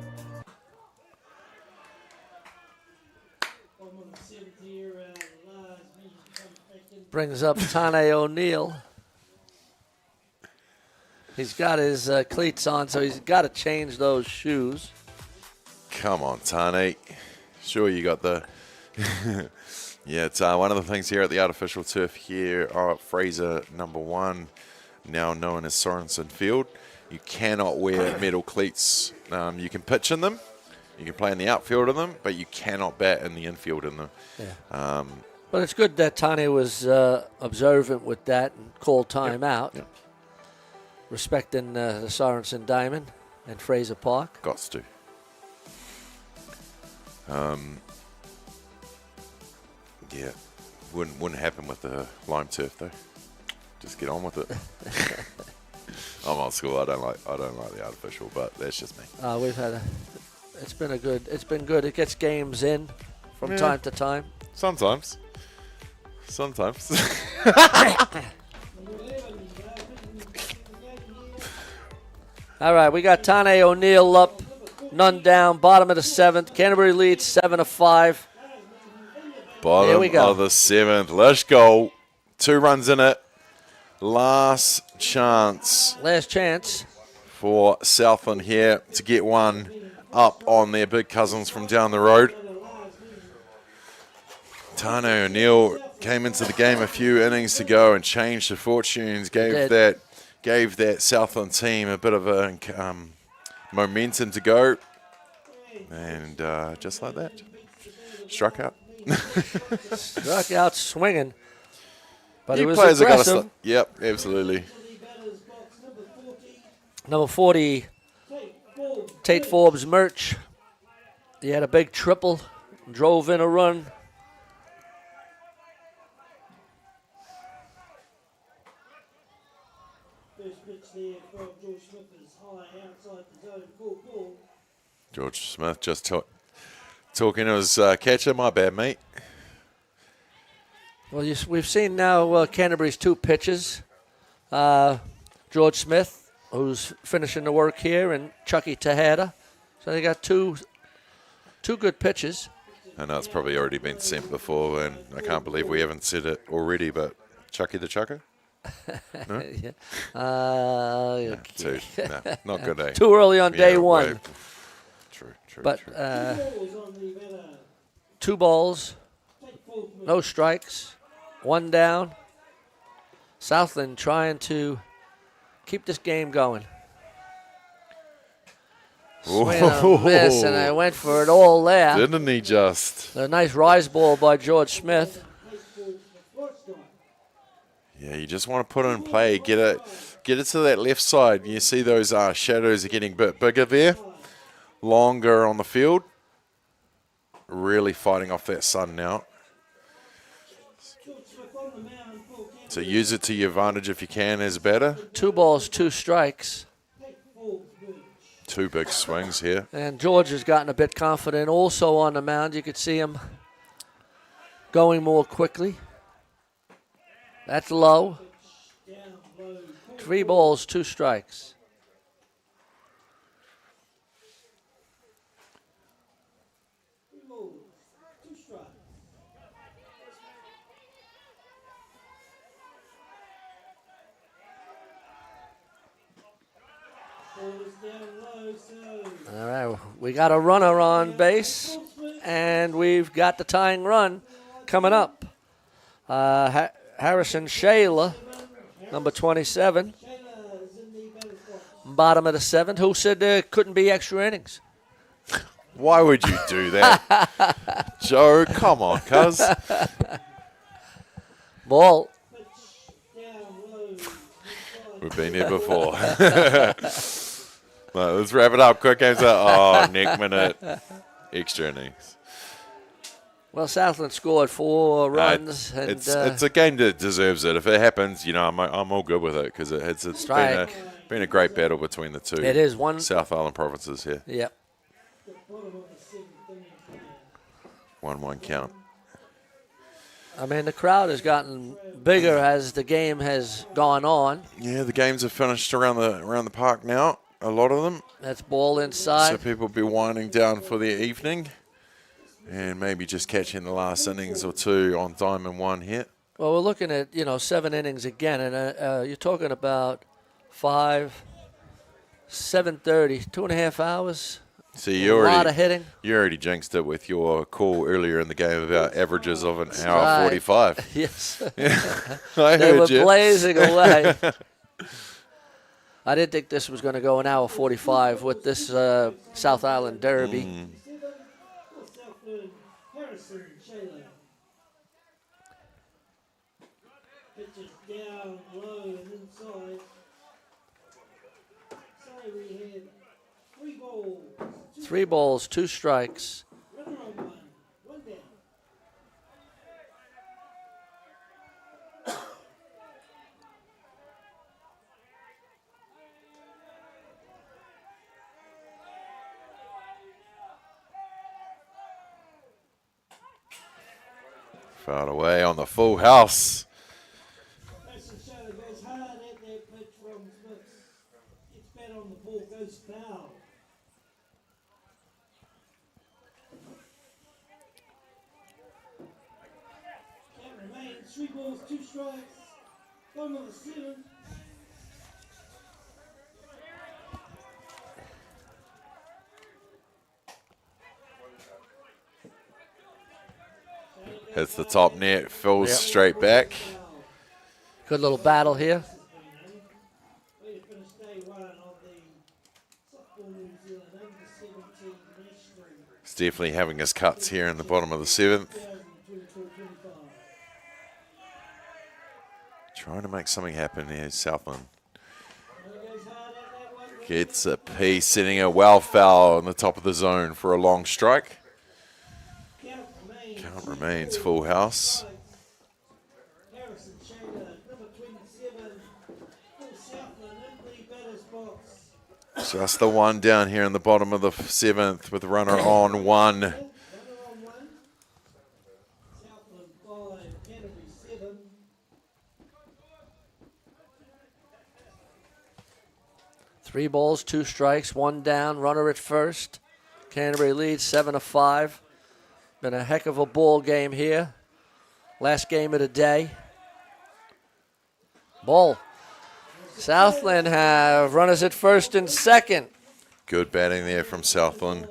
S2: Brings up Tane O'Neill. He's got his cleats on, so he's got to change those shoes.
S3: Come on, Tane. Sure, you got the... Yeah, it's one of the things here at the artificial turf here at Fraser #1, now known as Sorensen Field. You cannot wear metal cleats. You can pitch in them. You can play in the outfield in them, but you cannot bat in the infield in them.
S2: Yeah. But it's good that Tane was observant with that and called time out, respecting the Sorensen Diamond and Fraser Park.
S3: Gots to. Yeah, wouldn't happen with the lime turf though. Just get on with it. I'm old school. I don't like the artificial, but that's just me.
S2: We've had it's been good. It gets games in from time to time.
S3: Sometimes.
S2: All right, we got Tane O'Neill up, none down, bottom of the 7th. Canterbury leads 7-5.
S3: Bottom
S2: Here we go.
S3: of the 7th. Let's go. 2 runs in it. Last chance.
S2: Last chance.
S3: For Southland here to get one up on their big cousins from down the road. Tane O'Neill came into the game a few innings to go and changed the fortunes, gave that Southland team a bit of a momentum to go. And just like that, struck out.
S2: Struck out swinging. But
S3: New
S2: it was
S3: players have
S2: aggressive.
S3: got to yep, absolutely.
S2: Number 40, Tate Forbes Murch. He had a big triple, drove in a run.
S3: George Smith just talking to his catcher. My bad, mate.
S2: Well, we've seen now Canterbury's 2 pitches. George Smith, who's finishing the work here, and Chucky Tejada. So they got two good pitches.
S3: I know it's probably already been sent before, and I can't believe we haven't said it already, but Chucky the Chucker? No?
S2: Yeah.
S3: No, not good, eh?
S2: Too early on day one.
S3: True.
S2: But 2 balls, no strikes, 1 down. Southland trying to keep this game going. Swing and a miss, and I went for it all there.
S3: Didn't he just?
S2: A nice rise ball by George Smith.
S3: Yeah, you just want to put it in play, get it to that left side. You see those shadows are getting a bit bigger there, longer on the field. Really fighting off that sun now. So use it to your advantage if you can as a batter.
S2: 2 balls, 2 strikes.
S3: 2 big swings here.
S2: And George has gotten a bit confident also on the mound. You could see him going more quickly. That's low. 3 balls, 2 strikes. All right, we got a runner on base, and we've got the tying run coming up. Harrison Shayla, number 27, bottom of the 7th. Who said there couldn't be extra innings?
S3: Why would you do that? Joe, come on, cuz.
S2: Ball.
S3: We've been here before. No, let's wrap it up. Quick games. Neck minute. Extra innings.
S2: Well, Southland scored 4 runs. And
S3: it's a game that deserves it. If it happens, I'm all good with it because it's been a great battle between the 2.
S2: It is one
S3: South Island provinces here.
S2: Yep.
S3: 1-1 count.
S2: I mean, the crowd has gotten bigger as the game has gone on.
S3: Yeah, the games have finished around the park now. A lot of them.
S2: That's ball inside.
S3: So people will be winding down for their evening. And maybe just catching the last innings or 2 on Diamond 1 here.
S2: Well, we're looking at, 7 innings again, and you're talking about 7:30, 2.5 hours.
S3: See,
S2: a lot of hitting.
S3: You already jinxed it with your call earlier in the game about averages of an hour 45.
S2: Yes.
S3: I
S2: they
S3: heard
S2: were blazing away. I didn't think this was going to go an hour 45 with this South Island Derby.
S5: Pitches down low and inside. Sorry, we had 3 balls.
S2: 3 balls, 2 strikes.
S5: Runner on 1 down.
S3: Far away on the full house.
S5: Mason Shadow goes hard at that pitch from Smith. Gets bat on the ball, goes foul. Count remains 3 balls, 2 strikes.
S3: Hits the top net, falls straight back.
S2: Good little battle here.
S3: He's definitely having his cuts here in the bottom of the 7th. Trying to make something happen here, Southland. Gets a piece, setting a well foul on the top of the zone for a long strike. Count remains full house. Just the one down here in the bottom of the 7th with runner on 1.
S2: Three balls, 2 strikes, 1 down, runner at first. Canterbury leads 7-5. Been a heck of a ball game here. Last game of the day. Ball. Southland have runners at first and second.
S3: Good batting there from Southland.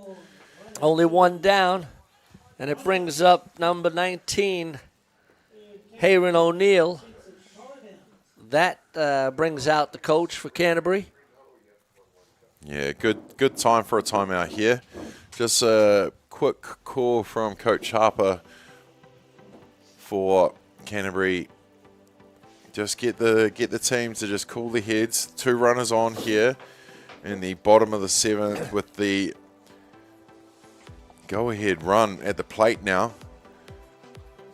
S2: Only 1 down, and it brings up number 19, Hayron O'Neill. That brings out the coach for Canterbury.
S3: Yeah, good time for a timeout here. Just a quick call from Coach Harper for Canterbury. Just get the team to just cool their heads. 2 runners on here in the bottom of the 7th with the go-ahead run at the plate now.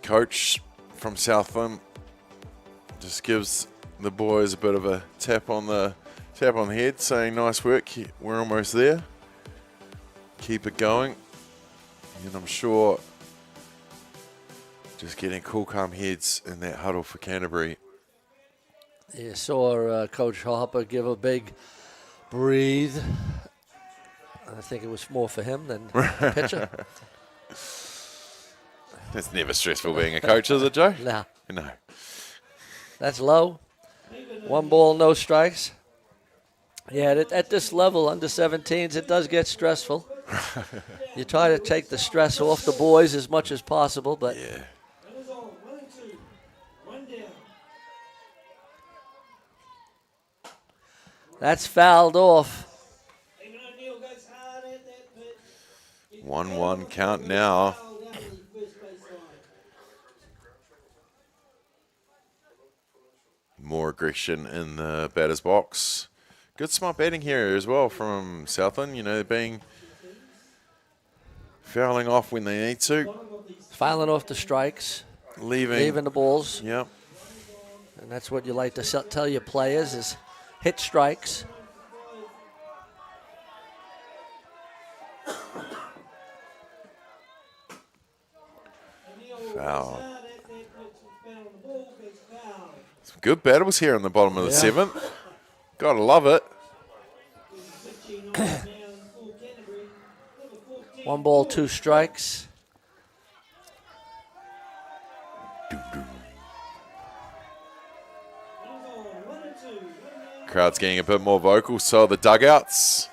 S3: Coach from Southland just gives the boys a bit of a tap on the head, saying nice work, we're almost there. Keep it going. And I'm sure just getting cool, calm heads in that huddle for Canterbury.
S2: You saw Coach Harper give a big breathe. I think it was more for him than the pitcher.
S3: It's never stressful being a coach, is it, Joe?
S2: No.
S3: No.
S2: That's low. 1 ball, no strikes. Yeah, at this level, under 17s, it does get stressful. You try to take the stress off the boys as much as possible, but
S3: yeah.
S2: That's fouled off.
S3: 1-1 count now. More aggression in the batter's box. Good smart batting here as well from Southland. You know, being fouling off when they need to.
S2: Fouling off the strikes.
S3: Leaving
S2: the balls.
S3: Yep.
S2: And that's what you like to tell your players is hit strikes.
S3: Foul. Some good battles here in the bottom of the 7th. Gotta love it.
S2: 1 ball, 2 strikes.
S3: Crowd's getting a bit more vocal, so the dugouts.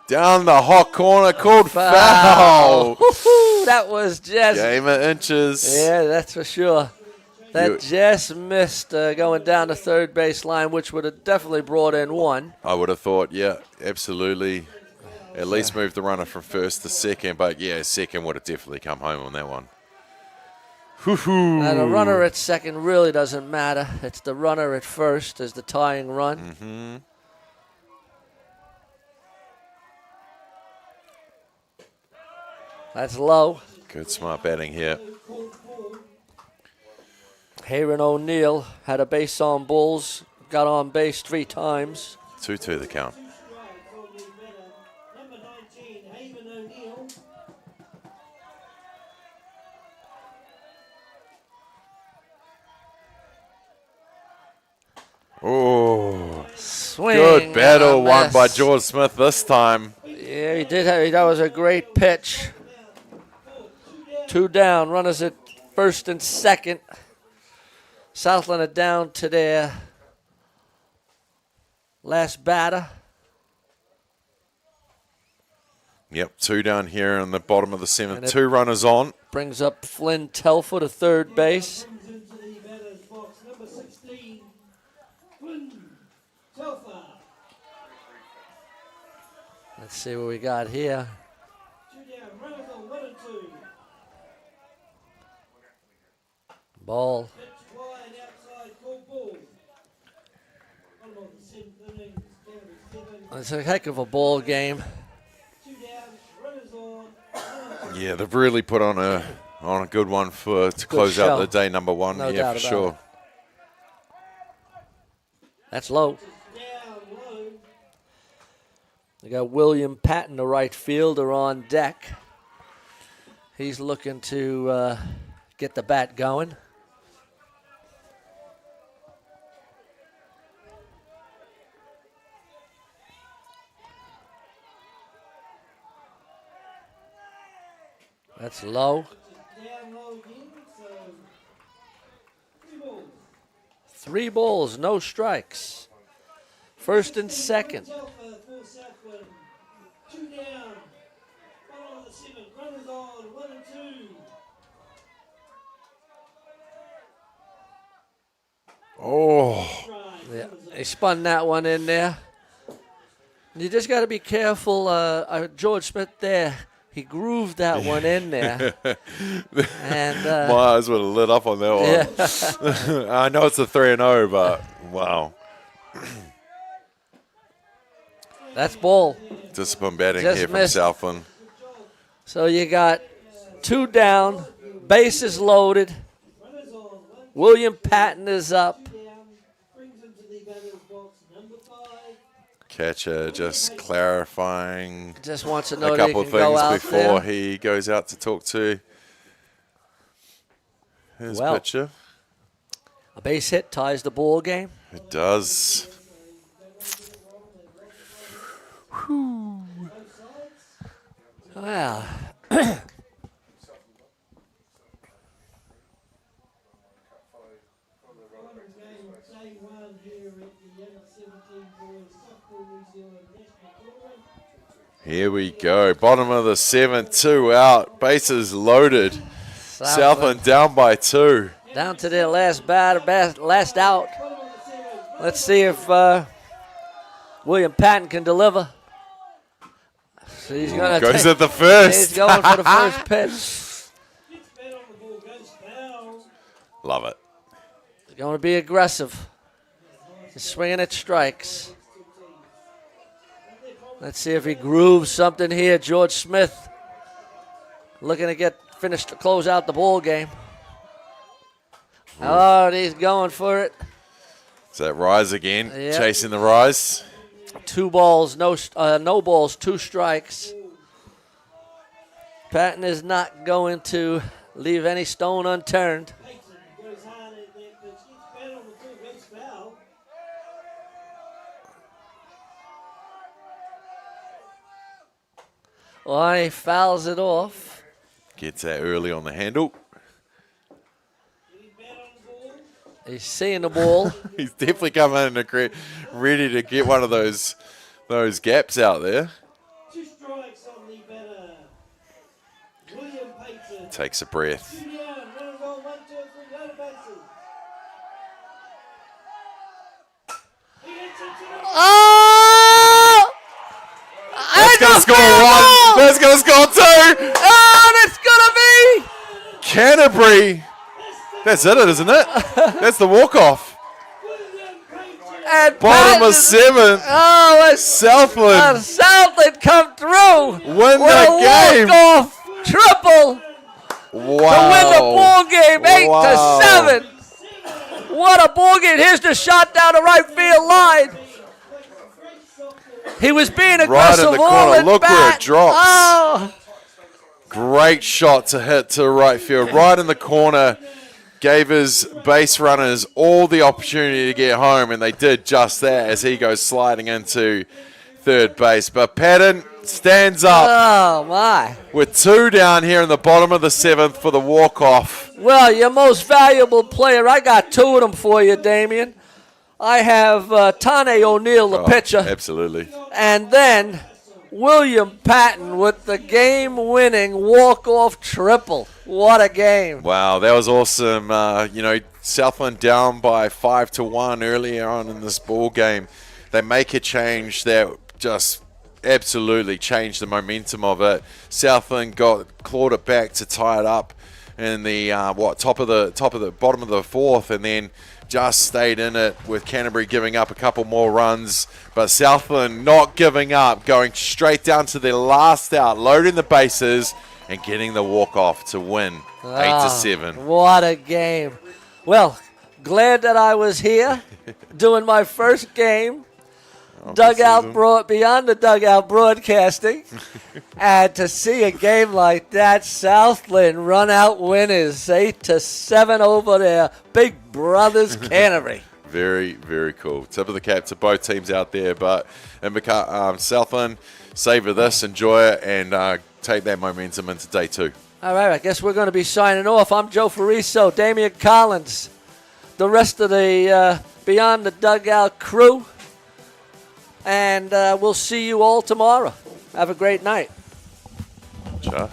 S3: Down the hot corner, called foul.
S2: That was just...
S3: Game of inches.
S2: Yeah, that's for sure. That just missed going down the third base line, which would have definitely brought in 1.
S3: I would have thought, yeah, absolutely. At least move the runner from first to second, but yeah, second would have definitely come home on that one.
S2: And a runner at second really doesn't matter. It's the runner at first as the tying run.
S3: Mm-hmm.
S2: That's low.
S3: Good smart batting here.
S2: Hayron O'Neill had a base on balls, got on base 3 times.
S3: 2-2 the count. Oh,
S2: swing.
S3: Good battle won by George Smith this time.
S2: Yeah, he did. That was a great pitch. 2 down, runners at first and second. Southland are down to their last batter.
S3: Yep, 2 down here in the bottom of the 7th.
S2: And it
S3: 2 runners on.
S2: Brings up Flynn Telford to third base. Let's see what we got here. Ball. It's a heck of a ball game.
S3: Yeah, they've really put on a good one to close out the day number 1.
S2: No
S3: yeah,
S2: doubt
S3: for
S2: about
S3: sure.
S2: it. That's low. We got William Patton, the right fielder, on deck. He's looking to get the bat going. That's low. 3 balls, no strikes. First and second.
S3: Oh.
S2: Yeah, he spun that one in there. You just got to be careful. George Smith there, he grooved that one in there. And
S3: my eyes would have lit up on that one.
S2: Yeah.
S3: I know it's a 3-0, but wow.
S2: That's ball.
S3: Discipline batting
S2: Just
S3: here
S2: missed.
S3: from Southland.
S2: So you got 2 down, bases loaded. William Patton is up.
S3: Catcher just clarifying
S2: Just wants to know
S3: a
S2: that he
S3: couple of
S2: can go
S3: things
S2: out
S3: before
S2: there.
S3: he goes out to talk to his
S2: Well,
S3: pitcher.
S2: A base hit ties the ball game.
S3: It does.
S2: Well,
S3: Here we go. Bottom of the 7th, 2 out. Bases loaded. Southland down by 2.
S2: Down to their last batter, last out. Let's see if William Patton can deliver. So he's gonna
S3: Goes at the first.
S2: He's going for the first pitch.
S3: Love it.
S2: He's going to be aggressive. He's swinging at strikes. Let's see if he grooves something here. George Smith looking to get finished to close out the ball game. Oh, and he's going for it.
S3: Is that Rise again?
S2: Yep.
S3: Chasing the Rise.
S2: 2 balls, no balls, 2 strikes. Patton is not going to leave any stone unturned. Well, he fouls it off.
S3: Gets that early on the handle.
S2: He's seeing the ball.
S3: He's definitely coming in ready to get one of those gaps out there. Takes a breath.
S2: Oh!
S3: That's going to score 1. That's going to score 2.
S2: Oh, that's going to be
S3: Canterbury. That's it, isn't it? That's the walk-off.
S2: And
S3: Bottom of 7th.
S2: Oh,
S3: Southland.
S2: Southland come through.
S3: Win the game.
S2: Walk-off triple.
S3: Wow.
S2: To win the ball game, 8-7.
S3: Wow.
S2: What a ball game. Here's the shot down the right field line. He was being aggressive.
S3: Right in the corner. Look where it drops.
S2: Oh.
S3: Great shot to hit to right field. Right in the corner. Gave his base runners all the opportunity to get home, and they did just that as he goes sliding into third base. But Patton, stands up.
S2: Oh, my.
S3: With 2 down here in the bottom of the 7th for the walk-off.
S2: Well, your most valuable player, I got 2 of them for you, Damien. I have Tane O'Neill, the pitcher.
S3: Absolutely.
S2: And then William Patton with the game-winning walk-off triple. What a game.
S3: Wow, that was awesome. Southland down by 5-1 earlier on in this ball game. They make a change that just absolutely changed the momentum of it. Southland clawed it back to tie it up in the bottom of the 4th, and then just stayed in it with Canterbury giving up a couple more runs, but Southland not giving up, going straight down to their last out, loading the bases and getting the walk-off to win 8-7.
S2: What a game. Well, glad that I was here doing my first game. Beyond the dugout broadcasting, and to see a game like that, Southland run out winners 8-7 over their big brothers Canterbury.
S3: Very, very cool. Tip of the cap to both teams out there, but Southland, savor this, enjoy it, and take that momentum into day 2.
S2: All right, I guess we're going to be signing off. I'm Joe Fariso, Damian Collins, the rest of the Beyond the Dugout crew. And we'll see you all tomorrow. Have a great night.
S3: Ciao.